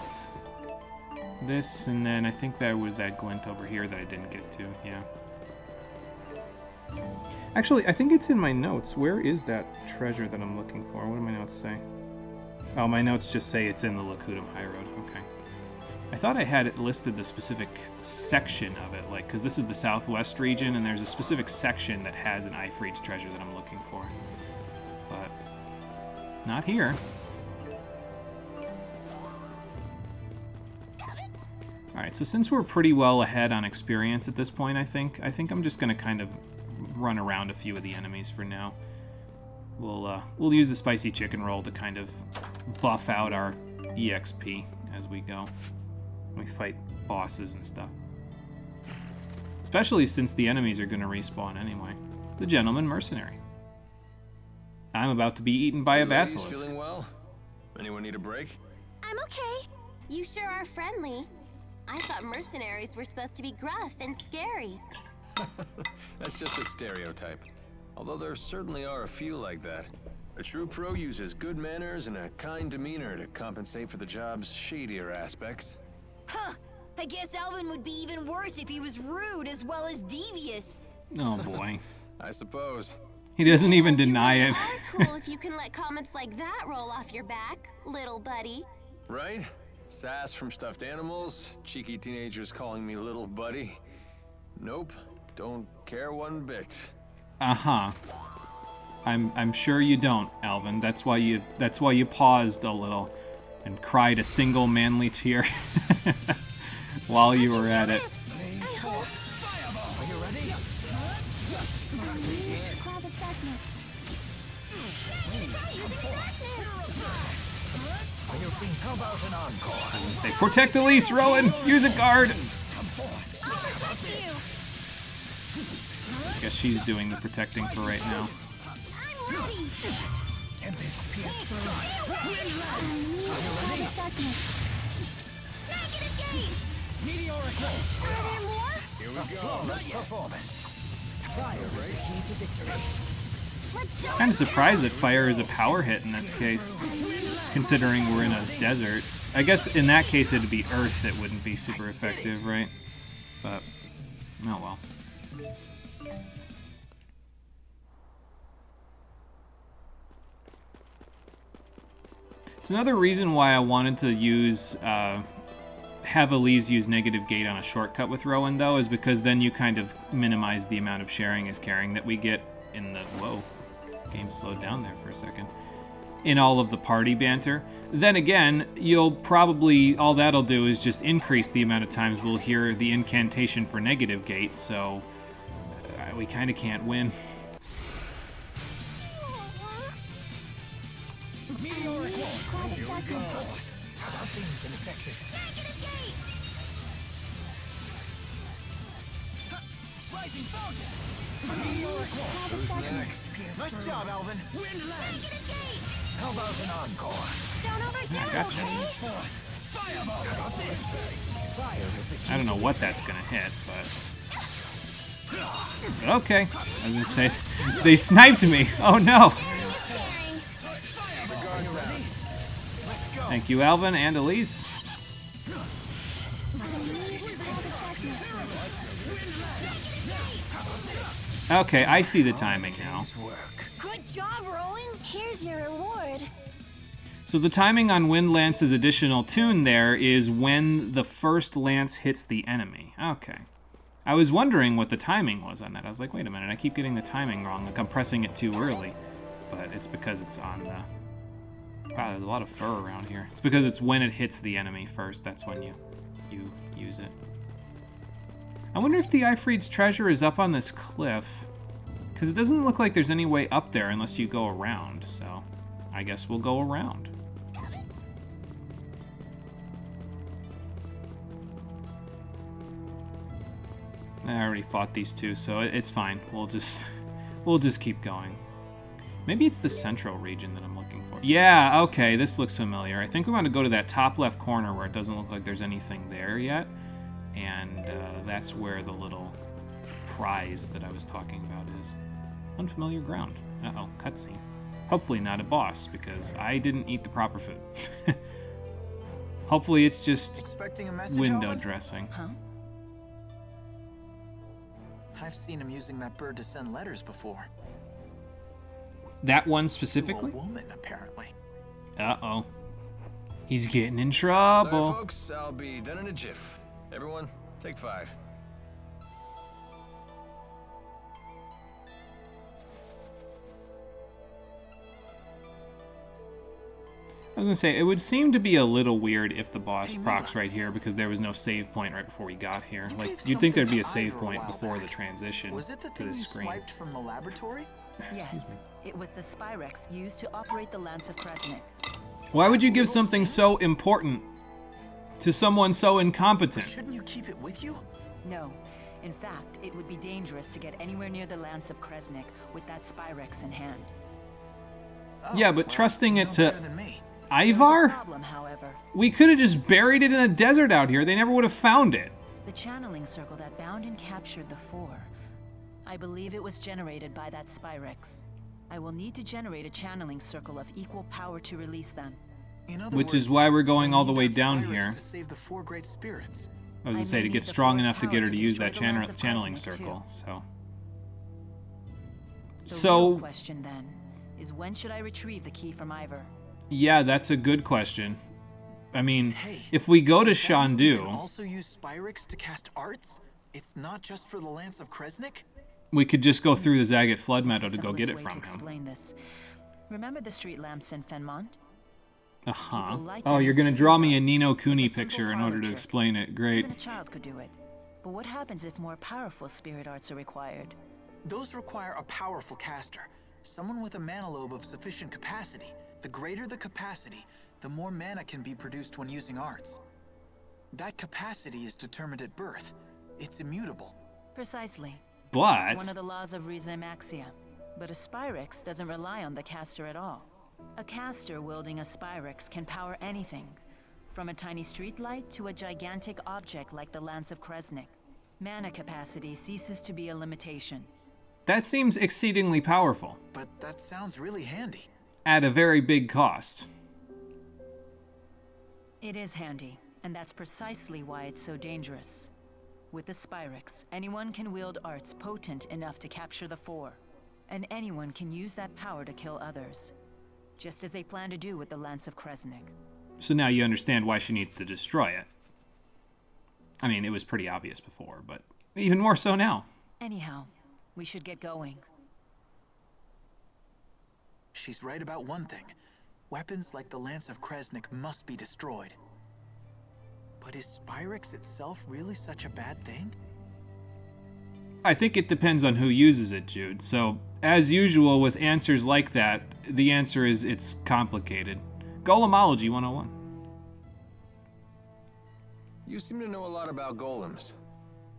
This, and then I think there was that glint over here that I didn't get to, yeah. Actually, I think it's in my notes. Where is that treasure that I'm looking for? What do my notes say? Oh, my notes just say it's in the Lakutum High Road. Okay. I thought I had it listed the specific section of it, like, because this is the southwest region, and there's a specific section that has an Ifreed's treasure that I'm looking for. But, not here. Alright, so since we're pretty well ahead on experience at this point, I think I'm just going to kind of run around a few of the enemies for now. We'll use the spicy chicken roll to kind of buff out our EXP as we go. We fight bosses and stuff. Especially since the enemies are going to respawn anyway. The Gentleman Mercenary. I'm about to be eaten by a basilisk. Feeling well? Anyone need a break? I'm okay. You sure are friendly. I thought mercenaries were supposed to be gruff and scary. That's just a stereotype. Although there certainly are a few like that. A true pro uses good manners and a kind demeanor to compensate for the job's shadier aspects. Huh. I guess Alvin would be even worse if he was rude as well as devious. Oh boy. I suppose. He doesn't even deny it. Cool if you can let comments like that roll off your back, little buddy. Right? Sass from stuffed animals, cheeky teenagers calling me little buddy. Nope, don't care one bit. Uh-huh. I'm sure you don't, Alvin. That's why you paused a little and cried a single manly tear while you were at it. How about an encore? I'm gonna say, protect Elise, Rowan! Use a guard! I guess she's doing the protecting for right now. Here we go. Performance. Fire rate key to victory. Kind of surprised that fire is a power hit in this case, considering we're in a desert. I guess in that case it'd be earth that wouldn't be super effective, right? But, oh well. It's another reason why I wanted to use, have Elise use negative gate on a shortcut with Rowan, though, is because then you kind of minimize the amount of sharing as caring that we get in the... Whoa. Game slowed down there for a second. In all of the party banter. Then again, you'll probably... All that'll do is just increase the amount of times we'll hear the incantation for negative gate, so... we kind of can't win. Meteoric wall. Here we go. Nothing's infected. Rising soldier. Meteoric wall. Who's next? Nice job, Alvin. Windland. How about an encore? Don't overdo Gotcha. Fireball. I don't know what that's gonna hit, but... Okay. I was gonna say... They sniped me! Oh no! Thank you, Alvin and Elise. Okay, I see the timing now. Good job, Rowan. Here's your reward. So the timing on when Lance's additional tune there is when the first lance hits the enemy. Okay. I was wondering what the timing was on that. I was like, wait a minute, I keep getting the timing wrong. Like I'm pressing it too early. But it's because it's on the... Wow, there's a lot of fur around here. It's because it's when it hits the enemy first. That's when you use it. I wonder if the Ifrit's treasure is up on this cliff. Because it doesn't look like there's any way up there unless you go around. So I guess we'll go around. I already fought these two, so it's fine. We'll just keep going. Maybe it's the central region that I'm looking for. Yeah, okay, this looks familiar. I think we want to go to that top left corner where it doesn't look like there's anything there yet. And that's where the little prize that I was talking about is. Unfamiliar ground. Uh-oh, cutscene. Hopefully not a boss, because I didn't eat the proper food. Hopefully it's just window Alvin? dressing. Huh? I've seen him using that bird to send letters before. That one To a specifically? woman, apparently. Uh-oh. He's getting in Sorry, trouble. folks. I'll be done in a jiff. Everyone, take 5. I was gonna say, it would seem to be a little weird if the boss Hey, procs Mila. right here because there was no save point right before we got here. You Like, gave you'd think there'd something be a to save Ivor a point while before the back. transition Was it the to thing the you screen. swiped from the laboratory? Yes, it was the Spyrex used to operate the Lance of Kresnik. Why would you give something so important to someone so incompetent? Shouldn't you keep it with you? No. In fact, it would be dangerous to get anywhere near the Lance of Kresnik with that Spyrex in hand. Yeah, but well, trusting you it know to better than me. Ivar? Problem, however, We could have just buried it in a desert out here. They never would have found it. the channeling circle that bound and captured the Four. I believe it was generated by that Spyrex. I will need to generate a channeling circle of equal power to release them. In other Which is words, why we're going I all the need way that down Spyrex here. To save the 4 great spirits. I was I gonna say, may to need get the strong Force enough to power get her to to use destroy that the Lance of channeling Kresnik, circle, so... The So- real question then is when should I retrieve the key from Ivor? Yeah, that's a good question. I mean, Hey, if we go to does that mean you can Shandu, also use Spyrex to cast arts? It's not just for the Lance of Kresnik? we could just go through the Zagat Flood Meadow What's to the go get simplest it way from to him. explain this? Remember the street lamps in Fenmont? Uh-huh. People like Oh, them you're in gonna draw me a streetlights. Nino It's a Cooney simple picture in parlor order to trick. explain it. Great. Even a child could do it. But what happens if more powerful spirit arts are required? Those require a powerful caster. Someone with a mana lobe of sufficient capacity. The greater the capacity, the more mana can be produced when using arts. That capacity is determined at birth. It's immutable. Precisely. But It's one of the laws of Rizemaxia. But a Spyrix doesn't rely on the caster at all. A caster wielding a Spyrix can power anything, from a tiny streetlight to a gigantic object like the Lance of Kresnik. Mana capacity ceases to be a limitation. that seems exceedingly powerful, But that sounds really handy. at a very big cost. It is handy, and that's precisely why it's so dangerous. With the Spyrix, anyone can wield arts potent enough to capture the Four, and anyone can use that power to kill others, just as they plan to do with the Lance of Kresnik. So now you understand why she needs to destroy it. I mean, it was pretty obvious before, but even more so now. Anyhow, we should get going. She's right about one thing. Weapons like the Lance of Kresnik must be destroyed. But is Spyrix itself really such a bad thing? I think it depends on who uses it, Jude. So, as usual with answers like that, the answer is it's complicated. Golemology 101. You seem to know a lot about golems.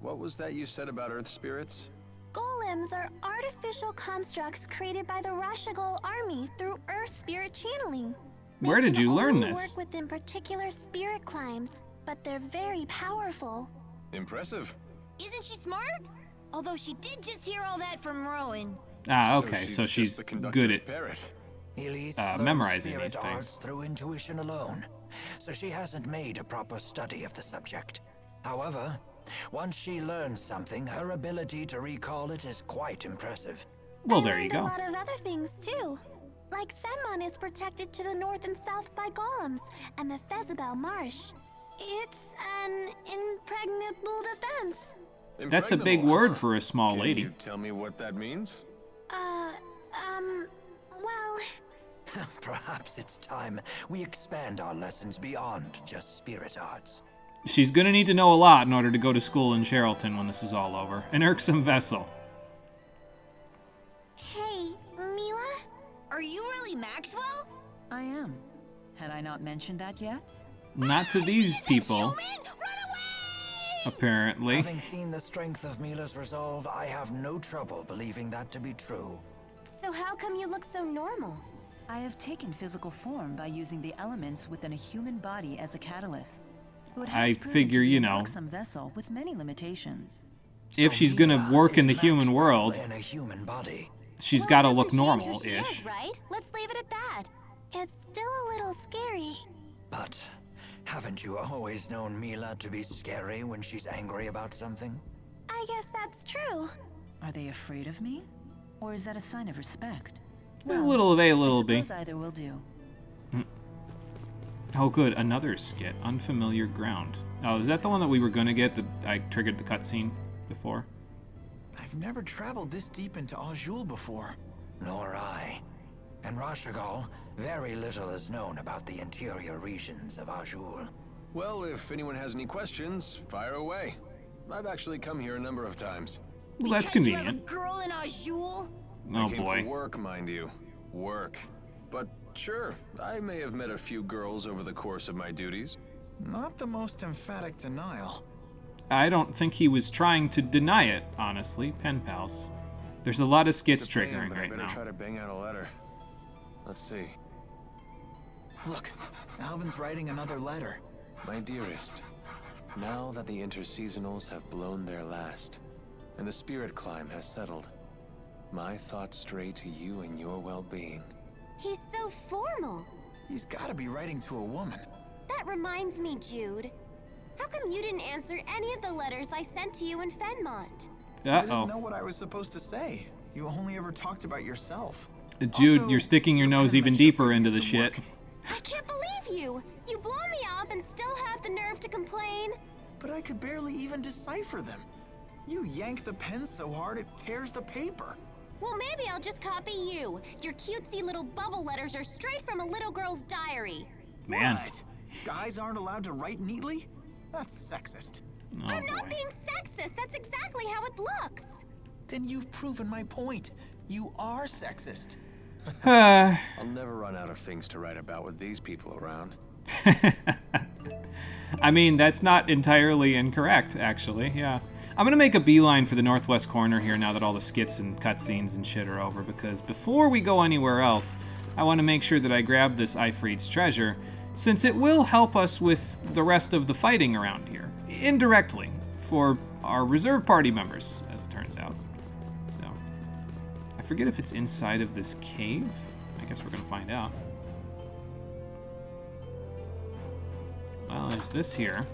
What was that you said about earth spirits? Golems are artificial constructs created by the Rashigal army through earth spirit channeling. Where did you learn They this? work within particular spirit climes, but they're very powerful. Impressive. Isn't she smart? Although she did just hear all that from Rowan. Ah, okay, so just she's the good conductor's at parrot. Elise memorizing learns these spirit things. arts through intuition alone, so she hasn't made a proper study of the subject. However, once she learns something, her ability to recall it is quite impressive. Well, I there you learned go. a lot of other things too. Like Fenmon is protected to the north and south by golems, and the Fezabel Marsh. It's an impregnable defense. That's a big Impregnable, word huh? for a small Can lady. you tell me what that means? Well, Perhaps it's time we expand our lessons beyond just spirit arts. She's gonna need to know a lot in order to go to school in Cherylton when this is all over. An irksome vessel. hey, Mila? Are you really Maxwell? I am. Had I not mentioned that yet? Not to these people, Human, run away! apparently. Having seen the strength of Mila's resolve, I have no trouble believing that to be true. So how come you look so normal? I have taken physical form by using the elements within a human body as a catalyst. It has I proven figure, to be you an know, irksome vessel with many limitations. if So she's gonna Mila work in is the human Maxwell world, in a human body. she's Well, gotta it look doesn't change who she normal-ish. is, right? Let's leave it at that. It's still a little scary. But haven't you always known Mila to be scary when she's angry about something? I guess that's true. Are they afraid of me? Or is that a sign of respect? A little of A, a little I B. suppose either will do. Oh, good. Another skit. Unfamiliar ground. Oh, is that the one that we were gonna get that I triggered the cutscene before? I've never traveled this deep into Azul before. Nor I. And Rashigal, very little is known about the interior regions of Azul. Well, if anyone has any questions, fire away. I've actually come here a number of times. Well, that's Because you have convenient. a girl in Azul? Oh I came boy. for work, mind you. Work. But sure, I may have met a few girls over the course of my duties. Not the most emphatic denial. I don't think he was trying to deny it, honestly. Pen pals. There's a lot of skits It's a pain, triggering but I right better now. try to bang out a letter. Let's see. Look, Alvin's writing another letter. My dearest, now that the interseasonals have blown their last, and the spirit climb has settled, my thoughts stray to you and your well-being. He's so formal. He's gotta be writing to a woman. That reminds me, Jude. How come you didn't answer any of the letters I sent to you in Fenmont? I didn't know Uh-oh. what I was supposed to say. You only ever talked about yourself. Jude, Also, you're sticking your nose pen even makes your deeper into the previous shit. work. I can't believe you! You blow me off and still have the nerve to complain? But I could barely even decipher them. You yank the pen so hard it tears the paper. Well, maybe I'll just copy you. Your cutesy little bubble letters are straight from a little girl's diary. Man. What? Guys aren't allowed to write neatly? That's sexist. Oh I'm not boy. being sexist. That's exactly how it looks. Then you've proven my point. You are sexist. I'll never run out of things to write about with these people around. I mean, that's not entirely incorrect, actually, yeah. I'm gonna make a beeline for the northwest corner here now that all the skits and cutscenes and shit are over, because before we go anywhere else, I want to make sure that I grab this Ifrit's treasure, since it will help us with the rest of the fighting around here, indirectly, for our reserve party members, as it turns out. So, I forget if it's inside of this cave. I guess we're gonna find out. Well, there's this here.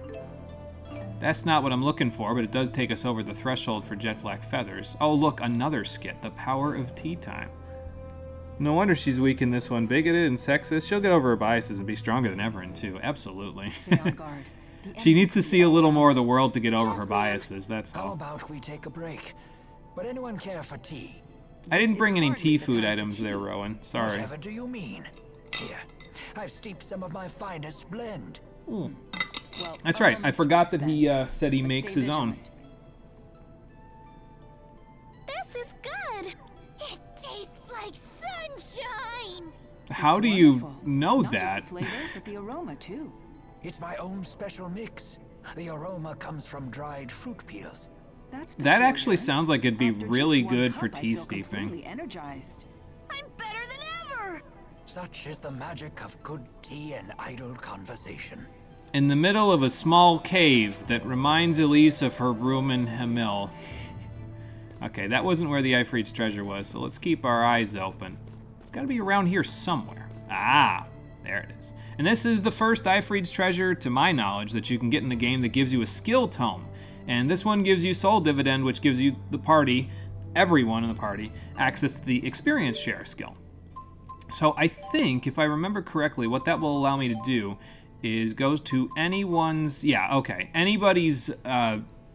That's not what I'm looking for, but it does take us over the threshold for jet black feathers. Oh, look, another skit, the power of tea time. No wonder she's weak in this one. Bigoted and sexist. She'll get over her biases and be stronger than ever in 2. Absolutely. Stay on guard. She needs to see a little more of the world to get over her biases, that's How all. about we take a break? Would anyone care for tea? I didn't bring any tea food items there, Rowan. Sorry. Whatever do you mean? Here, I've steeped some of my finest blend. Well, That's right. I forgot that he said he makes his own. This is good. It tastes like sunshine. How do you know that? Not just the flavor, but the aroma too. It's my own special mix. The aroma comes from dried fruit peels. That actually sounds like it'd be really good for tea steeping. Energized. I'm better than ever! Such is the magic of good tea and idle conversation. In the middle of a small cave that reminds Elise of her room in Hamil. Okay, that wasn't where the Ifrit's treasure was, so let's keep our eyes open. It's gotta be around here somewhere. Ah, there it is. And this is the first Ifrit's treasure, to my knowledge, that you can get in the game that gives you a skill tome. And this one gives you Soul Dividend, which gives you the party, everyone in the party, access to the experience share skill. So I think, if I remember correctly, what that will allow me to do is go to anybody's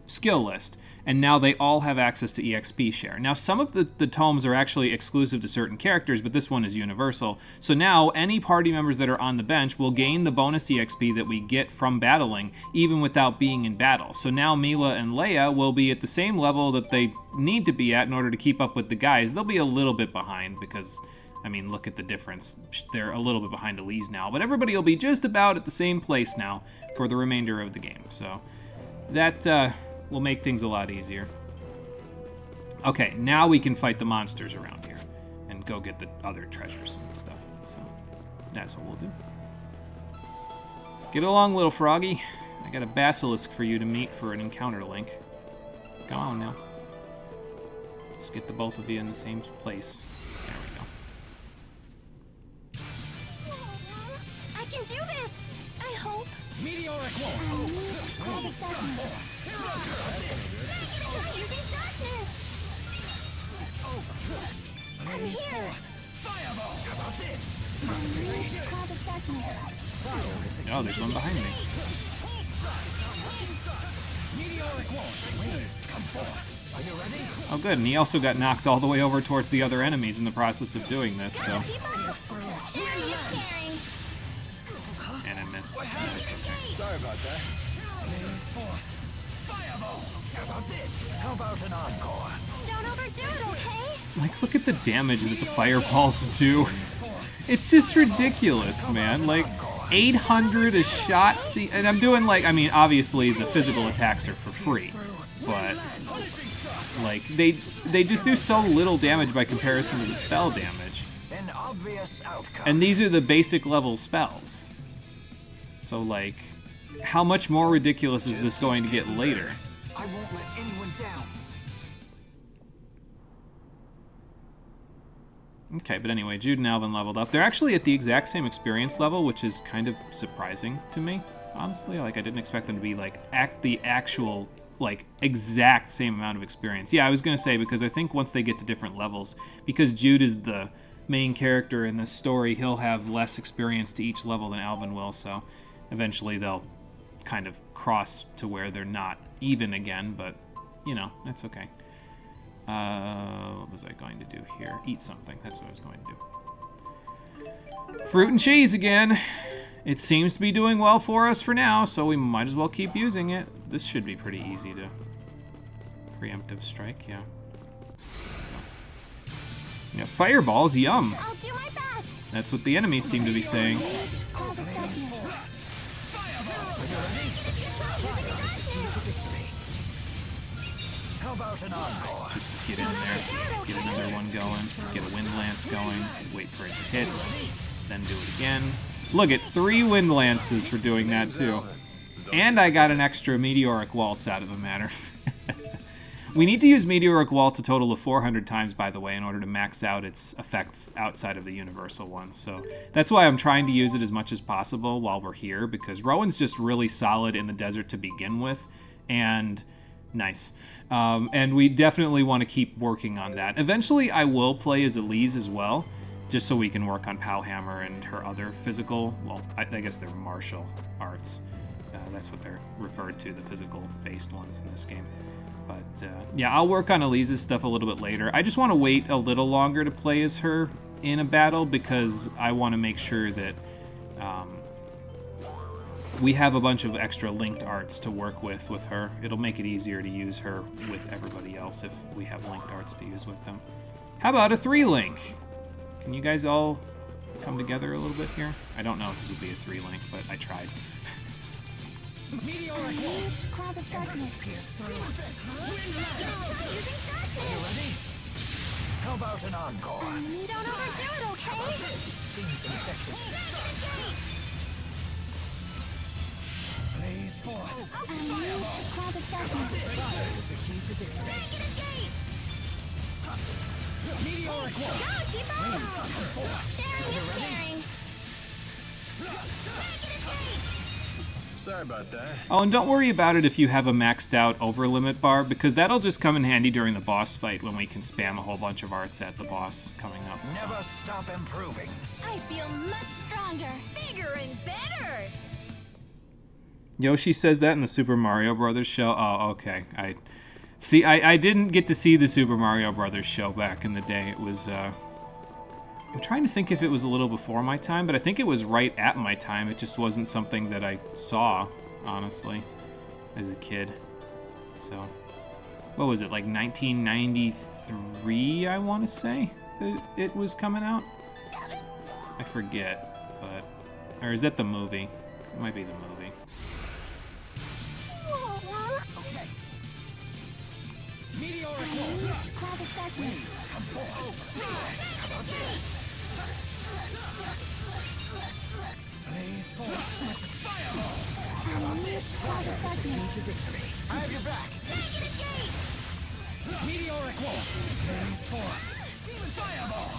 skill list, and now they all have access to EXP share. Now, some of the tomes are actually exclusive to certain characters, but this one is universal. So now, any party members that are on the bench will gain the bonus EXP that we get from battling, even without being in battle. So now Mila and Leia will be at the same level that they need to be at in order to keep up with the guys. They'll be a little bit behind, because, I mean, look at the difference. They're a little bit behind Elise now, but everybody will be just about at the same place now for the remainder of the game. So that will make things a lot easier. Okay, now we can fight the monsters around here and go get the other treasures and stuff. So that's what we'll do. Get along, little froggy. I got a basilisk for you to meet for an encounter link. Come on now. Just get the both of you in the same place. There we go. I can do this. I hope. Meteoric I'm here. Fireball! How about this? Oh, there's one behind me. Meteoric launch. Come forth. Are you ready? Oh, good. And he also got knocked all the way over towards the other enemies in the process of doing this, so. And I missed. That's okay. Sorry about that. Fireball! How about this? How about an encore? Don't overdo it, okay? Like, look at the damage that the fireballs do. It's just ridiculous, man. Like, 800 a shot. See, and I'm doing, like, I mean, obviously the physical attacks are for free, but, like, they just do so little damage by comparison to the spell damage. An obvious outcome. And these are the basic level spells. So, like, how much more ridiculous is this going to get later? I won't let anyone down. Okay, but anyway, Jude and Alvin leveled up. They're actually at the exact same experience level, which is kind of surprising to me, honestly. Like, I didn't expect them to be, like, the actual, like, exact same amount of experience. Yeah, I was going to say, because I think once they get to different levels, because Jude is the main character in this story, he'll have less experience to each level than Alvin will, so eventually they'll kind of cross to where they're not even again, but, you know, that's okay. What was I going to do here? Eat something. That's what I was going to do. Fruit and cheese again. It seems to be doing well for us for now, so we might as well keep using it. This should be pretty easy to preemptive strike, yeah. Yeah, fireballs, yum. I'll do my best. That's what the enemies seem to be saying. How about an encore? Just get in there, get another one going, get a wind lance going, wait for it to hit, then do it again. Look at 3 wind lances for doing that too. And I got an extra meteoric waltz out of the matter. We need to use meteoric waltz a total of 400 times, by the way, in order to max out its effects outside of the universal ones. So that's why I'm trying to use it as much as possible while we're here, because Rowan's just really solid in the desert to begin with, and nice. And we definitely want to keep working on that. Eventually, I will play as Elise as well, just so we can work on Powhammer and her other physical, well, I guess they're martial arts. That's what they're referred to, the physical-based ones in this game. But yeah, I'll work on Elise's stuff a little bit later. I just want to wait a little longer to play as her in a battle because I want to make sure that we have a bunch of extra linked arts to work with her. It'll make it easier to use her with everybody else if we have linked arts to use with them. How about a 3-link? Can you guys all come together a little bit here? I don't know if this would be a 3-link, but I tried. Meteoric Waltz. Cloud of darkness. How about an encore? Don't overdo it, okay? Blaze forth. Cloud of darkness. Fire is the key to victory. Meteoric Waltz. Go, Chibo! Sharing is caring. Sorry about that. Oh, and don't worry about it if you have a maxed out over limit bar, because that'll just come in handy during the boss fight when we can spam a whole bunch of arts at the boss coming up. Never stop improving. I feel much stronger. Bigger and better. Yoshi says that in the Super Mario Brothers show. Oh, okay. I didn't get to see the Super Mario Brothers show back in the day. It was I'm trying to think if it was a little before my time, but I think it was right at my time. It just wasn't something that I saw, honestly, as a kid. So, what was it, like 1993, I want to say, that it was coming out? I forget, but... Or is that the movie? It might be the movie. Okay. Meteoric Waltz. Cloud of darkness. Come forth. How about this? Blaze forth. Fireball. How about this? Cloud of darkness. To victory. I have your back. Meteoric Waltz. Blaze forth. Fireball.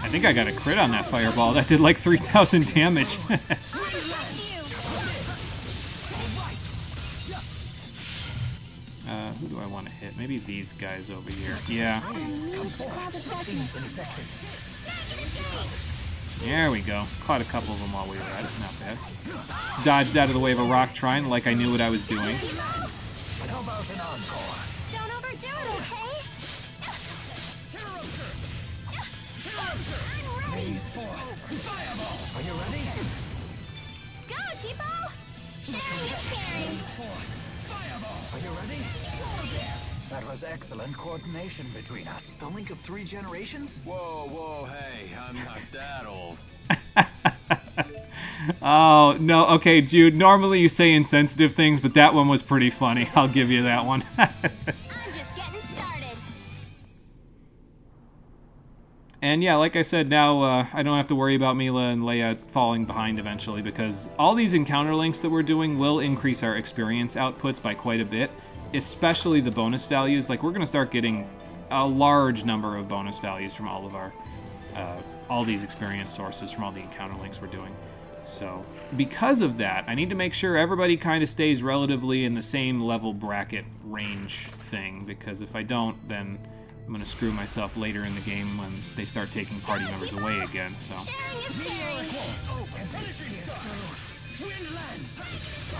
I think I got a crit on that fireball. That did like 3,000 damage. Who do I want to hit? Maybe these guys over here. Yeah. There we go. Caught a couple of them while we were at it. Not bad. Dodged out of the way of a rock trying like I knew what I was doing. How about an encore? Don't overdo it, okay? Blaze forth. Fireball. Are you ready? Go, Chibo! Sharing is caring. Fireball. Are you ready? That was excellent coordination between us. The link of 3 generations? Whoa, hey, I'm not that old. Oh, no, okay, Jude, normally you say insensitive things, but that one was pretty funny. I'll give you that one. I'm just getting started. And yeah, like I said, now I don't have to worry about Mila and Leia falling behind eventually, because all these encounter links that we're doing will increase our experience outputs by quite a bit, especially the bonus values. Like, we're going to start getting a large number of bonus values from all of our, all these experience sources from all the encounter links we're doing. So, because of that, I need to make sure everybody kind of stays relatively in the same level bracket range thing, because if I don't, then I'm going to screw myself later in the game when they start taking party members away again, so. Are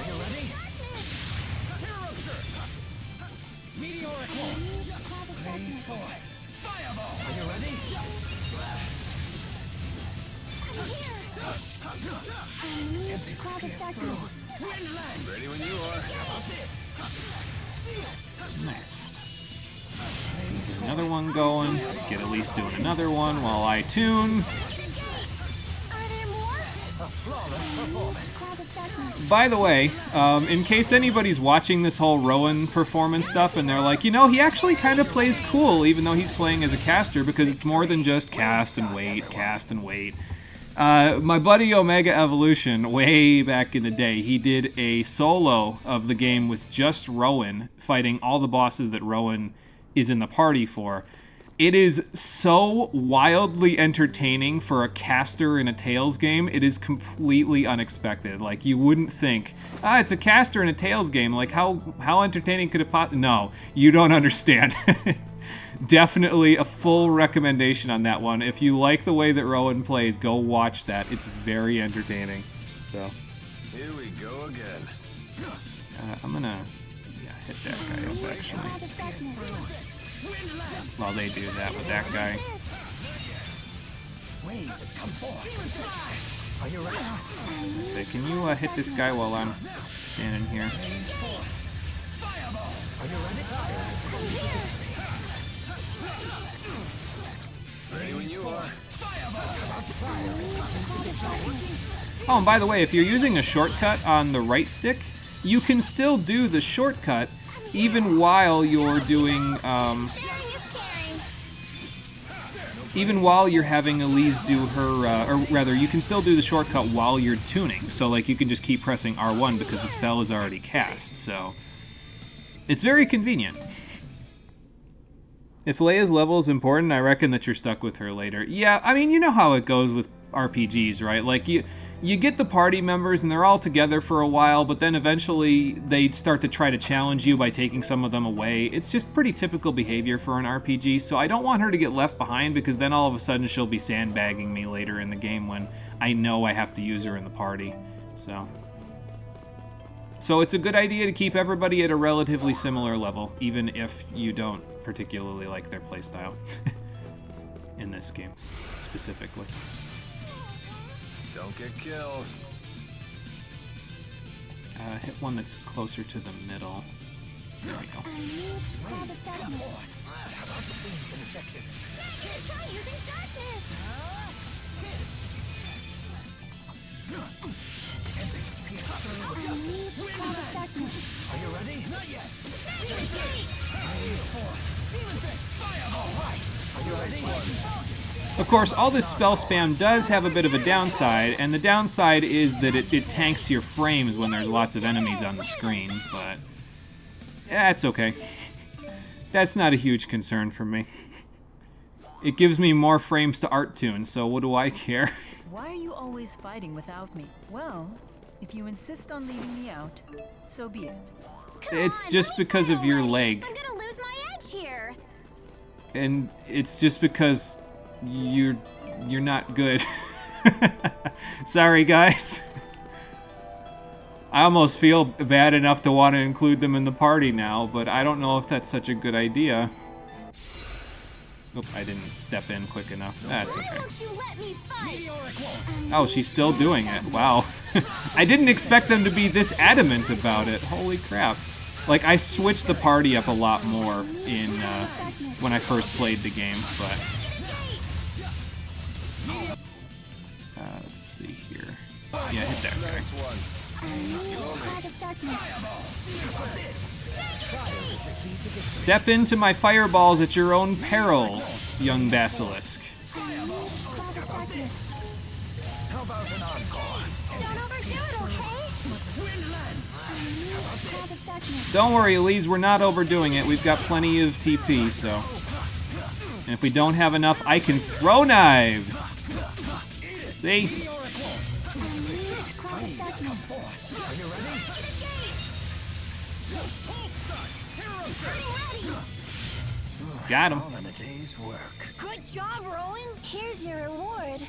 you ready? Meteoric Waltz. Blaze forth. Fireball. Are you ready? Cloud of darkness. Ready when you are. Nice. another one going. Get Elise doing another one while I tune. By the way, in case anybody's watching this whole Rowan performance stuff and they're like, you know, he actually kind of plays cool even though he's playing as a caster because it's more than just cast and wait, cast and wait. My buddy Omega Evolution, way back in the day, he did a solo of the game with just Rowan, fighting all the bosses that Rowan is in the party for. It is so wildly entertaining for a caster in a Tales game. It is completely unexpected. Like, you wouldn't think, it's a caster in a Tales game. Like, how entertaining could it possibly... No, you don't understand. Definitely a full recommendation on that one. If you like the way that Rowan plays, go watch that. It's very entertaining. So here we go again. I'm gonna hit that guy up actually. While they do that with that guy. Say, can you hit this guy while I'm standing here? Ready when you are. Oh, and by the way, if you're using a shortcut on the right stick, you can still do the shortcut even while you're doing, even while you're having Elise do her, or rather, you can still do the shortcut while you're tuning. So, like, you can just keep pressing R1 because the spell is already cast, so it's very convenient. If Leia's level is important, I reckon that you're stuck with her later. Yeah, I mean, you know how it goes with RPGs, right? Like, you get the party members and they're all together for a while, but then eventually they start to try to challenge you by taking some of them away. It's just pretty typical behavior for an RPG, so I don't want her to get left behind because then all of a sudden she'll be sandbagging me later in the game when I know I have to use her in the party. So it's a good idea to keep everybody at a relatively similar level, even if you don't particularly like their playstyle in this game, specifically. Don't get killed. Hit one that's closer to the middle. There we go. Are you ready? Not yet. Are you ready? Of course, all this spell spam does have a bit of a downside, and the downside is that it tanks your frames when there's lots of enemies on the screen, but that's okay. That's not a huge concern for me. It gives me more frames to art tune, so what do I care? Why are you always fighting without me? Well, if you insist on leaving me out, so be it. It's just because of your leg. I'm gonna lose my edge here. And it's just because you're not good. Sorry, guys. I almost feel bad enough to want to include them in the party now, but I don't know if that's such a good idea. Oop, I didn't step in quick enough. That's okay. Oh, she's still doing it. Wow. I didn't expect them to be this adamant about it. Holy crap. Like, I switched the party up a lot more in when I first played the game, but let's see here. Yeah, hit that guy. Step into my fireballs at your own peril, young basilisk. How about an encore? Don't overdo it, okay? Don't worry, Elise, we're not overdoing it. We've got plenty of TP, so. And if we don't have enough, I can throw knives. See? Got him. Good job, Rowan. Here's your reward.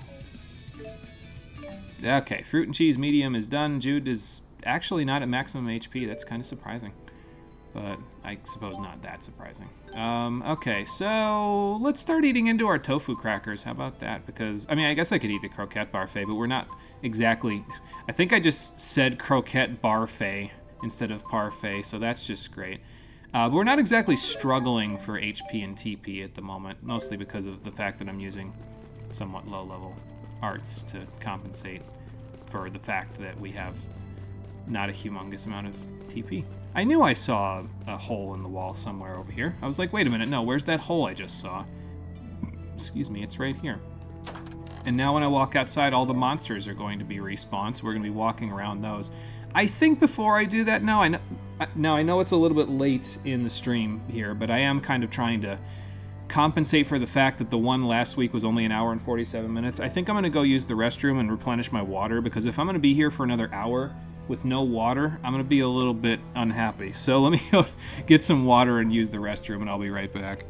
Okay, fruit and cheese medium is done. Jude is actually not at maximum HP. That's kind of surprising. But I suppose not that surprising. Okay, so let's start eating into our tofu crackers. How about that? Because, I mean, I guess I could eat the croquette parfait, but we're not exactly... I think I just said croquette parfait instead of parfait, so that's just great. But we're not exactly struggling for HP and TP at the moment, mostly because of the fact that I'm using somewhat low-level arts to compensate for the fact that we have not a humongous amount of TP. I knew I saw a hole in the wall somewhere over here. I was like, wait a minute, no, where's that hole I just saw? Excuse me, it's right here. And now when I walk outside, all the monsters are going to be respawned, so we're going to be walking around those. I think before I do that, now I know it's a little bit late in the stream here, but I am kind of trying to compensate for the fact that the one last week was only an hour and 47 minutes. I think I'm going to go use the restroom and replenish my water, because if I'm going to be here for another hour with no water, I'm going to be a little bit unhappy. So let me go get some water and use the restroom, and I'll be right back.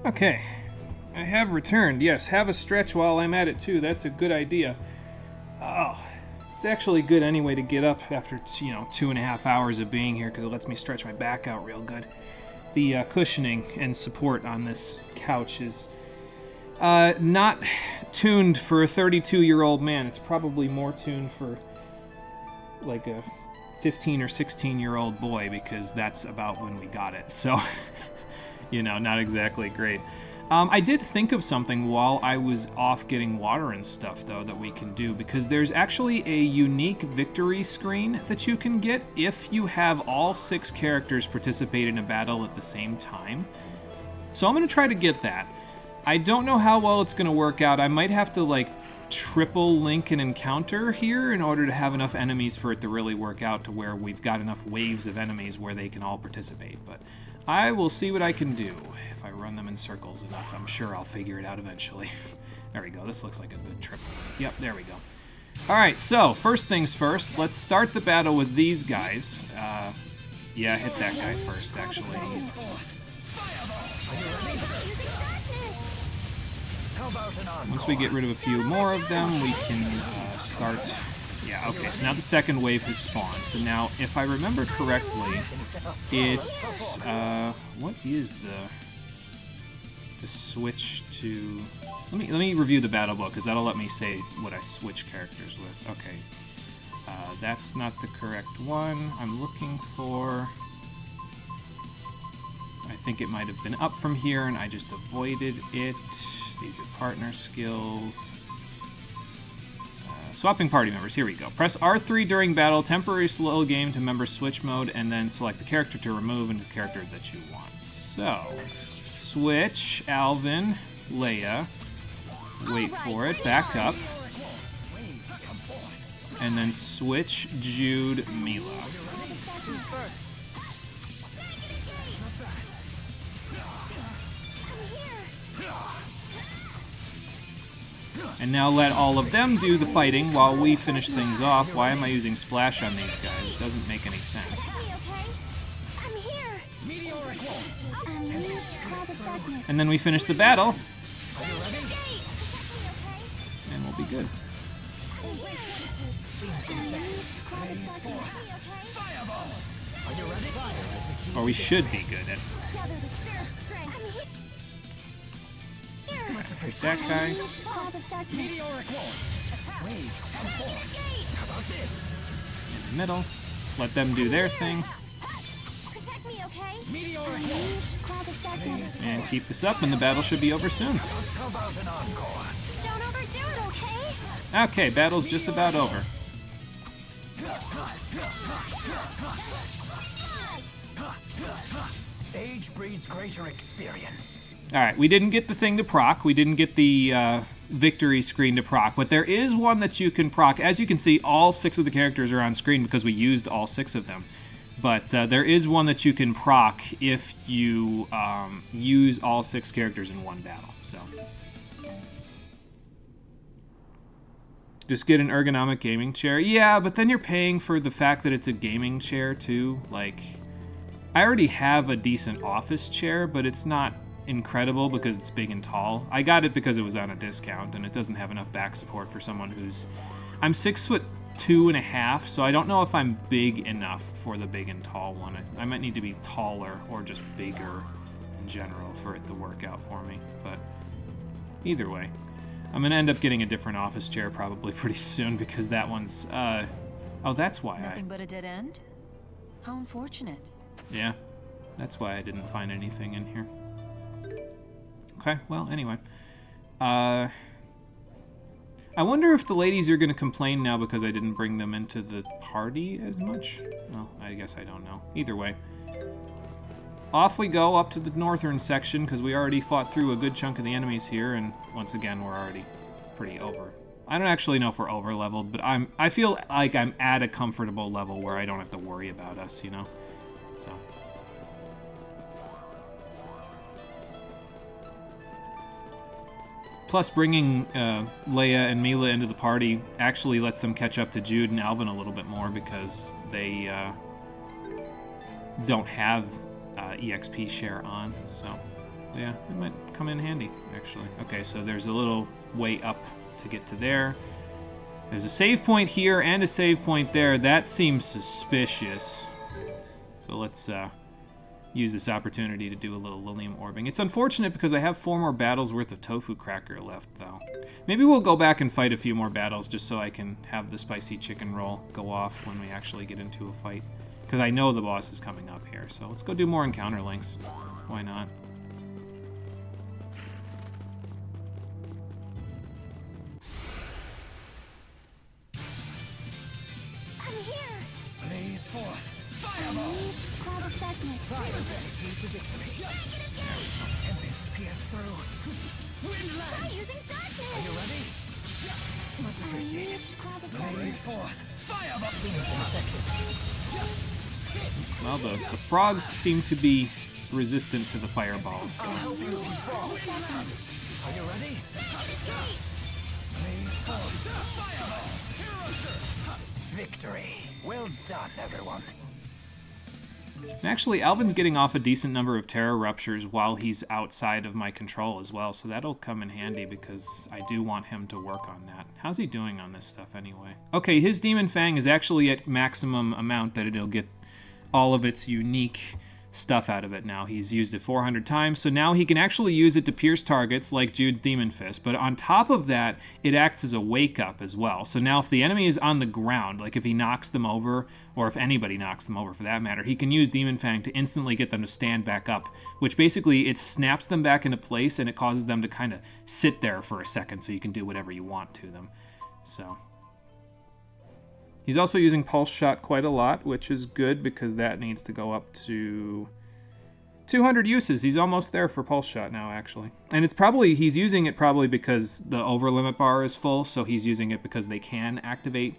Okay, I have returned. Yes, have a stretch while I'm at it too. That's a good idea. Oh, It's actually good anyway to get up after 2.5 hours of being here because it lets me stretch my back out real good. The cushioning and support on this couch is not tuned for a 32-year-old man. It's probably more tuned for like a 15 or 16-year-old boy because that's about when we got it. So, not exactly great. I did think of something while I was off getting water and stuff, though, that we can do, because there's actually a unique victory screen that you can get if you have all 6 characters participate in a battle at the same time. So I'm going to try to get that. I don't know how well it's going to work out. I might have to, triple link an encounter here in order to have enough enemies for it to really work out to where we've got enough waves of enemies where they can all participate, but I will see what I can do. If I run them in circles enough, I'm sure I'll figure it out eventually. There we go. This looks like a good triple link. Yep, there we go. Alright, so first things first, let's start the battle with these guys. Yeah, hit that guy first, actually. Once we get rid of a few more of them, we can start... Yeah, okay, so now the second wave has spawned. So now, if I remember correctly, it's... what is the switch to... Let me review the battle book, because that'll let me say what I switch characters with. Okay. That's not the correct one. I'm looking for... I think it might have been up from here, and I just avoided it. These are partner skills. Swapping party members. Here we go. Press R3 during battle, temporary slow game to member switch mode, and then select the character to remove and the character that you want. So, switch Alvin, Leia. Wait for it. Back up. And then switch Jude, Mila. And now let all of them do the fighting while we finish things off. Why am I using splash on these guys? It doesn't make any sense. And then we finish the battle. And we'll be good. Or we should be good at... Take that guy. In the middle. Let them do their thing. And keep this up, and the battle should be over soon. Okay, battle's just about over. Age breeds greater experience. Alright, we didn't get the thing to proc. We didn't get the victory screen to proc, but there is one that you can proc. As you can see, all 6 of the characters are on screen because we used all 6 of them. But there is one that you can proc if you use all 6 characters in one battle. So, just get an ergonomic gaming chair. Yeah, but then you're paying for the fact that it's a gaming chair too. Like, I already have a decent office chair, but it's not incredible because it's big and tall. I got it because it was on a discount, and it doesn't have enough back support for someone who's... I'm 6'2.5", so I don't know if I'm big enough for the big and tall one. I might need to be taller or just bigger in general for it to work out for me. But either way, I'm going to end up getting a different office chair probably pretty soon because that one's... oh, that's why Nothing but a dead end? How unfortunate. Yeah, that's why I didn't find anything in here. Okay, well, anyway. I wonder if the ladies are going to complain now because I didn't bring them into the party as much? Well, I guess I don't know. Either way. Off we go up to the northern section because we already fought through a good chunk of the enemies here, and once again, we're already pretty over. I don't actually know if we're over-leveled, but I feel like I'm at a comfortable level where I don't have to worry about us, you know? So... Plus, bringing Leia and Mila into the party actually lets them catch up to Jude and Alvin a little bit more because they don't have EXP share on. So, yeah, it might come in handy, actually. Okay, so there's a little way up to get to there. There's a save point here and a save point there. That seems suspicious. So let's use this opportunity to do a little Lilium orbing. It's unfortunate because I have 4 more battles worth of tofu cracker left, though. Maybe we'll go back and fight a few more battles just so I can have the spicy chicken roll go off when we actually get into a fight. Because I know the boss is coming up here, so let's go do more encounter links. Why not? I'm here. Blaze forth. Fireball. Cloud of darkness. Tempest pierce through. Windland. I'm using darkness. Are you ready? Much appreciated. Cloud of Blaze darkness. forth. Fireball. Well, the frogs seem to be resistant to the fireballs. So. I'll help you if you fall. Are you ready? Blaze forth. Fireball. Victory. Well done, everyone. Actually, Albin's getting off a decent number of Terror Ruptures while he's outside of my control as well, so that'll come in handy because I do want him to work on that. How's he doing on this stuff anyway? Okay, his Demon Fang is actually at maximum amount that it'll get all of its unique stuff out of it now. He's used it 400 times, so now he can actually use it to pierce targets like Jude's Demon Fist, but on top of that, it acts as a wake-up as well. So now if the enemy is on the ground, like if he knocks them over, or if anybody knocks them over for that matter, he can use Demon Fang to instantly get them to stand back up, which basically it snaps them back into place and it causes them to kind of sit there for a second so you can do whatever you want to them. So he's also using Pulse Shot quite a lot, which is good because that needs to go up to 200 uses. He's almost there for Pulse Shot now, actually. And it's probably, he's using it probably because the over limit bar is full, so he's using it because they can activate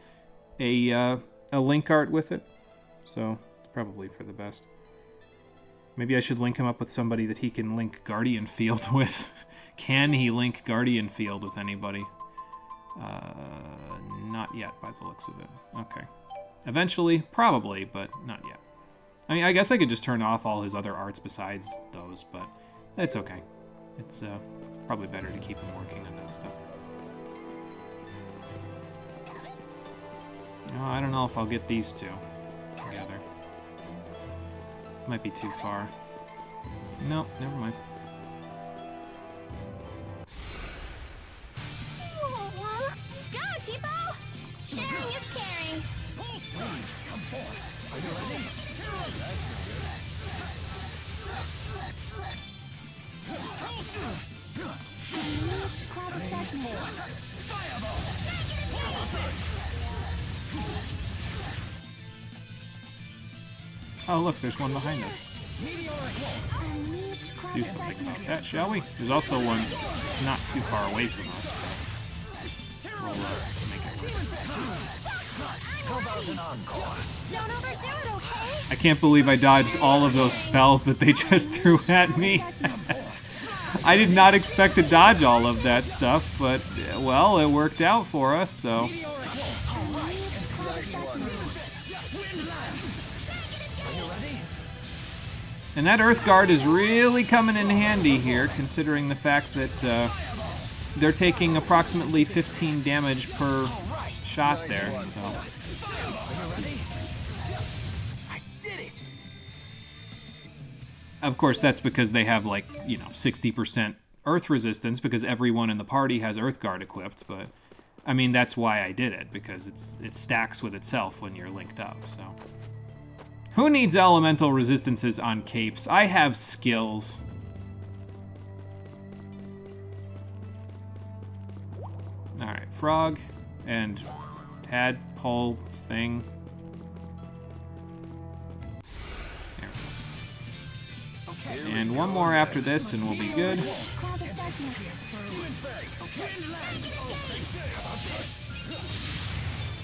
a link art with it. So it's probably for the best. Maybe I should link him up with somebody that he can link Guardian Field with. Can he link Guardian Field with anybody? Not yet, by the looks of it. Okay. Eventually, probably, but not yet. I mean, I guess I could just turn off all his other arts besides those, but it's okay. It's probably better to keep him working on that stuff. Oh, I don't know if I'll get these two together. Might be too far. No, never mind. Go, Cheapo! Sharing is caring. Come forth. Are you ready? Cloud of darkness. Oh, look, there's one behind us. Unleash cloud Do of something darkness. about that, shall we? There's also one not too far away from us, but we'll make it work. How about an encore? Don't overdo it, okay? I can't believe I dodged all of those spells that they just threw at me. I did not expect to dodge all of that stuff, but, well, it worked out for us, so. And that Earth Guard is really coming in handy here, considering the fact that they're taking approximately 15 damage per shot there, so. Of course, that's because they have, like, 60% Earth resistance, because everyone in the party has Earth Guard equipped, but, I mean, that's why I did it, because it stacks with itself when you're linked up, so. Who needs elemental resistances on capes? I have skills. Alright, frog and tadpole thing. There we go. And one more after this and we'll be good. Cloud of darkness.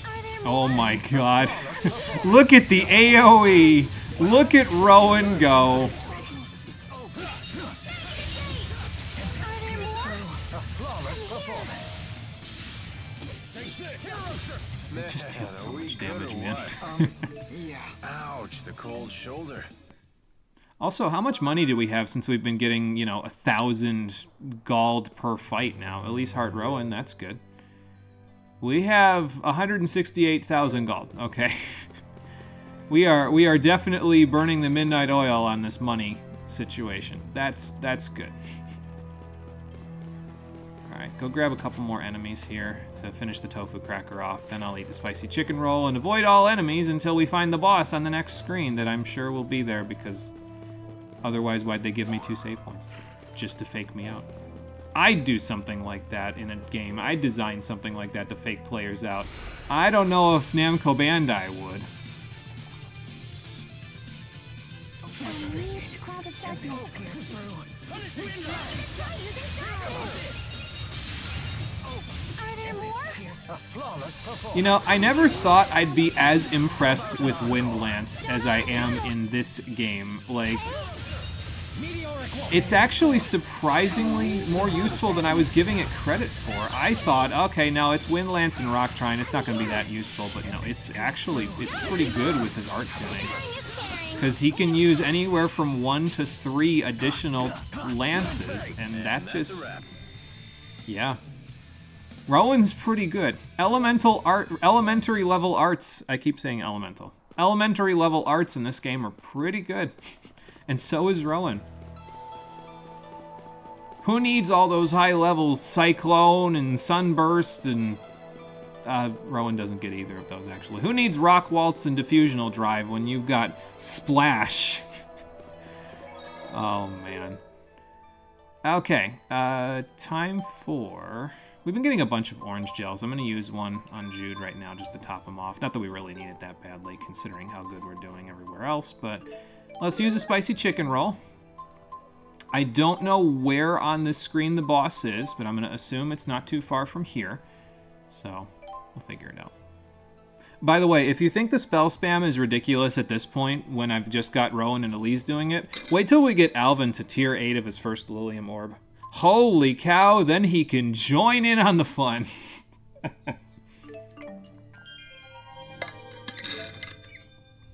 Are there Oh my god. Look at the AoE! Look at Rowan go. It just deals so much damage, man. Yeah. Ouch, the cold shoulder. Also, how much money do we have since we've been getting, 1,000 gold per fight now? At least Hard Rowan, that's good. We have 168,000 gold. Okay. We are definitely burning the midnight oil on this money situation. That's good. Alright, go grab a couple more enemies here to finish the tofu cracker off. Then I'll eat the spicy chicken roll and avoid all enemies until we find the boss on the next screen that I'm sure will be there, because otherwise why'd they give me 2 save points? Just to fake me out. I'd do something like that in a game. I'd design something like that to fake players out. I don't know if Namco Bandai would. You know, I never thought I'd be as impressed with Wind Lance as I am in this game. Like, it's actually surprisingly more useful than I was giving it credit for. I thought, okay, no, it's Wind Lance and Rock Trine, it's not going to be that useful, but no, it's pretty good with his art tuning. Because he can use anywhere from 1 to 3 additional lances, and that just... yeah. Rowan's pretty good. Elementary level arts, I keep saying elemental. Elementary level arts in this game are pretty good. And so is Rowan. Who needs all those high levels, Cyclone and Sunburst and... Rowan doesn't get either of those, actually. Who needs Rock Waltz and Diffusional Drive when you've got Splash? Oh, man. Okay, time for... We've been getting a bunch of orange gels. I'm going to use one on Jude right now just to top him off. Not that we really need it that badly, considering how good we're doing everywhere else, but let's use a spicy chicken roll. I don't know where on this screen the boss is, but I'm going to assume it's not too far from here. So, we'll figure it out. By the way, if you think the spell spam is ridiculous at this point, when I've just got Rowan and Elise doing it, wait till we get Alvin to tier 8 of his first Lilium Orb. Holy cow, then he can join in on the fun.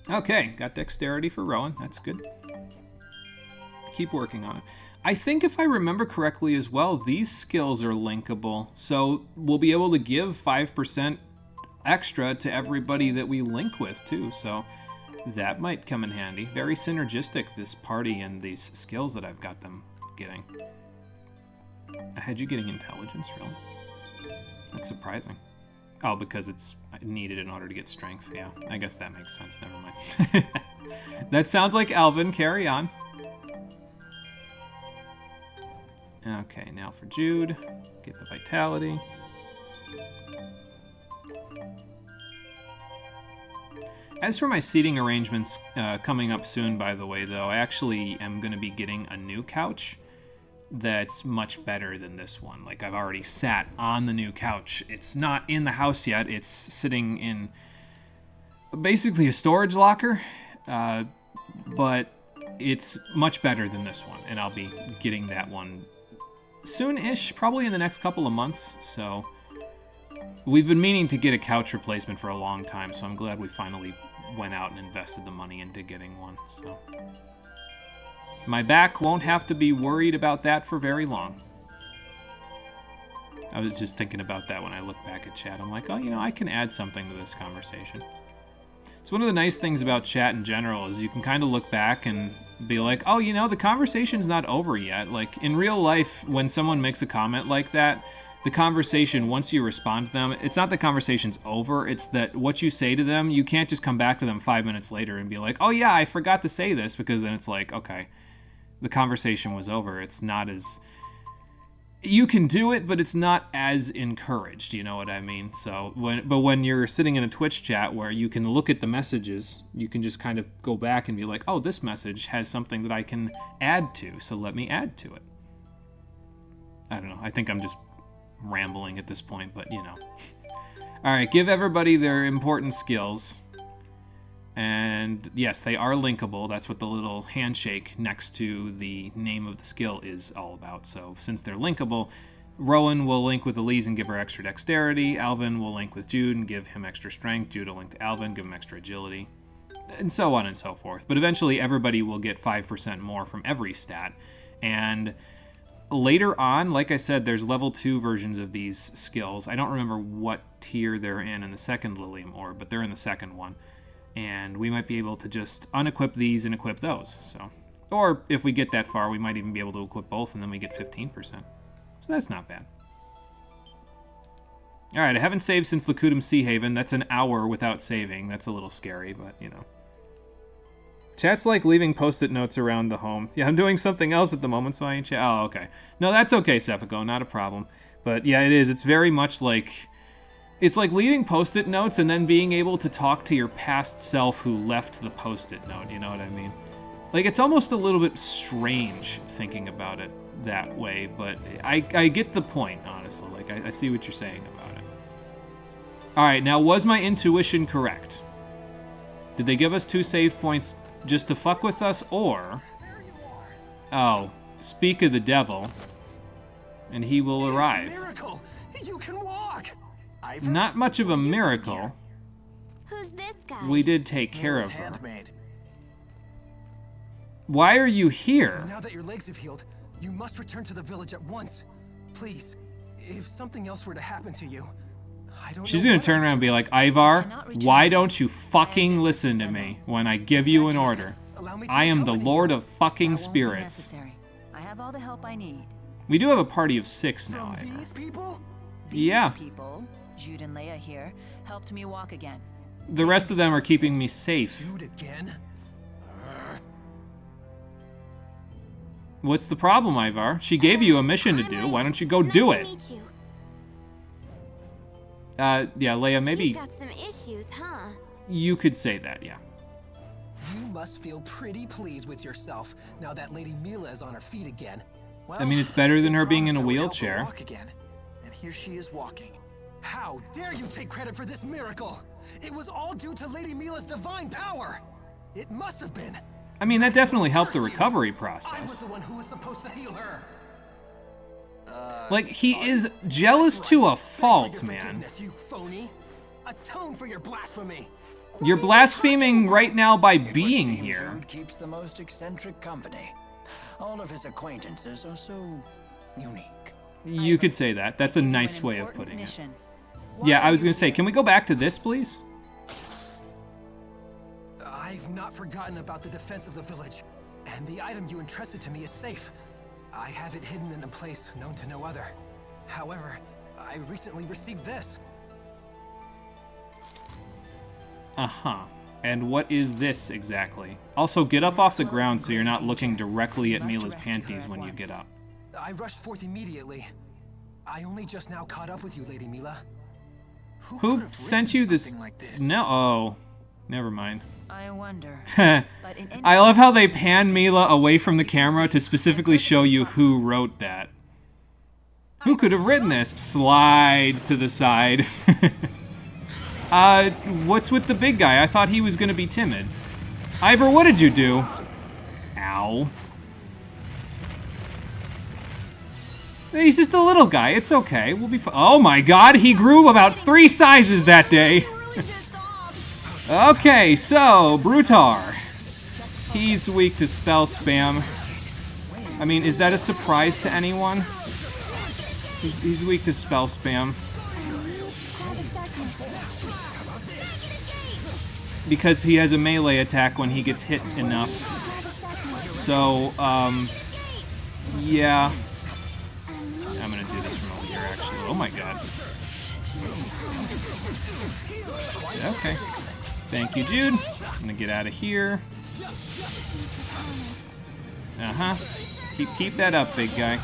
Okay, got dexterity for Rowan. That's good. Keep working on it. I think if I remember correctly as well, these skills are linkable. So we'll be able to give 5% extra to everybody that we link with too. So that might come in handy. Very synergistic, this party and these skills that I've got them getting. I had you getting intelligence, really? That's surprising. Oh, because it's needed in order to get strength. Yeah, I guess that makes sense. Never mind. That sounds like Alvin. Carry on. Okay, now for Jude. Get the vitality. As for my seating arrangements coming up soon, by the way, though, I actually am going to be getting a new couch that's much better than this one. Like, I've already sat on the new couch. It's not in the house yet. It's sitting in basically a storage locker, but it's much better than this one, and I'll be getting that one soon-ish, probably in the next couple of months. So we've been meaning to get a couch replacement for a long time, so I'm glad we finally went out and invested the money into getting one. So my back won't have to be worried about that for very long. I was just thinking about that when I look back at chat. I'm like, oh, you know, I can add something to this conversation. It's one of the nice things about chat in general is you can kind of look back and be like, oh, you know, the conversation's not over yet. Like, in real life, when someone makes a comment like that, the conversation, once you respond to them, it's not the conversation's over, it's that what you say to them, you can't just come back to them 5 minutes later and be like, oh yeah, I forgot to say this, because then it's like, okay, the conversation was over. It's not as... You can do it, but it's not as encouraged, you know what I mean? So, when you're sitting in a Twitch chat where you can look at the messages, you can just kind of go back and be like, oh, this message has something that I can add to, so let me add to it. I don't know, I think I'm just rambling at this point, but you know. Alright, give everybody their important skills. And yes, they are linkable. That's what the little handshake next to the name of the skill is all about. So since they're linkable, Rowan will link with Elise and give her extra dexterity. Alvin will link with Jude and give him extra strength. Jude will link to Alvin, give him extra agility. And so on and so forth. But eventually everybody will get 5% more from every stat. And later on, like I said, there's level 2 versions of these skills. I don't remember what tier they're in the second Lilium orb, but they're in the second one. And we might be able to just unequip these and equip those. So, or if we get that far, we might even be able to equip both, and then we get 15%. So that's not bad. All right, I haven't saved since Lakutum Sea Haven. That's an hour without saving. That's a little scary, but, you know. Chat's like leaving post-it notes around the home. Yeah, I'm doing something else at the moment, so I ain't chat. Oh, okay. No, that's okay, Cephiko. Not a problem. But, yeah, it is. It's very much like... It's like leaving post-it notes and then being able to talk to your past self who left the post-it note. You know what I mean? Like, it's almost a little bit strange thinking about it that way, but I get the point, honestly. Like, I see what you're saying about it. All right, now, was my intuition correct? Did they give us 2 save points just to fuck with us, or... Oh, speak of the devil, and he will arrive. It's a miracle! You can walk! Not much of a miracle. Who's this guy? We did take care of her. Handmaid. Why are you here? Now that your legs have healed, you must return to the village at once. Please, if something else were to happen to you, I don't She's know gonna what turn I'd around and do. be like, Ivar, why don't you fucking listen to me when I give you an order? I am the Lord of fucking spirits. Necessary. I have all the help I need. We do have a party of 6 now, Ivar. These people? Yeah. These people, Jude and Leia here, helped me walk again. The rest of them are keeping me safe. Dude again? What's the problem, Ivar? She gave you a mission to do. Why don't you go do it? Nice to meet you. Yeah, Leia, maybe He's got some issues, huh? you could say that, yeah. You must feel pretty pleased with yourself now that Lady Mila is on her feet again. Well, I mean, it's better than her being in a promised I would help her wheelchair. walk again. And here she is walking. How dare you take credit for this miracle? It was all due to Lady Mila's divine power. It must have been. I mean, that definitely helped the recovery I was process. the one who was supposed to heal her. Like, he is jealous to a fault, For your man. forgiveness, you phony. Atone for your blasphemy. You're blaspheming right now by being Seems here. Jude keeps the most eccentric company. All of his acquaintances are so unique. You could say that. That's a Gave you nice an way of important putting it. mission. Yeah, Why I was are gonna you say, here? can we go back to this, please? I've not forgotten about the defense of the village, and the item you entrusted to me is safe. I have it hidden in a place known to no other. However, I recently received this. Uh-huh. And what is this exactly? Also, get up off the ground so you're not looking directly at Mila's panties when you get up. I rushed forth immediately. I only just now caught up with you, Lady Mila. Who could have sent written you this? something like this? No, oh, never mind. I wonder. I But in any love how they pan Mila away from the camera to specifically show you who wrote that. Who could have written this? Slides to the side. What's with the big guy? I thought he was gonna be timid. Ivor, what did you do? Ow. He's just a little guy. It's okay. We'll be fine. Oh my god, he grew about 3 sizes that day. Okay, so, Brutar. He's weak to spell spam. I mean, is that a surprise to anyone? He's weak to spell spam. Because he has a melee attack when he gets hit enough. So, yeah. I'm gonna do this from over here, actually. Oh my god. Okay. Thank you, Jude. I'm gonna get out of here. Uh-huh. Keep that up, big guy.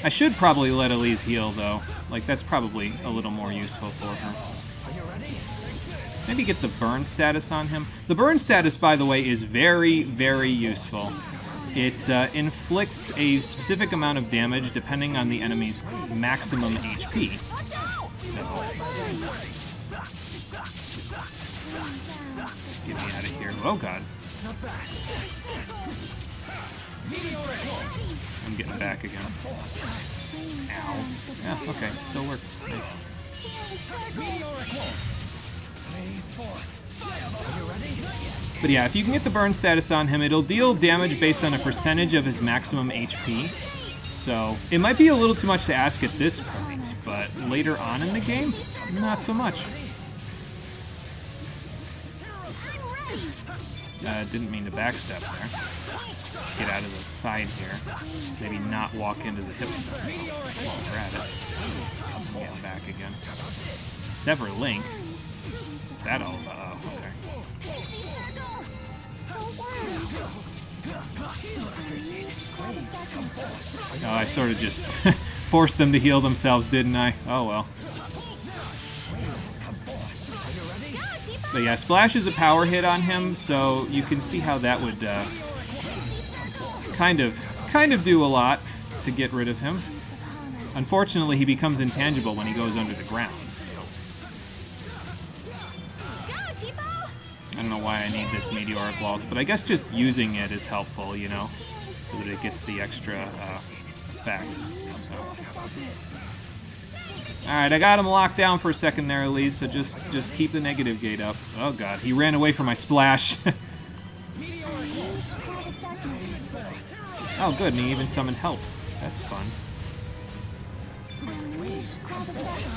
I should probably let Elise heal, though. Like, that's probably a little more useful for her. Maybe get the burn status on him. The burn status, by the way, is very, very useful. It inflicts a specific amount of damage depending on the enemy's maximum HP. So, get me out of here. Oh god. I'm getting back again. Ow. Yeah, okay, still works. Nice. But yeah, if you can get the burn status on him, it'll deal damage based on a percentage of his maximum HP. So it might be a little too much to ask at this point, but later on in the game, not so much. Didn't mean to backstep there. Get out of the side here. Maybe not walk into the hip stun while we're at it. Get back again. Sever Link. Is that all about? Oh, okay. Oh, I sort of just forced them to heal themselves, didn't I? Oh well. But yeah, Splash is a power hit on him, so you can see how that would kind of do a lot to get rid of him. Unfortunately, he becomes intangible when he goes under the ground. So. I don't know why I need this Meteoric Waltz, but I guess just using it is helpful, you know, so that it gets the extra effects. So. Alright, I got him locked down for a second there, Elise, so just keep the negative gate up. Oh god, he ran away from my splash. Oh good, and he even summoned help. That's fun.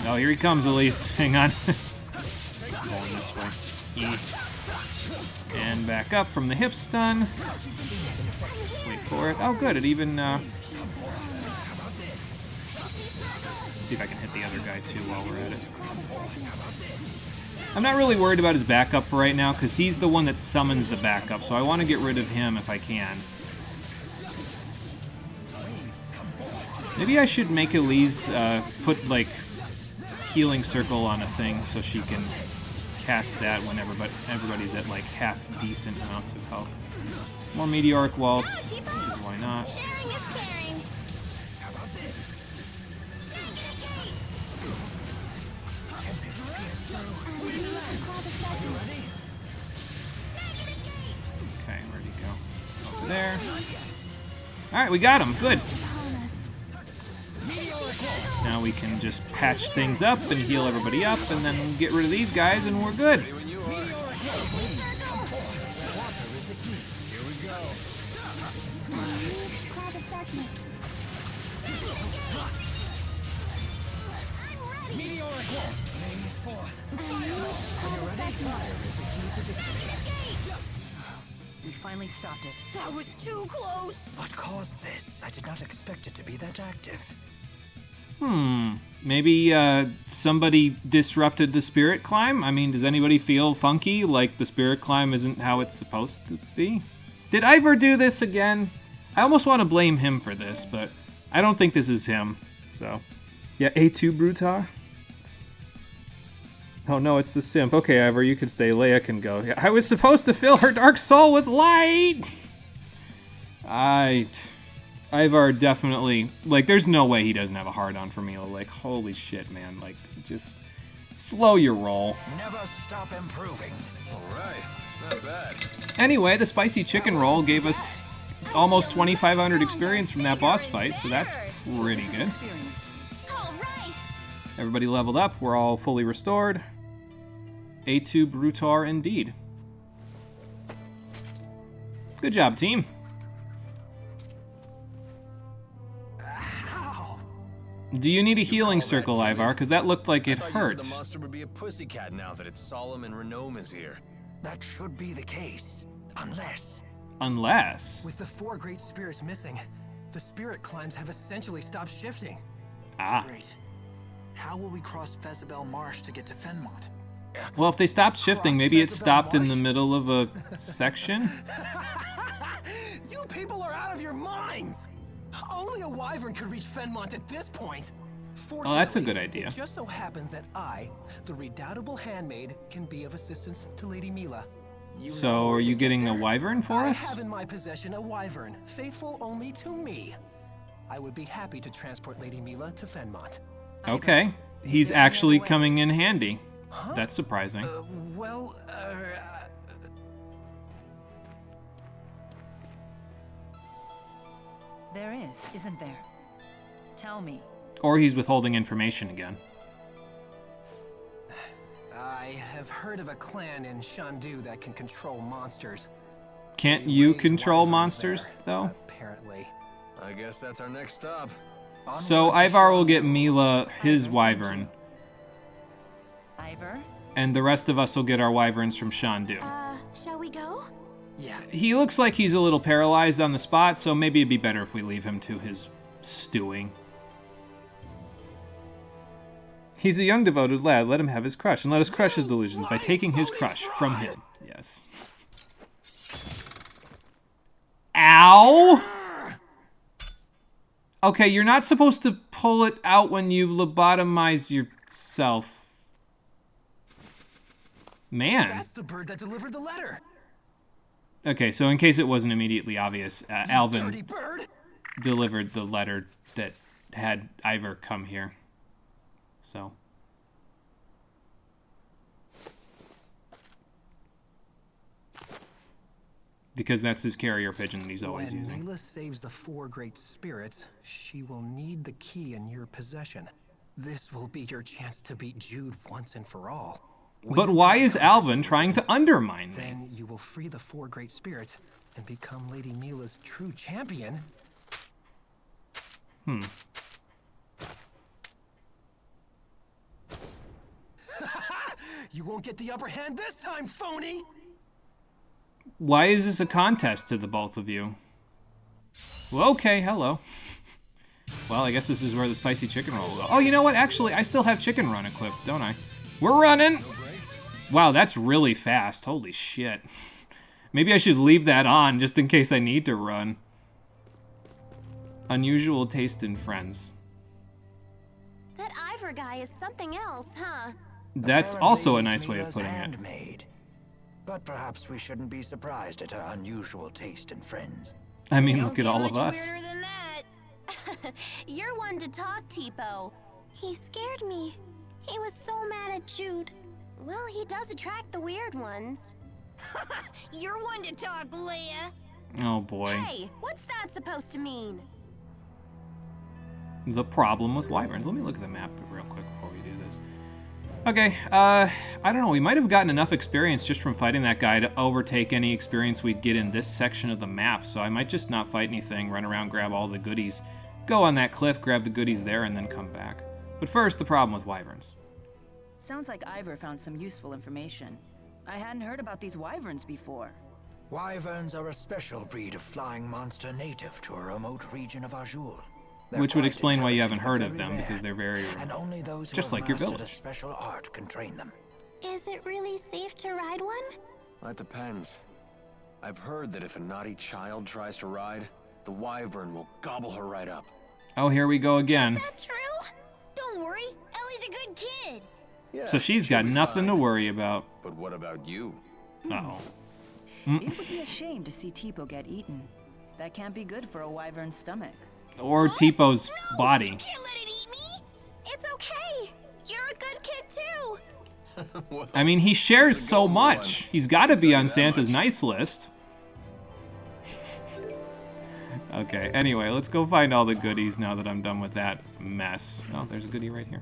Oh, here he comes, Elise. Hang on. Going this way. And back up from the hip stun. Wait for it. Oh good, it even... see if I can hit the other guy too while we're at it. I'm not really worried about his backup for right now, because he's the one that summons the backup, so I want to get rid of him if I can. Maybe I should make Elise put, like, healing circle on a thing so she can cast that whenever everybody's at, like, half-decent amounts of health. More Meteoric Waltz, because why not? Okay, where'd he go? Over there. Alright, we got him. Good. Now we can just patch things up and heal everybody up and then get rid of these guys and we're good. We finally stopped it. That was too close! What caused this? I did not expect it to be that active. Maybe somebody disrupted the spirit climb? I mean, does anybody feel funky like the spirit climb isn't how it's supposed to be? Did Ivor do this again? I almost want to blame him for this, but I don't think this is him, so. Yeah, A2 Brutar? Oh no, it's the simp. Okay, Ivor, you can stay. Leia can go. Yeah, I was supposed to fill her dark soul with light! Ivar definitely, like, there's no way he doesn't have a hard-on for Mila. Like, holy shit, man. Like, just slow your roll. Never stop improving. All right, not bad. Anyway, the spicy chicken roll gave us almost 2,500 experience from that boss fight, so that's pretty good. Everybody leveled up. We're all fully restored. A2 Brutar indeed. Good job, team. Do you need a healing circle, Ivar? Because that looked like it hurt. The monster would be a pussycat now that it's solemn and Renome is here. That should be the case, unless... Unless? With the 4 great spirits missing, the spirit climbs have essentially stopped shifting. Ah. Great. How will we cross Fezabel Marsh to get to Fenmont? Well, if they stopped shifting, maybe it stopped in the middle of a section? You people are out of your minds! Only a wyvern could reach Fenmont at this point. Oh, that's a good idea. It just so happens that I, the redoubtable handmaid, can be of assistance to Lady Mila. So, are you getting a wyvern for us? I have in my possession a wyvern, faithful only to me. I would be happy to transport Lady Mila to Fenmont. Okay. He's actually coming in handy. Huh? That's surprising. There is, isn't there? Tell me. Or he's withholding information again. I have heard of a clan in Shandu that can control monsters. Can't They you raise control wyverns monsters, there, though? Apparently. I guess that's our next stop. So Ivar will get Mila his wyvern, Ivor? and the rest of us will get our wyverns from Shandu. Shall we go? Yeah. He looks like he's a little paralyzed on the spot, so maybe it'd be better if we leave him to his stewing. He's a young, devoted lad. Let him have his crush, and let us crush his delusions by taking his crush from him. Yes. Ow! Okay, you're not supposed to pull it out when you lobotomize yourself. Man. That's the bird that delivered the letter. Okay, so in case it wasn't immediately obvious, Alvin Dirty bird. delivered the letter that had Ivor come here. So. Because that's his carrier pigeon that he's always When using. Mila saves the 4 great spirits, she will need the key in your possession. This will be your chance to beat Jude once and for all. But why is Alvin trying to undermine me? Then you will free the 4 great spirits and become Lady Mila's true champion. You won't get the upper hand this time, phony! Why is this a contest to the both of you? Well, okay, hello. Well, I guess this is where the spicy chicken roll will go. Oh, you know what? Actually, I still have chicken run equipped, don't I? We're running! Wow, that's really fast. Holy shit. Maybe I should leave that on just in case I need to run. Unusual taste in friends. That Ivor guy is something else, huh? That's Apparently also a he's nice way of Mila's putting it. handmaid. But perhaps we shouldn't be surprised at her unusual taste in friends. I mean, Don't look at get all of much us. weirder than that. You're one to talk, Tipo. He scared me. He was so mad at Jude. Well, he does attract the weird ones. You're one to talk, Leia. Oh boy. Hey, what's that supposed to mean? The problem with wyverns. Let me look at the map real quick before we do this. Okay, I don't know. We might have gotten enough experience just from fighting that guy to overtake any experience we'd get in this section of the map, so I might just not fight anything, run around, grab all the goodies, go on that cliff, grab the goodies there, and then come back. But first, the problem with wyverns. Sounds like Ivor found some useful information. I hadn't heard about these wyverns before. Wyverns are a special breed of flying monster native to a remote region of Azul. They're Which would quite explain why you haven't intelligent, heard but of them, very because rare, they're very rare. and only those who Just have like your mastered a village. special art can train them. Is it really safe to ride one? That depends. I've heard that if a naughty child tries to ride, the wyvern will gobble her right up. Oh, here we go again. Is that true? Don't worry, Ellie's a good kid. Yeah, So she's she'll got be nothing to fine. worry about. But what about you? Uh-oh. It would be a shame to see Tipo get eaten. That can't be good for a wyvern's stomach. Or Tipo's body. Can't let it eat me. It's okay. You're a good kid too. I mean, he shares so Good much. one. He's got to be Tell you on that Santa's much. nice list. Okay, anyway, let's go find all the goodies now that I'm done with that mess. Oh, there's a goodie right here.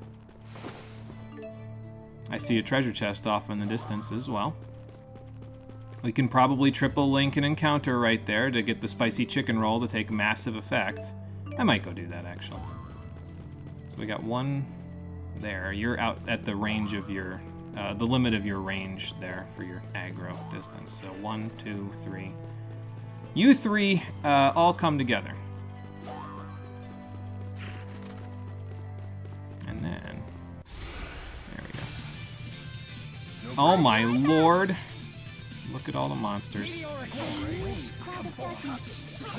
I see a treasure chest off in the distance as well. We can probably triple link an encounter right there to get the spicy chicken roll to take massive effect. I might go do that, actually. So we got one there. You're out at the range of your, the limit of your range there for your aggro distance. So 1, 2, 3. You three all come together. And then, there we go. Oh my lord. Look at all the monsters.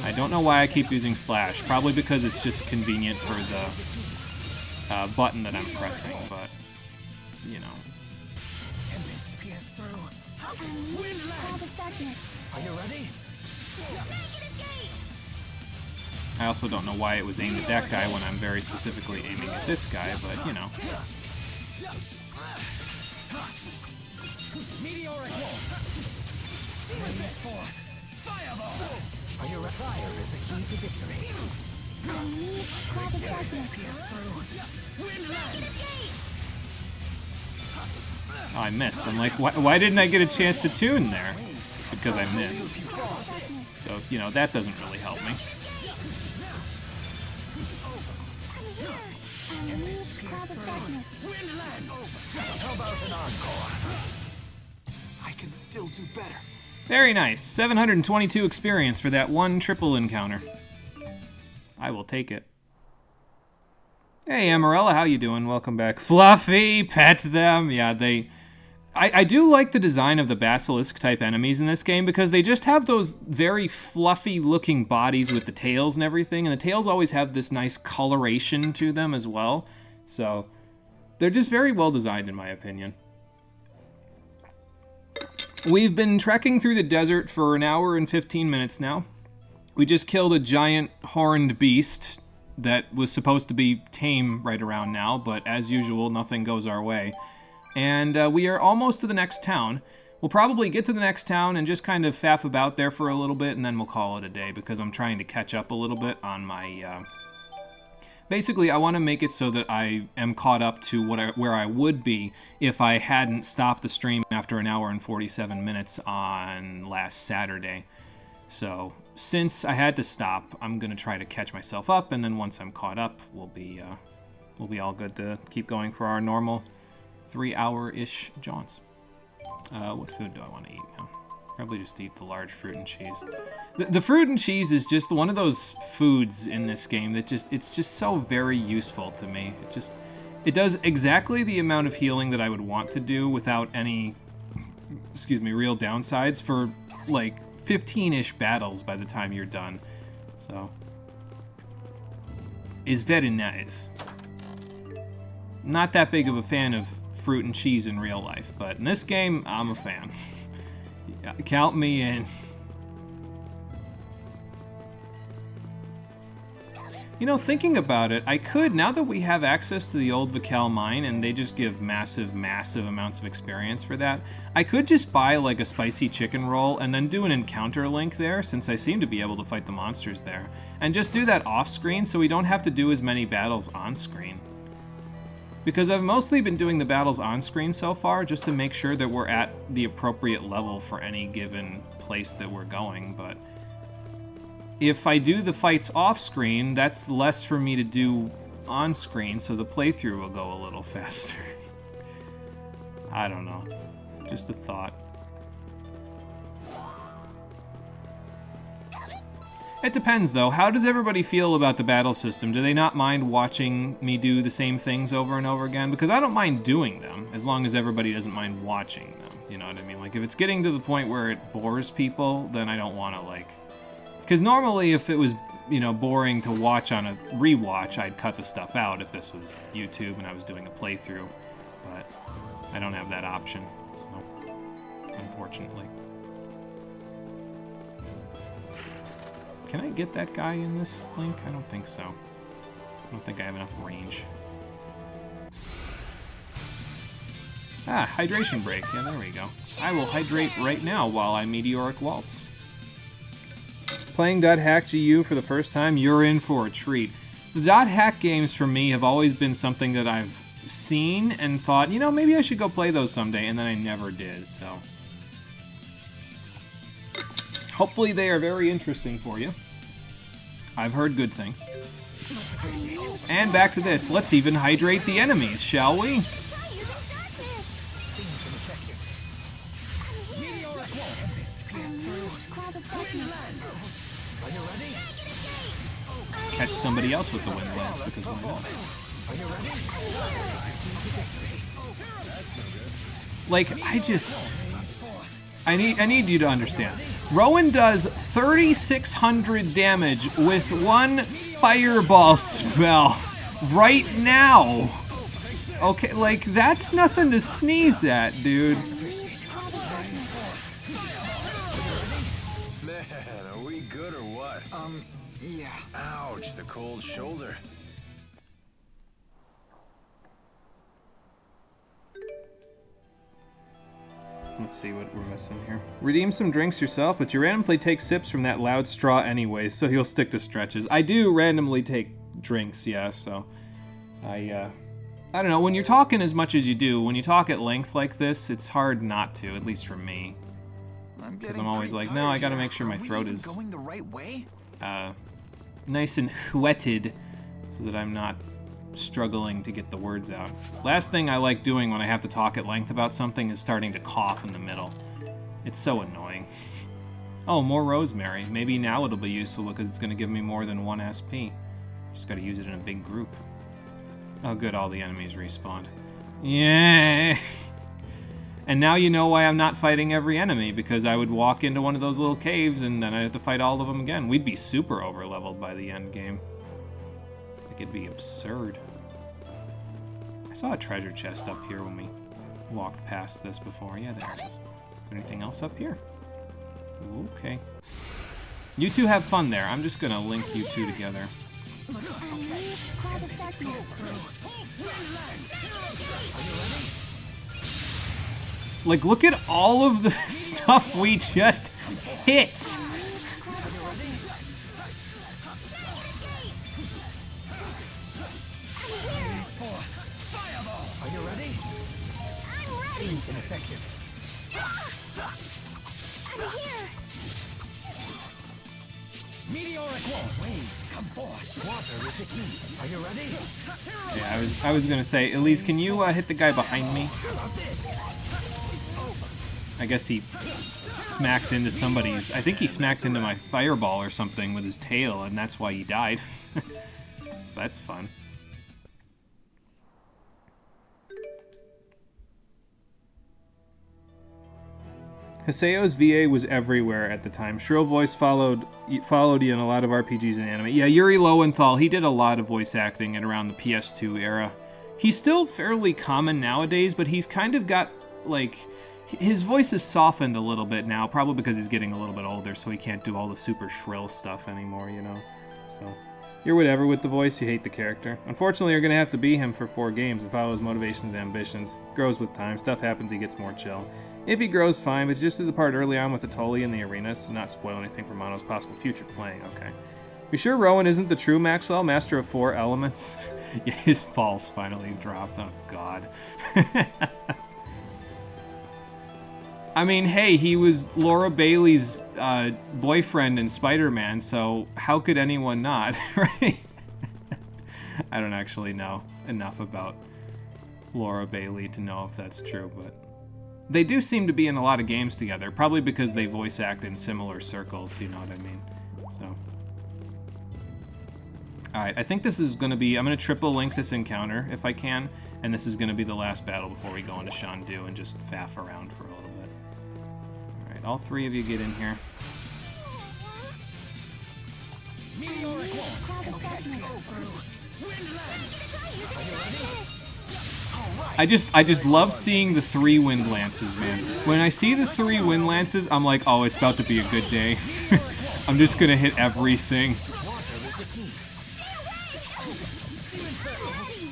I don't know why I keep using Splash. Probably because it's just convenient for the button that I'm pressing, but, you know. Are you ready? I also don't know why it was aimed at that guy when I'm very specifically aiming at this guy, but, you know. Meteoric Wolf. Fireball. Are you ready? Fire is the key to victory. Oh, I missed. I'm like, why didn't I get a chance to tune there? It's because I missed. So, you know, that doesn't really help me. How about an encore? I can still do better. Very nice. 722 experience for that one triple encounter. I will take it. Hey, Amarella, how you doing? Welcome back. Fluffy, pet them. Yeah, I do like the design of the basilisk-type enemies in this game because they just have those very fluffy-looking bodies with the tails and everything, and the tails always have this nice coloration to them as well. So, they're just very well designed, in my opinion. We've been trekking through the desert for an hour and 15 minutes now. We just killed a giant horned beast that was supposed to be tame right around now, but as usual, nothing goes our way. And we are almost to the next town. We'll probably get to the next town and just kind of faff about there for a little bit, and then we'll call it a day, because I'm trying to catch up a little bit on my... Basically, I want to make it so that I am caught up to where I would be if I hadn't stopped the stream after an hour and 47 minutes on last Saturday. So, since I had to stop, I'm going to try to catch myself up, and then once I'm caught up, we'll be all good to keep going for our normal 3-hour-ish jaunts. What food do I want to eat now? Probably just eat the large fruit and cheese. The fruit and cheese is just one of those foods in this game that it's just so very useful to me. It does exactly the amount of healing that I would want to do without any, real downsides for like 15-ish battles by the time you're done. So, is very nice. Not that big of a fan of fruit and cheese in real life, but in this game, I'm a fan. Count me in. You know, thinking about it, I could, now that we have access to the old Vical mine and they just give massive, massive amounts of experience for that, I could just buy like a spicy chicken roll and then do an encounter link there, since I seem to be able to fight the monsters there, and just do that off screen so we don't have to do as many battles on screen. Because I've mostly been doing the battles on screen so far just to make sure that we're at the appropriate level for any given place that we're going, but if I do the fights off screen, that's less for me to do on screen, so the playthrough will go a little faster. I don't know. Just a thought. It depends, though. How does everybody feel about the battle system? Do they not mind watching me do the same things over and over again? Because I don't mind doing them, as long as everybody doesn't mind watching them. You know what I mean? Like, if it's getting to the point where it bores people, then I don't want to, like... Because normally, if it was, you know, boring to watch on a rewatch, I'd cut the stuff out if this was YouTube and I was doing a playthrough. But I don't have that option, so... Unfortunately. Can I get that guy in this link? I don't think so. I don't think I have enough range. Ah, hydration break. Yeah, there we go. I will hydrate right now while I meteoric waltz. Playing .hack GU for the first time, you're in for a treat. The .hack games for me have always been something that I've seen and thought, you know, maybe I should go play those someday, and then I never did, so... Hopefully they are very interesting for you. I've heard good things. And back to this. Let's even hydrate the enemies, shall we? Catch somebody else with the wind blast, because why not? Like, I need you to understand. Rowan does 3,600 damage with one fireball spell right now. Okay, like, that's nothing to sneeze at, dude. Man, are we good or what? Yeah. Ouch, the cold shoulder. Let's see what we're missing here. Redeem some drinks yourself, but you randomly take sips from that loud straw anyways, so you'll stick to stretches. I do randomly take drinks, yeah, so I I don't know, when you're talking as much as you do, when you talk at length like this, it's hard not to, at least for me. Because I'm always like, no, I gotta make sure my throat is going the right way? nice and whetted so that I'm not struggling to get the words out. Last thing I like doing when I have to talk at length about something is starting to cough in the middle. It's so annoying. Oh, more rosemary. Maybe now it'll be useful because it's going to give me more than 1 SP. Just got to use it in a big group. Oh good, all the enemies respawned. Yeah. And now you know why I'm not fighting every enemy, because I would walk into one of those little caves and then I'd have to fight all of them again. We'd be super over-leveled by the end game. Like, it'd be absurd. I saw a treasure chest up here when we walked past this before. Yeah, there it is. Is there anything else up here? Okay. You two have fun there. I'm just gonna link you two together. Like, look at all of the stuff we just hit! Are you ready? I'm ready! Ineffective. I'm here! Meteoric wall. Waves come forth. Water is the key. Are you ready? Yeah, I was gonna say, Elise, can you hit the guy behind me? I guess he smacked into somebody's... I think he smacked into my fireball or something with his tail, and that's why he died. So that's fun. Haseo's VA was everywhere at the time. Shrill voice followed you in a lot of RPGs and anime. Yeah, Yuri Lowenthal, he did a lot of voice acting at around the PS2 era. He's still fairly common nowadays, but he's kind of got, like... His voice is softened a little bit now, probably because he's getting a little bit older, so he can't do all the super shrill stuff anymore, you know? So, you're whatever with the voice, you hate the character. Unfortunately, you're gonna have to be him for 4 games and follow his motivations and ambitions. Grows with time, stuff happens, he gets more chill. If he grows, fine, but just do the part early on with Atoli in the arena, so not spoil anything for Mono's possible future playing, okay. You sure Rowan isn't the true Maxwell, master of 4 elements? Yeah, his balls finally dropped, oh god. I mean, hey, he was Laura Bailey's boyfriend in Spider-Man, so how could anyone not, right? I don't actually know enough about Laura Bailey to know if that's true, but they do seem to be in a lot of games together, probably because they voice act in similar circles, you know what I mean? So, alright, I think this is going to be, I'm going to triple link this encounter if I can, and this is going to be the last battle before we go into Shandu and just faff around for a little bit. Alright, all 3 of you get in here. Meteoric wall. I just love seeing the 3 wind lances, man. When I see the 3 wind lances, I'm like, oh, it's about to be a good day. I'm just gonna hit everything.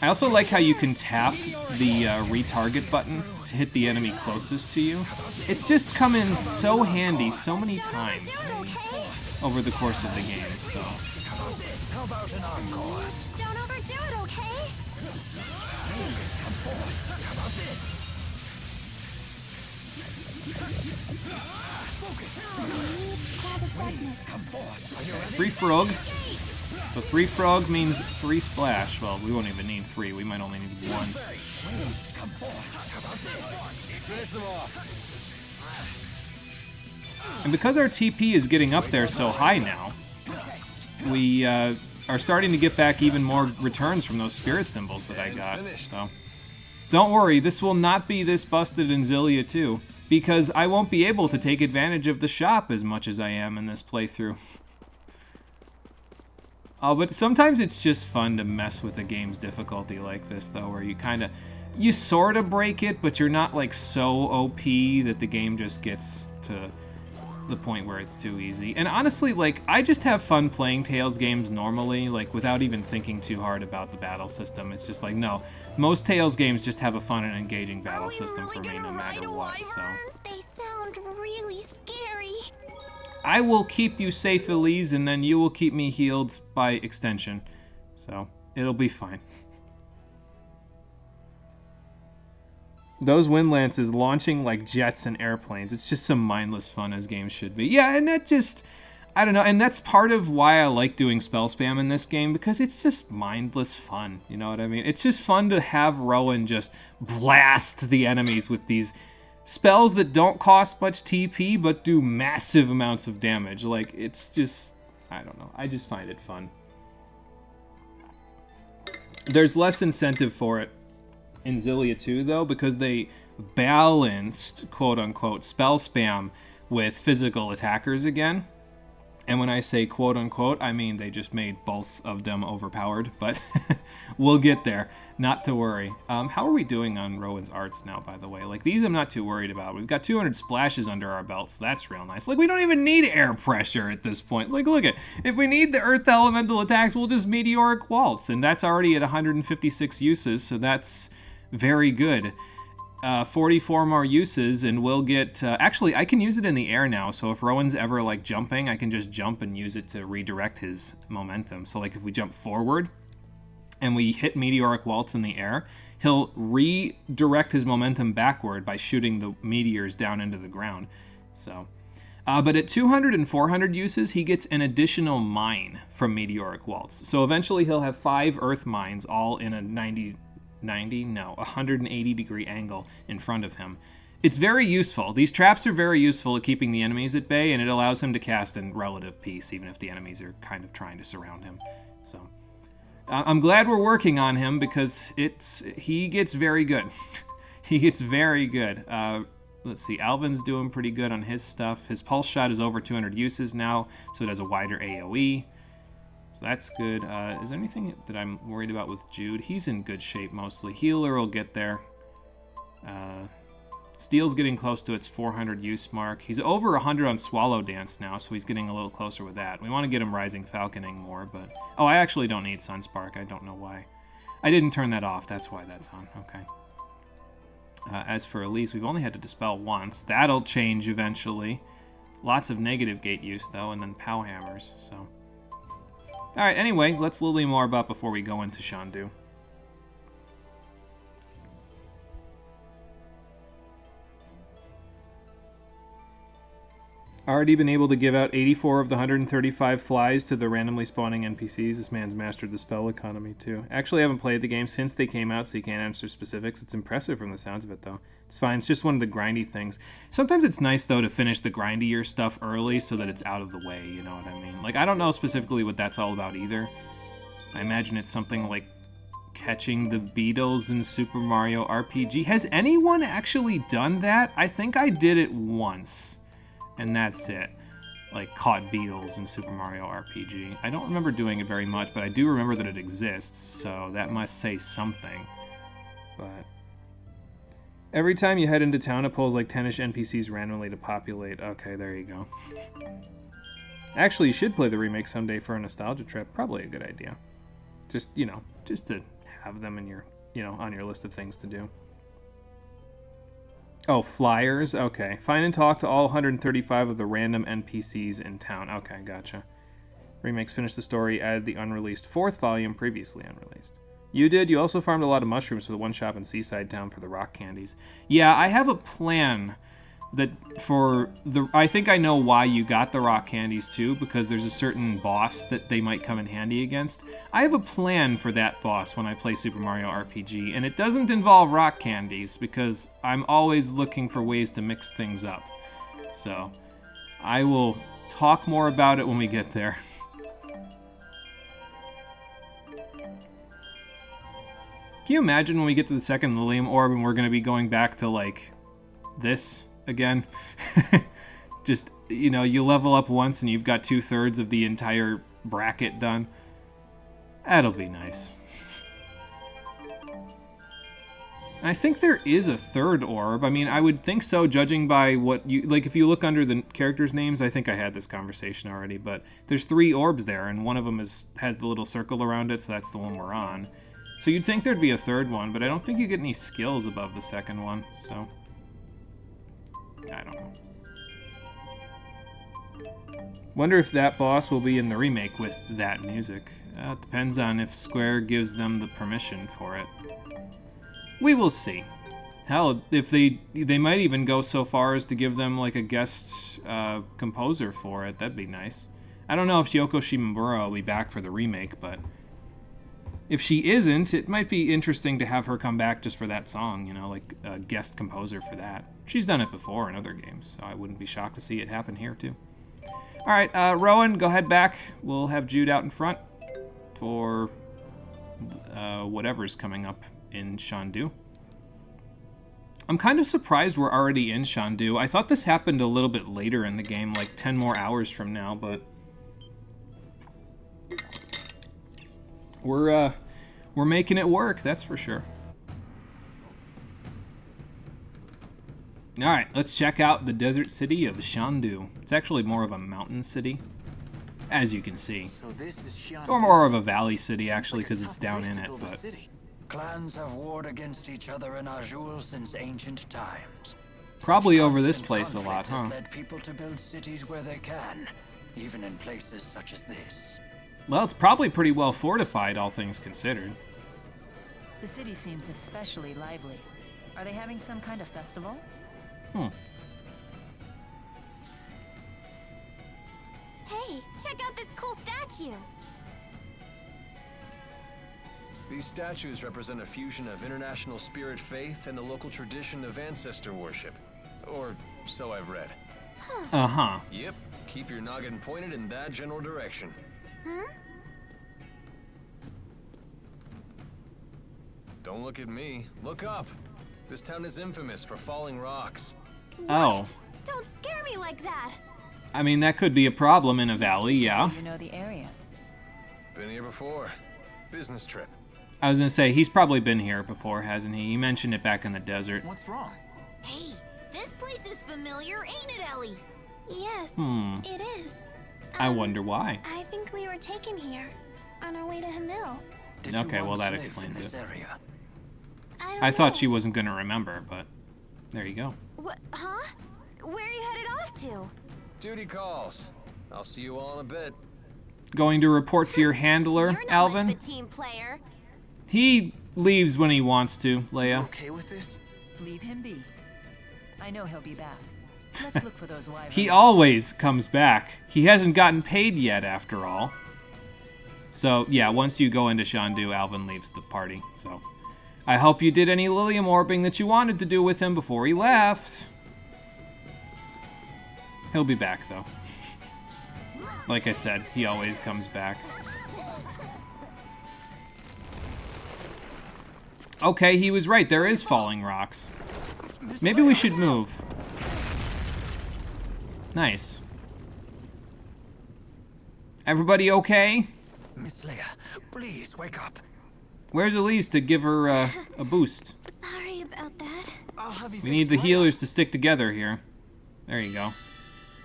I also like how you can tap the retarget button to hit the enemy closest to you. It's just come in so handy so many times over the course of the game, so... How about an encore? Don't overdo it, okay? How about this? Come forth. Are you ready? 3 frog. So 3 frog means 3 splash. Well, we won't even need 3. We might only need 1. Come forth. How about this? Finish them off. And because our TP is getting up there so high now, we are starting to get back even more returns from those spirit symbols that I got. So don't worry, this will not be this busted in Xillia 2, because I won't be able to take advantage of the shop as much as I am in this playthrough. But sometimes it's just fun to mess with the game's difficulty like this, though, where you sort of break it, but you're not like so OP that the game just gets to the point where it's too easy. And honestly, like, I just have fun playing Tales games normally, like, without even thinking too hard about the battle system. It's just like, no, most Tales games just have a fun and engaging battle system for me no matter what, so. They sound really scary. I will keep you safe, Elise, and then you will keep me healed by extension. So, it'll be fine. Those wind lances launching like jets and airplanes. It's just some mindless fun as games should be. Yeah, and that just, I don't know, and that's part of why I like doing spell spam in this game, because it's just mindless fun, you know what I mean? It's just fun to have Rowan just blast the enemies with these spells that don't cost much TP, but do massive amounts of damage. Like, it's just, I don't know, I just find it fun. There's less incentive for it in Xillia 2, though, because they balanced, quote-unquote, spell spam with physical attackers again. And when I say quote-unquote, I mean they just made both of them overpowered, but we'll get there. Not to worry. How are we doing on Rowan's arts now, by the way? Like, these I'm not too worried about. We've got 200 splashes under our belts. That's real nice. Like, we don't even need air pressure at this point. Like, look at, if we need the earth elemental attacks, we'll just meteoric waltz, and that's already at 156 uses, so that's very good. 44 more uses, and we'll get... actually, I can use it in the air now, so if Rowan's ever, like, jumping, I can just jump and use it to redirect his momentum. So, like, if we jump forward and we hit Meteoric Waltz in the air, he'll redirect his momentum backward by shooting the meteors down into the ground. So... but at 200 and 400 uses, he gets an additional mine from Meteoric Waltz. So eventually he'll have 5 Earth mines all in a 180 degree angle in front of him. It's very useful. These traps are very useful at keeping the enemies at bay, and it allows him to cast in relative peace, even if the enemies are kind of trying to surround him. So I'm glad we're working on him, because he gets very good. He gets very good. Let's see, Alvin's doing pretty good on his stuff. His pulse shot is over 200 uses now, so it has a wider AoE. So that's good. Is there anything that I'm worried about with Jude? He's in good shape mostly. Healer will get there. Steel's getting close to its 400 use mark. He's over 100 on Swallow Dance now, so he's getting a little closer with that. We want to get him Rising Falconing more, but... Oh, I actually don't need Sunspark. I don't know why. I didn't turn that off. That's why that's on. Okay. As for Elise, we've only had to dispel once. That'll change eventually. Lots of negative gate use, though, and then Pow Hammers, so... Alright, anyway, let's Lily more about before we go into Shandu. Already been able to give out 84 of the 135 flies to the randomly spawning NPCs. This man's mastered the spell economy, too. Actually, I haven't played the game since they came out, so you can't answer specifics. It's impressive from the sounds of it, though. It's fine. It's just one of the grindy things. Sometimes it's nice, though, to finish the grindier stuff early so that it's out of the way, you know what I mean? Like, I don't know specifically what that's all about, either. I imagine it's something like catching the beetles in Super Mario RPG. Has anyone actually done that? I think I did it once. And that's it. Like, caught beetles in Super Mario RPG. I don't remember doing it very much, but I do remember that it exists, so that must say something. But... every time you head into town, it pulls like 10-ish NPCs randomly to populate. Okay, there you go. Actually, you should play the remake someday for a nostalgia trip. Probably a good idea. Just, you know, just to have them in your, you know, on your list of things to do. Oh, flyers? Okay. Find and talk to all 135 of the random NPCs in town. Okay, gotcha. Remakes finished the story, added the unreleased 4th volume, previously unreleased. You did? You also farmed a lot of mushrooms for the one shop in Seaside Town for the rock candies. Yeah, I have a plan that for the... I think I know why you got the rock candies too, because there's a certain boss that they might come in handy against. I have a plan for that boss when I play Super Mario RPG, and it doesn't involve rock candies, because I'm always looking for ways to mix things up. So, I will talk more about it when we get there. Can you imagine when we get to the second Lilium Orb and we're going to be going back to, like, this again? Just, you know, you level up once and you've got 2/3 of the entire bracket done. That'll be nice. I think there is a 3rd orb. I mean, I would think so, judging by what you... like, if you look under the characters' names, I think I had this conversation already, but there's 3 orbs there, and one of them has the little circle around it, so that's the one we're on. So you'd think there'd be a 3rd one, but I don't think you get any skills above the 2nd one, so... I don't know. Wonder if that boss will be in the remake with that music. It depends on if Square gives them the permission for it. We will see. Hell, if they might even go so far as to give them like a guest composer for it. That'd be nice. I don't know if Yoko Shimomura will be back for the remake, but if she isn't, it might be interesting to have her come back just for that song, you know, like a guest composer for that. She's done it before in other games, so I wouldn't be shocked to see it happen here too. All right, Rowan, go ahead back. We'll have Jude out in front for whatever's coming up in Shandu. I'm kind of surprised we're already in Shandu. I thought this happened a little bit later in the game, like 10 more hours from now, but we're making it work, that's for sure. All right, let's check out the desert city of Shandu. It's actually more of a mountain city, as you can see. So this is Shandu. Or more of a valley city, actually, because it's down in it. But clans have warred against each other in Azul since ancient times. Probably over this place a lot, huh? Has led people to build cities where they can, even in places such as this. Well, it's probably pretty well fortified, all things considered. The city seems especially lively. Are they having some kind of festival? Hey, check out this cool statue. These statues represent a fusion of international spirit faith and the local tradition of ancestor worship. Or so I've read. Uh-huh. Yep, keep your noggin pointed in that general direction. Don't look at me, look up. This town is infamous for falling rocks. Oh. Don't scare me like that. I mean, that could be a problem in a valley, yeah. You know the area. Been here before. Business trip. I was gonna say, he's probably been here before, hasn't he? He mentioned it back in the desert. What's wrong? Hey, this place is familiar, ain't it, Ellie? Yes, it is. I wonder why. I think we were taken here on our way to Hamil. Okay, well that explains it. Area? I thought she wasn't gonna remember, but there you go. What? Huh? Where are you headed off to? Duty calls. I'll see you all in a bit. Going to report to your handler, You're not Alvin? much of a team player. He leaves when he wants to, Leia. Okay with this? Leave him be. I know he'll be back. Let's look for those wyverns. He always comes back. He hasn't gotten paid yet, after all. So, yeah, once you go into Shandu, Alvin leaves the party. So, I hope you did any Lilium orbing that you wanted to do with him before he left. He'll be back, though. Like I said, he always comes back. Okay, he was right. There is falling rocks. Maybe we should move. Nice. Everybody okay? Miss Leia, please wake up. Where's Elise to give her a boost? Sorry about that. I'll have you We need the healers to stick together here. There you go.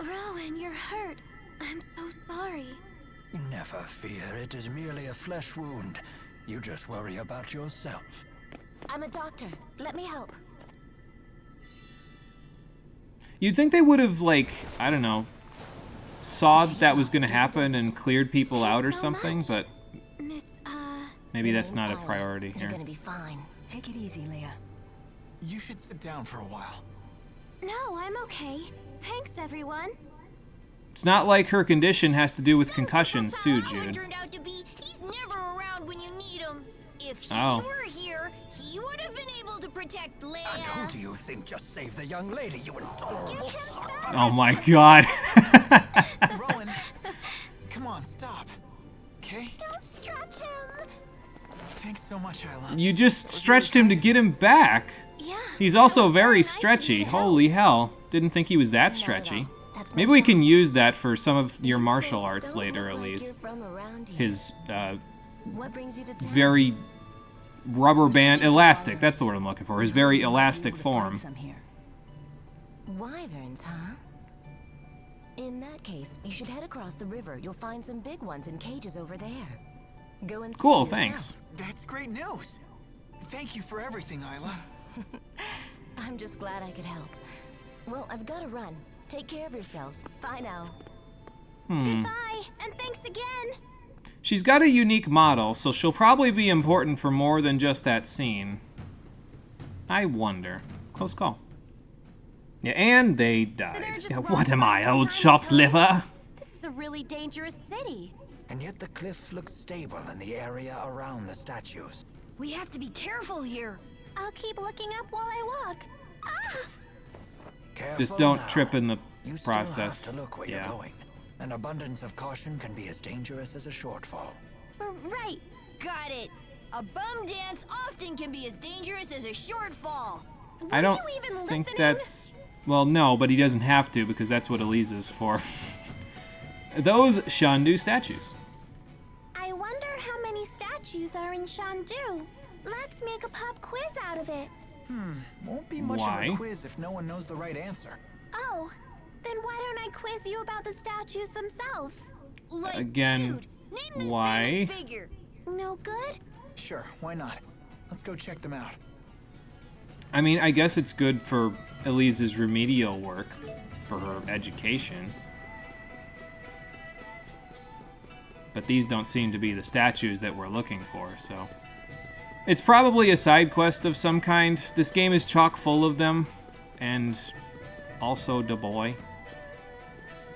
Rowan, you're hurt. I'm so sorry. Never fear, it is merely a flesh wound. You just worry about yourself. I'm a doctor. Let me help. You'd think they would have, like, I don't know, saw that was going to happen and cleared people out or something, but Miss, maybe that's not a priority here. You're gonna be fine. Take it easy, Leia. You should sit down for a while. No, I'm okay. Thanks, everyone. It's not like her condition has to do with concussions, too, Jude. Turned out to be, he's never around when you need him. If he Oh. were here, he would have been able to protect Leia. And who do you think just saved the young lady, you intolerable sock puppet? Oh my god. Rowan, come on, stop. Okay? Don't stretch him. Thanks so much, Isla. You just stretched him to get him back. Yeah. He's also very stretchy. Holy hell. Didn't think he was that stretchy. Maybe we can use that for some of your martial arts later, Elise. His, What brings you to town? very rubber band, elastic, that's the word I'm looking for. His very elastic form. Wyverns, huh? In that case, you should head across the river. You'll find some big ones in cages over there. Go and see Cool, for thanks. yourself. That's great news. Thank you for everything, Isla. I'm just glad I could help. Well, I've got to run. Take care of yourselves. Bye now. Goodbye, and thanks again. She's got a unique model, so she'll probably be important for more than just that scene. I wonder. Close call. Yeah, and they died. just Yeah, road what am I, spots from old time to shoplifter? This is a really dangerous city. And yet the cliff looks stable in the area around the statues. We have to be careful here. I'll keep looking up while I walk. Ah! Careful Just don't now. trip in the You still process. have to look where Yeah. you're going. An abundance of caution can be as dangerous as a shortfall. Right. Got it. A bum dance often can be as dangerous as a shortfall. I don't you even think listening? that's... Well, no, but he doesn't have to because that's what Elise is for. Those Shandu statues. I wonder how many statues are in Shandu. Let's make a pop quiz out of it. Won't be much Why? of a quiz if no one knows the right answer. Oh, then why don't I quiz you about the statues themselves? Like, Again, dude, name this why? famous figure. No good? Sure, why not? Let's go check them out. I mean, I guess it's good for Elise's remedial work, for her education. But these don't seem to be the statues that we're looking for, so... It's probably a side quest of some kind. This game is chock full of them. And also the boy.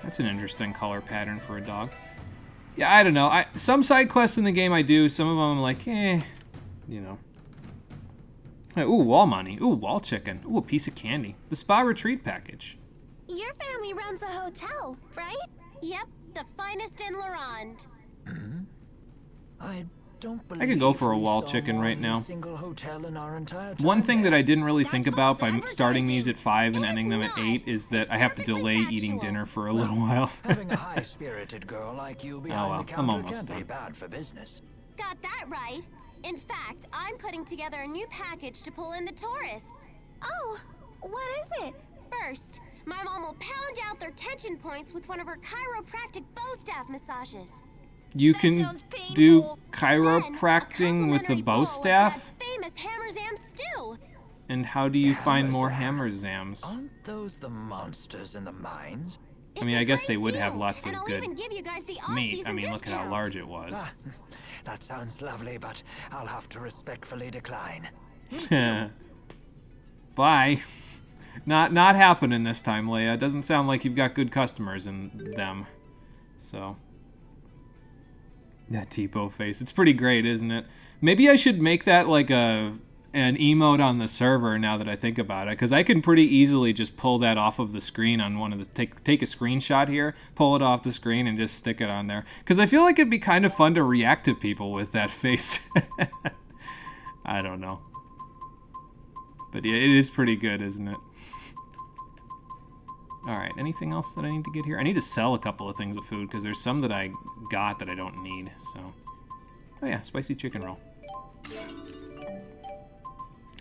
That's an interesting color pattern for a dog. Yeah, I don't know. Some side quests in the game I do. Some of them I'm like, you know. Ooh, wall money. Ooh, wall chicken. Ooh, a piece of candy. The spa retreat package. Your family runs a hotel, right? Yep, the finest in Laurent. I don't believe I could go for a we wall saw chicken more right than now. a single hotel in our entire time One thing that there. I didn't really think That's about by false starting these at 5 and It ending is them at not. 8 is that It's I have to perfectly delay eating factual. dinner for a little while. Having a high-spirited girl like you behind well, the I'm counter almost can be done. bad for business. Got that right. In fact, I'm putting together a new package to pull in the tourists. Oh, what is it? First, my mom will pound out their tension points with one of her chiropractic bow staff massages. You That can sounds do painful. chiropracting with the Complimentary bow bowl of staff? Dad's famous hammer zam stew. And how do you find more Hammerzam. hammer zams? Aren't those the monsters in the mines? I mean, It's a I guess great they would have deal, lots of and I'll good even give you guys the meat. off-season I mean, look at how discount. large it was. Ah, that sounds lovely, but I'll have to respectfully decline. Bye. Not happening this time, Leia. It doesn't sound like you've got good customers in them. So. That Tipo face. It's pretty great, isn't it? Maybe I should make that like an emote on the server now that I think about it, because I can pretty easily just pull that off of the screen on one of the take a screenshot here, pull it off the screen, and just stick it on there. Because I feel like it'd be kind of fun to react to people with that face. I don't know. But yeah, it is pretty good, isn't it? Alright, anything else that I need to get here? I need to sell a couple of things of food, because there's some that I got that I don't need, so... Oh yeah, spicy chicken roll.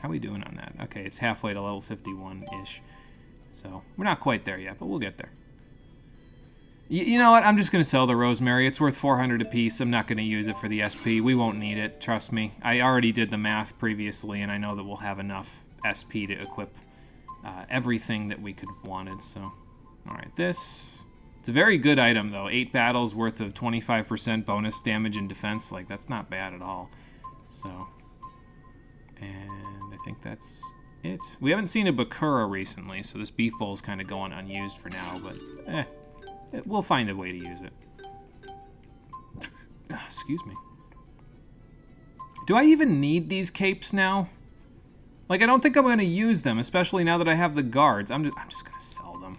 How are we doing on that? Okay, it's halfway to level 51-ish. So, we're not quite there yet, but we'll get there. You know what? I'm just going to sell the rosemary. It's worth 400 apiece. I'm not going to use it for the SP. We won't need it, trust me. I already did the math previously, and I know that we'll have enough SP to equip everything that we could have wanted, so... Alright, this... It's a very good item, though. 8 battles worth of 25% bonus damage and defense. Like, that's not bad at all. So... And I think that's it. We haven't seen a Bakura recently, so this beef bowl is kind of going unused for now, but we'll find a way to use it. Excuse me. Do I even need these capes now? Like, I don't think I'm going to use them, especially now that I have the guards. I'm just going to sell them.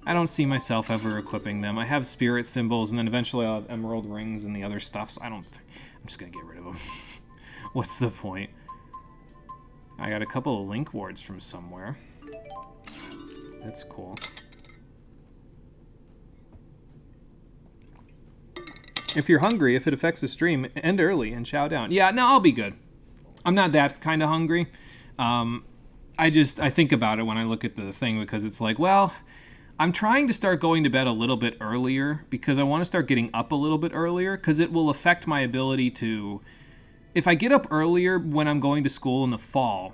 I don't see myself ever equipping them. I have spirit symbols, and then eventually I'll have emerald rings and the other stuff, so I'm just going to get rid of them. What's the point? I got a couple of link wards from somewhere. That's cool. If you're hungry, if it affects the stream, end early and chow down. Yeah, no, I'll be good. I'm not that kind of hungry. I think about it when I look at the thing, because it's like, well, I'm trying to start going to bed a little bit earlier because I want to start getting up a little bit earlier, because it will affect my ability to... If I get up earlier when I'm going to school in the fall,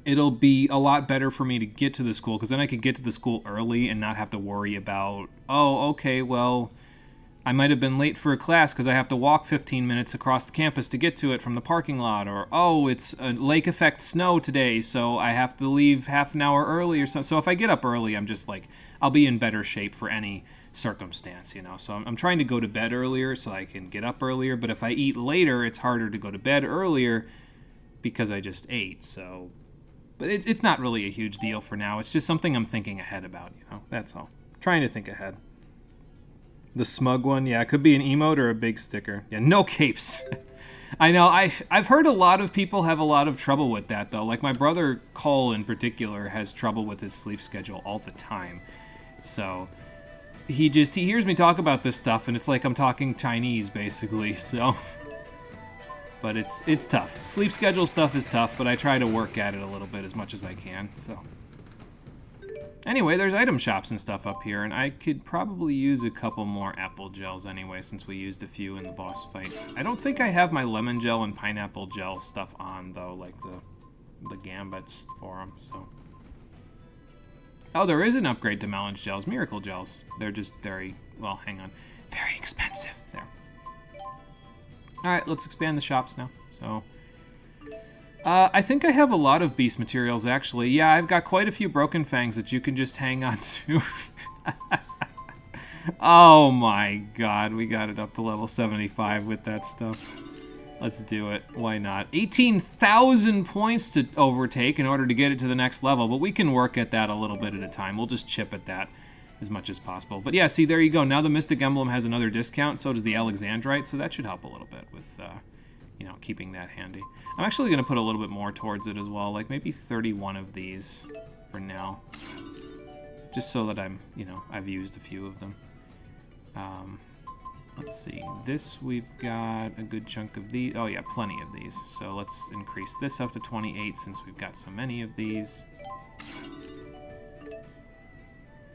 it'll be a lot better for me to get to the school, because then I could get to the school early and not have to worry about, oh, okay, well, I might have been late for a class because I have to walk 15 minutes across the campus to get to it from the parking lot. Or, oh, it's a lake effect snow today, so I have to leave half an hour early or something. So if I get up early, I'm just like, I'll be in better shape for any circumstance, you know. So I'm trying to go to bed earlier so I can get up earlier. But if I eat later, it's harder to go to bed earlier because I just ate. So, but it's not really a huge deal for now. It's just something I'm thinking ahead about, you know. That's all. Trying to think ahead. The smug one, yeah, it could be an emote or a big sticker. Yeah, no capes. I know, I've heard a lot of people have a lot of trouble with that, though. Like, my brother Cole, in particular, has trouble with his sleep schedule all the time. So, he hears me talk about this stuff, and it's like I'm talking Chinese, basically, so... But it's tough. Sleep schedule stuff is tough, but I try to work at it a little bit as much as I can, so... Anyway, there's item shops and stuff up here, and I could probably use a couple more apple gels anyway, since we used a few in the boss fight. I don't think I have my lemon gel and pineapple gel stuff on, though, like the gambits for them, so... Oh, there is an upgrade to melon gels, miracle gels. They're just very, well, hang on, very expensive. There. Alright, let's expand the shops now, so... I think I have a lot of beast materials, actually. Yeah, I've got quite a few broken fangs that you can just hang on to. Oh my god, we got it up to level 75 with that stuff. Let's do it. Why not? 18,000 points to overtake in order to get it to the next level, but we can work at that a little bit at a time. We'll just chip at that as much as possible. But yeah, see, there you go. Now the Mystic Emblem has another discount, so does the Alexandrite, so that should help a little bit with... you know, keeping that handy. I'm actually going to put a little bit more towards it as well, like maybe 31 of these for now. Just so that I'm, you know, I've used a few of them. Let's see, this we've got a good chunk of these. Oh yeah, plenty of these. So let's increase this up to 28 since we've got so many of these.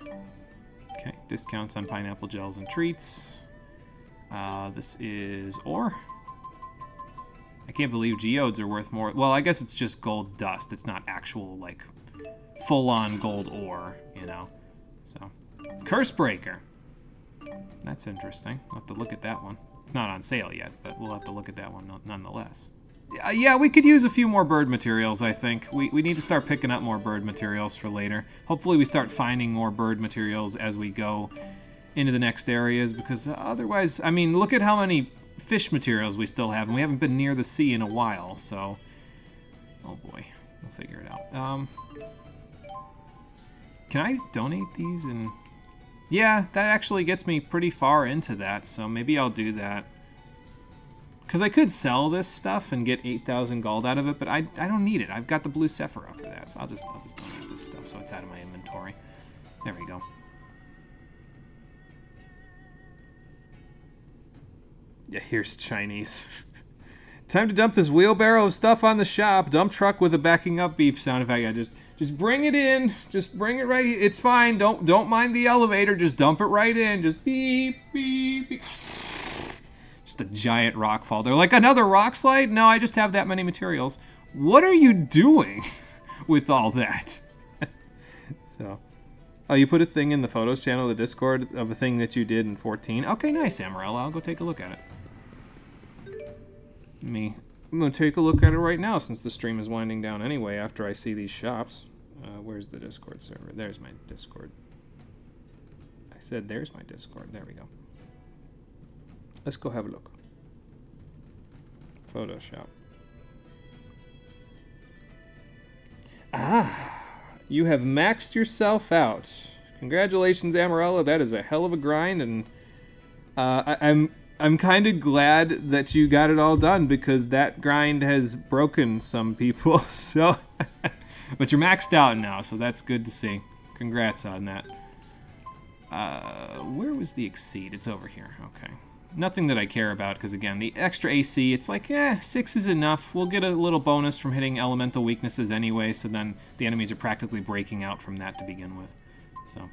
Okay, discounts on pineapple gels and treats. This is ore. I can't believe geodes are worth more. Well, I guess it's just gold dust. It's not actual, like, full-on gold ore, you know. So, Curse Breaker. That's interesting. We'll have to look at that one. It's not on sale yet, but we'll have to look at that one nonetheless. Yeah, we could use a few more bird materials, I think. We need to start picking up more bird materials for later. Hopefully we start finding more bird materials as we go into the next areas, because otherwise, I mean, look at how many... fish materials we still have, and we haven't been near the sea in a while, so... Oh boy, we'll figure it out. Can I donate these? And yeah, that actually gets me pretty far into that, so maybe I'll do that. Because I could sell this stuff and get 8,000 gold out of it, but I don't need it. I've got the blue Sephiroth for that, so I'll just donate this stuff so it's out of my inventory. There we go. Yeah, here's Chinese. Time to dump this wheelbarrow of stuff on the shop. Dump truck with a backing up beep sound effect. Yeah, just bring it in. Just bring it right. It's fine. Don't mind the elevator. Just dump it right in. Just beep beep beep. Just a giant rock fall. They're like, another rock slide? No, I just have that many materials. What are you doing with all that? So. Oh, you put a thing in the photos channel, the Discord, of a thing that you did in 14? Okay, nice, Amarella. I'll go take a look at it. I'm going to take a look at it right now since the stream is winding down anyway after I see these shops. Where's the Discord server? There's my Discord. I said there's my Discord. There we go. Let's go have a look. Photoshop. Ah! You have maxed yourself out. Congratulations, Amarella. That is a hell of a grind, and I'm kind of glad that you got it all done because that grind has broken some people. So, but you're maxed out now, so that's good to see. Congrats on that. Where was the exceed? It's over here. Okay. Nothing that I care about because, again, the extra AC, it's like, 6 is enough. We'll get a little bonus from hitting elemental weaknesses anyway, so then the enemies are practically breaking out from that to begin with. So,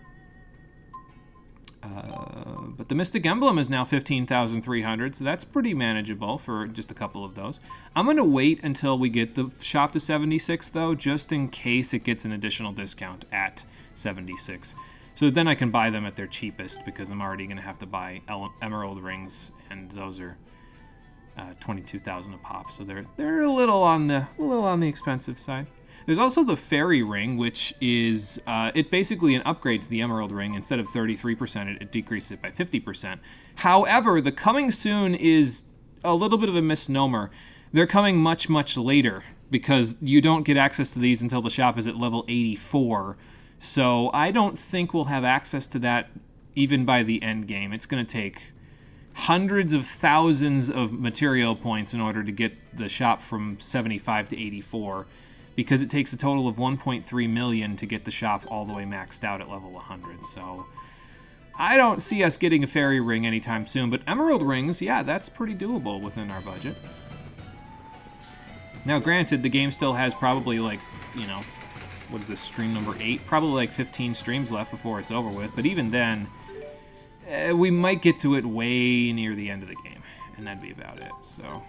but the Mystic Emblem is now 15,300, so that's pretty manageable for just a couple of those. I'm going to wait until we get the shop to 76, though, just in case it gets an additional discount at 76. So then I can buy them at their cheapest because I'm already going to have to buy emerald rings, and those are 22,000 a pop. So they're a little on the expensive side. There's also the fairy ring, which is it basically an upgrade to the emerald ring. Instead of 33%, it decreases it by 50%. However, the coming soon is a little bit of a misnomer. They're coming much, much later because you don't get access to these until the shop is at level 84. So I don't think we'll have access to that even by the end game. It's going to take hundreds of thousands of material points in order to get the shop from 75 to 84, because it takes a total of 1.3 million to get the shop all the way maxed out at level 100. So I don't see us getting a fairy ring anytime soon, but emerald rings, yeah, that's pretty doable within our budget. Now, granted, the game still has probably like, what is this, stream number 8? Probably like 15 streams left before it's over with, but even then, we might get to it way near the end of the game, and that'd be about it, so...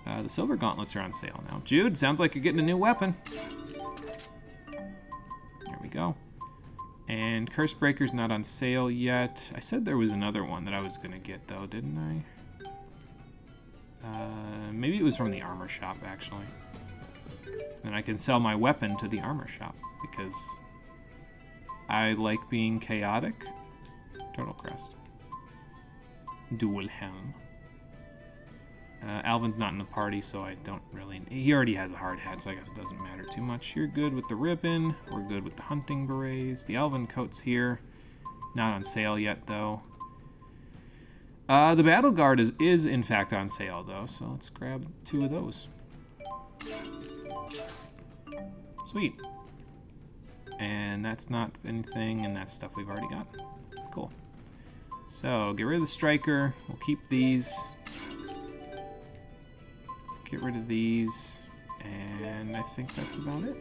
the silver gauntlets are on sale now. Jude, sounds like you're getting a new weapon. There we go. And Curse Breaker's not on sale yet. I said there was another one that I was going to get, though, didn't I? Maybe it was from the armor shop, actually. And I can sell my weapon to the armor shop, because I like being chaotic. Turtle Crest. Dual Helm. Alvin's not in the party, so I don't really... He already has a hard hat, so I guess it doesn't matter too much. You're good with the ribbon. We're good with the hunting berets. The Alvin coat's here. Not on sale yet, though. The Battle Guard is in fact on sale, though, so let's grab 2 of those. Sweet. And that's not anything, and that's stuff we've already got. Cool. So, get rid of the Striker. We'll keep these. Get rid of these, and I think that's about it.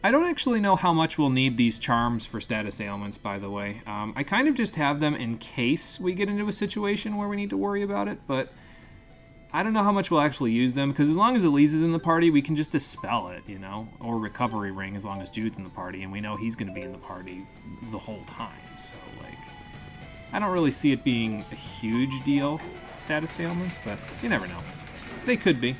I don't actually know how much we'll need these charms for status ailments, by the way. I kind of just have them in case we get into a situation where we need to worry about it, but I don't know how much we'll actually use them, because as long as Elise is in the party, we can just dispel it, or Recovery Ring as long as Jude's in the party, and we know he's going to be in the party the whole time, so, I don't really see it being a huge deal, status ailments, but you never know. They could be.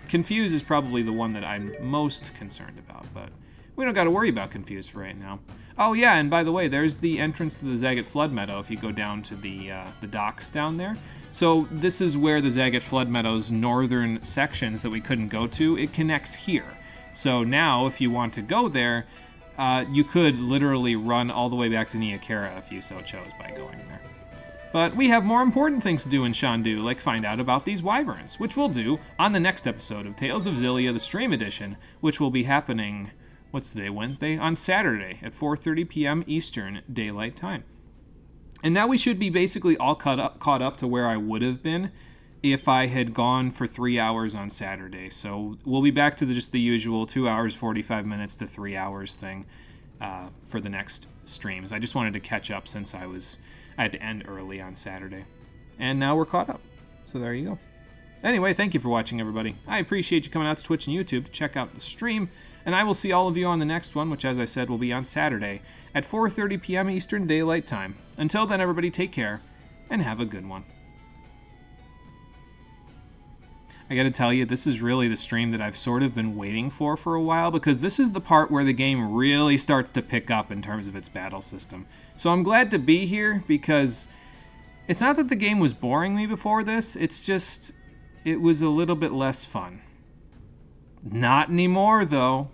Confuse is probably the one that I'm most concerned about, but we don't got to worry about Confuse for right now. Oh yeah, and by the way, there's the entrance to the Zagat Flood Meadow if you go down to the docks down there. So this is where the Zagat Flood Meadow's northern sections that we couldn't go to, it connects here. So now, if you want to go there, you could literally run all the way back to Neokera if you so chose by going there. But we have more important things to do in Shandu, like find out about these wyverns, which we'll do on the next episode of Tales of Xillia, the Stream Edition, which will be happening, what's today, Wednesday? On Saturday at 4:30 p.m. Eastern Daylight Time. And now we should be basically all caught up to where I would have been if I had gone for 3 hours on Saturday. So we'll be back to just the usual 2 hours, 45 minutes to 3 hours thing for the next streams. I just wanted to catch up since I had to end early on Saturday. And now we're caught up. So there you go. Anyway, thank you for watching, everybody. I appreciate you coming out to Twitch and YouTube to check out the stream. And I will see all of you on the next one, which, as I said, will be on Saturday at 4:30 p.m. Eastern Daylight Time. Until then, everybody, take care and have a good one. I gotta tell you, this is really the stream that I've sort of been waiting for a while, because this is the part where the game really starts to pick up in terms of its battle system. So I'm glad to be here, because it's not that the game was boring me before this, it's just, it was a little bit less fun. Not anymore, though.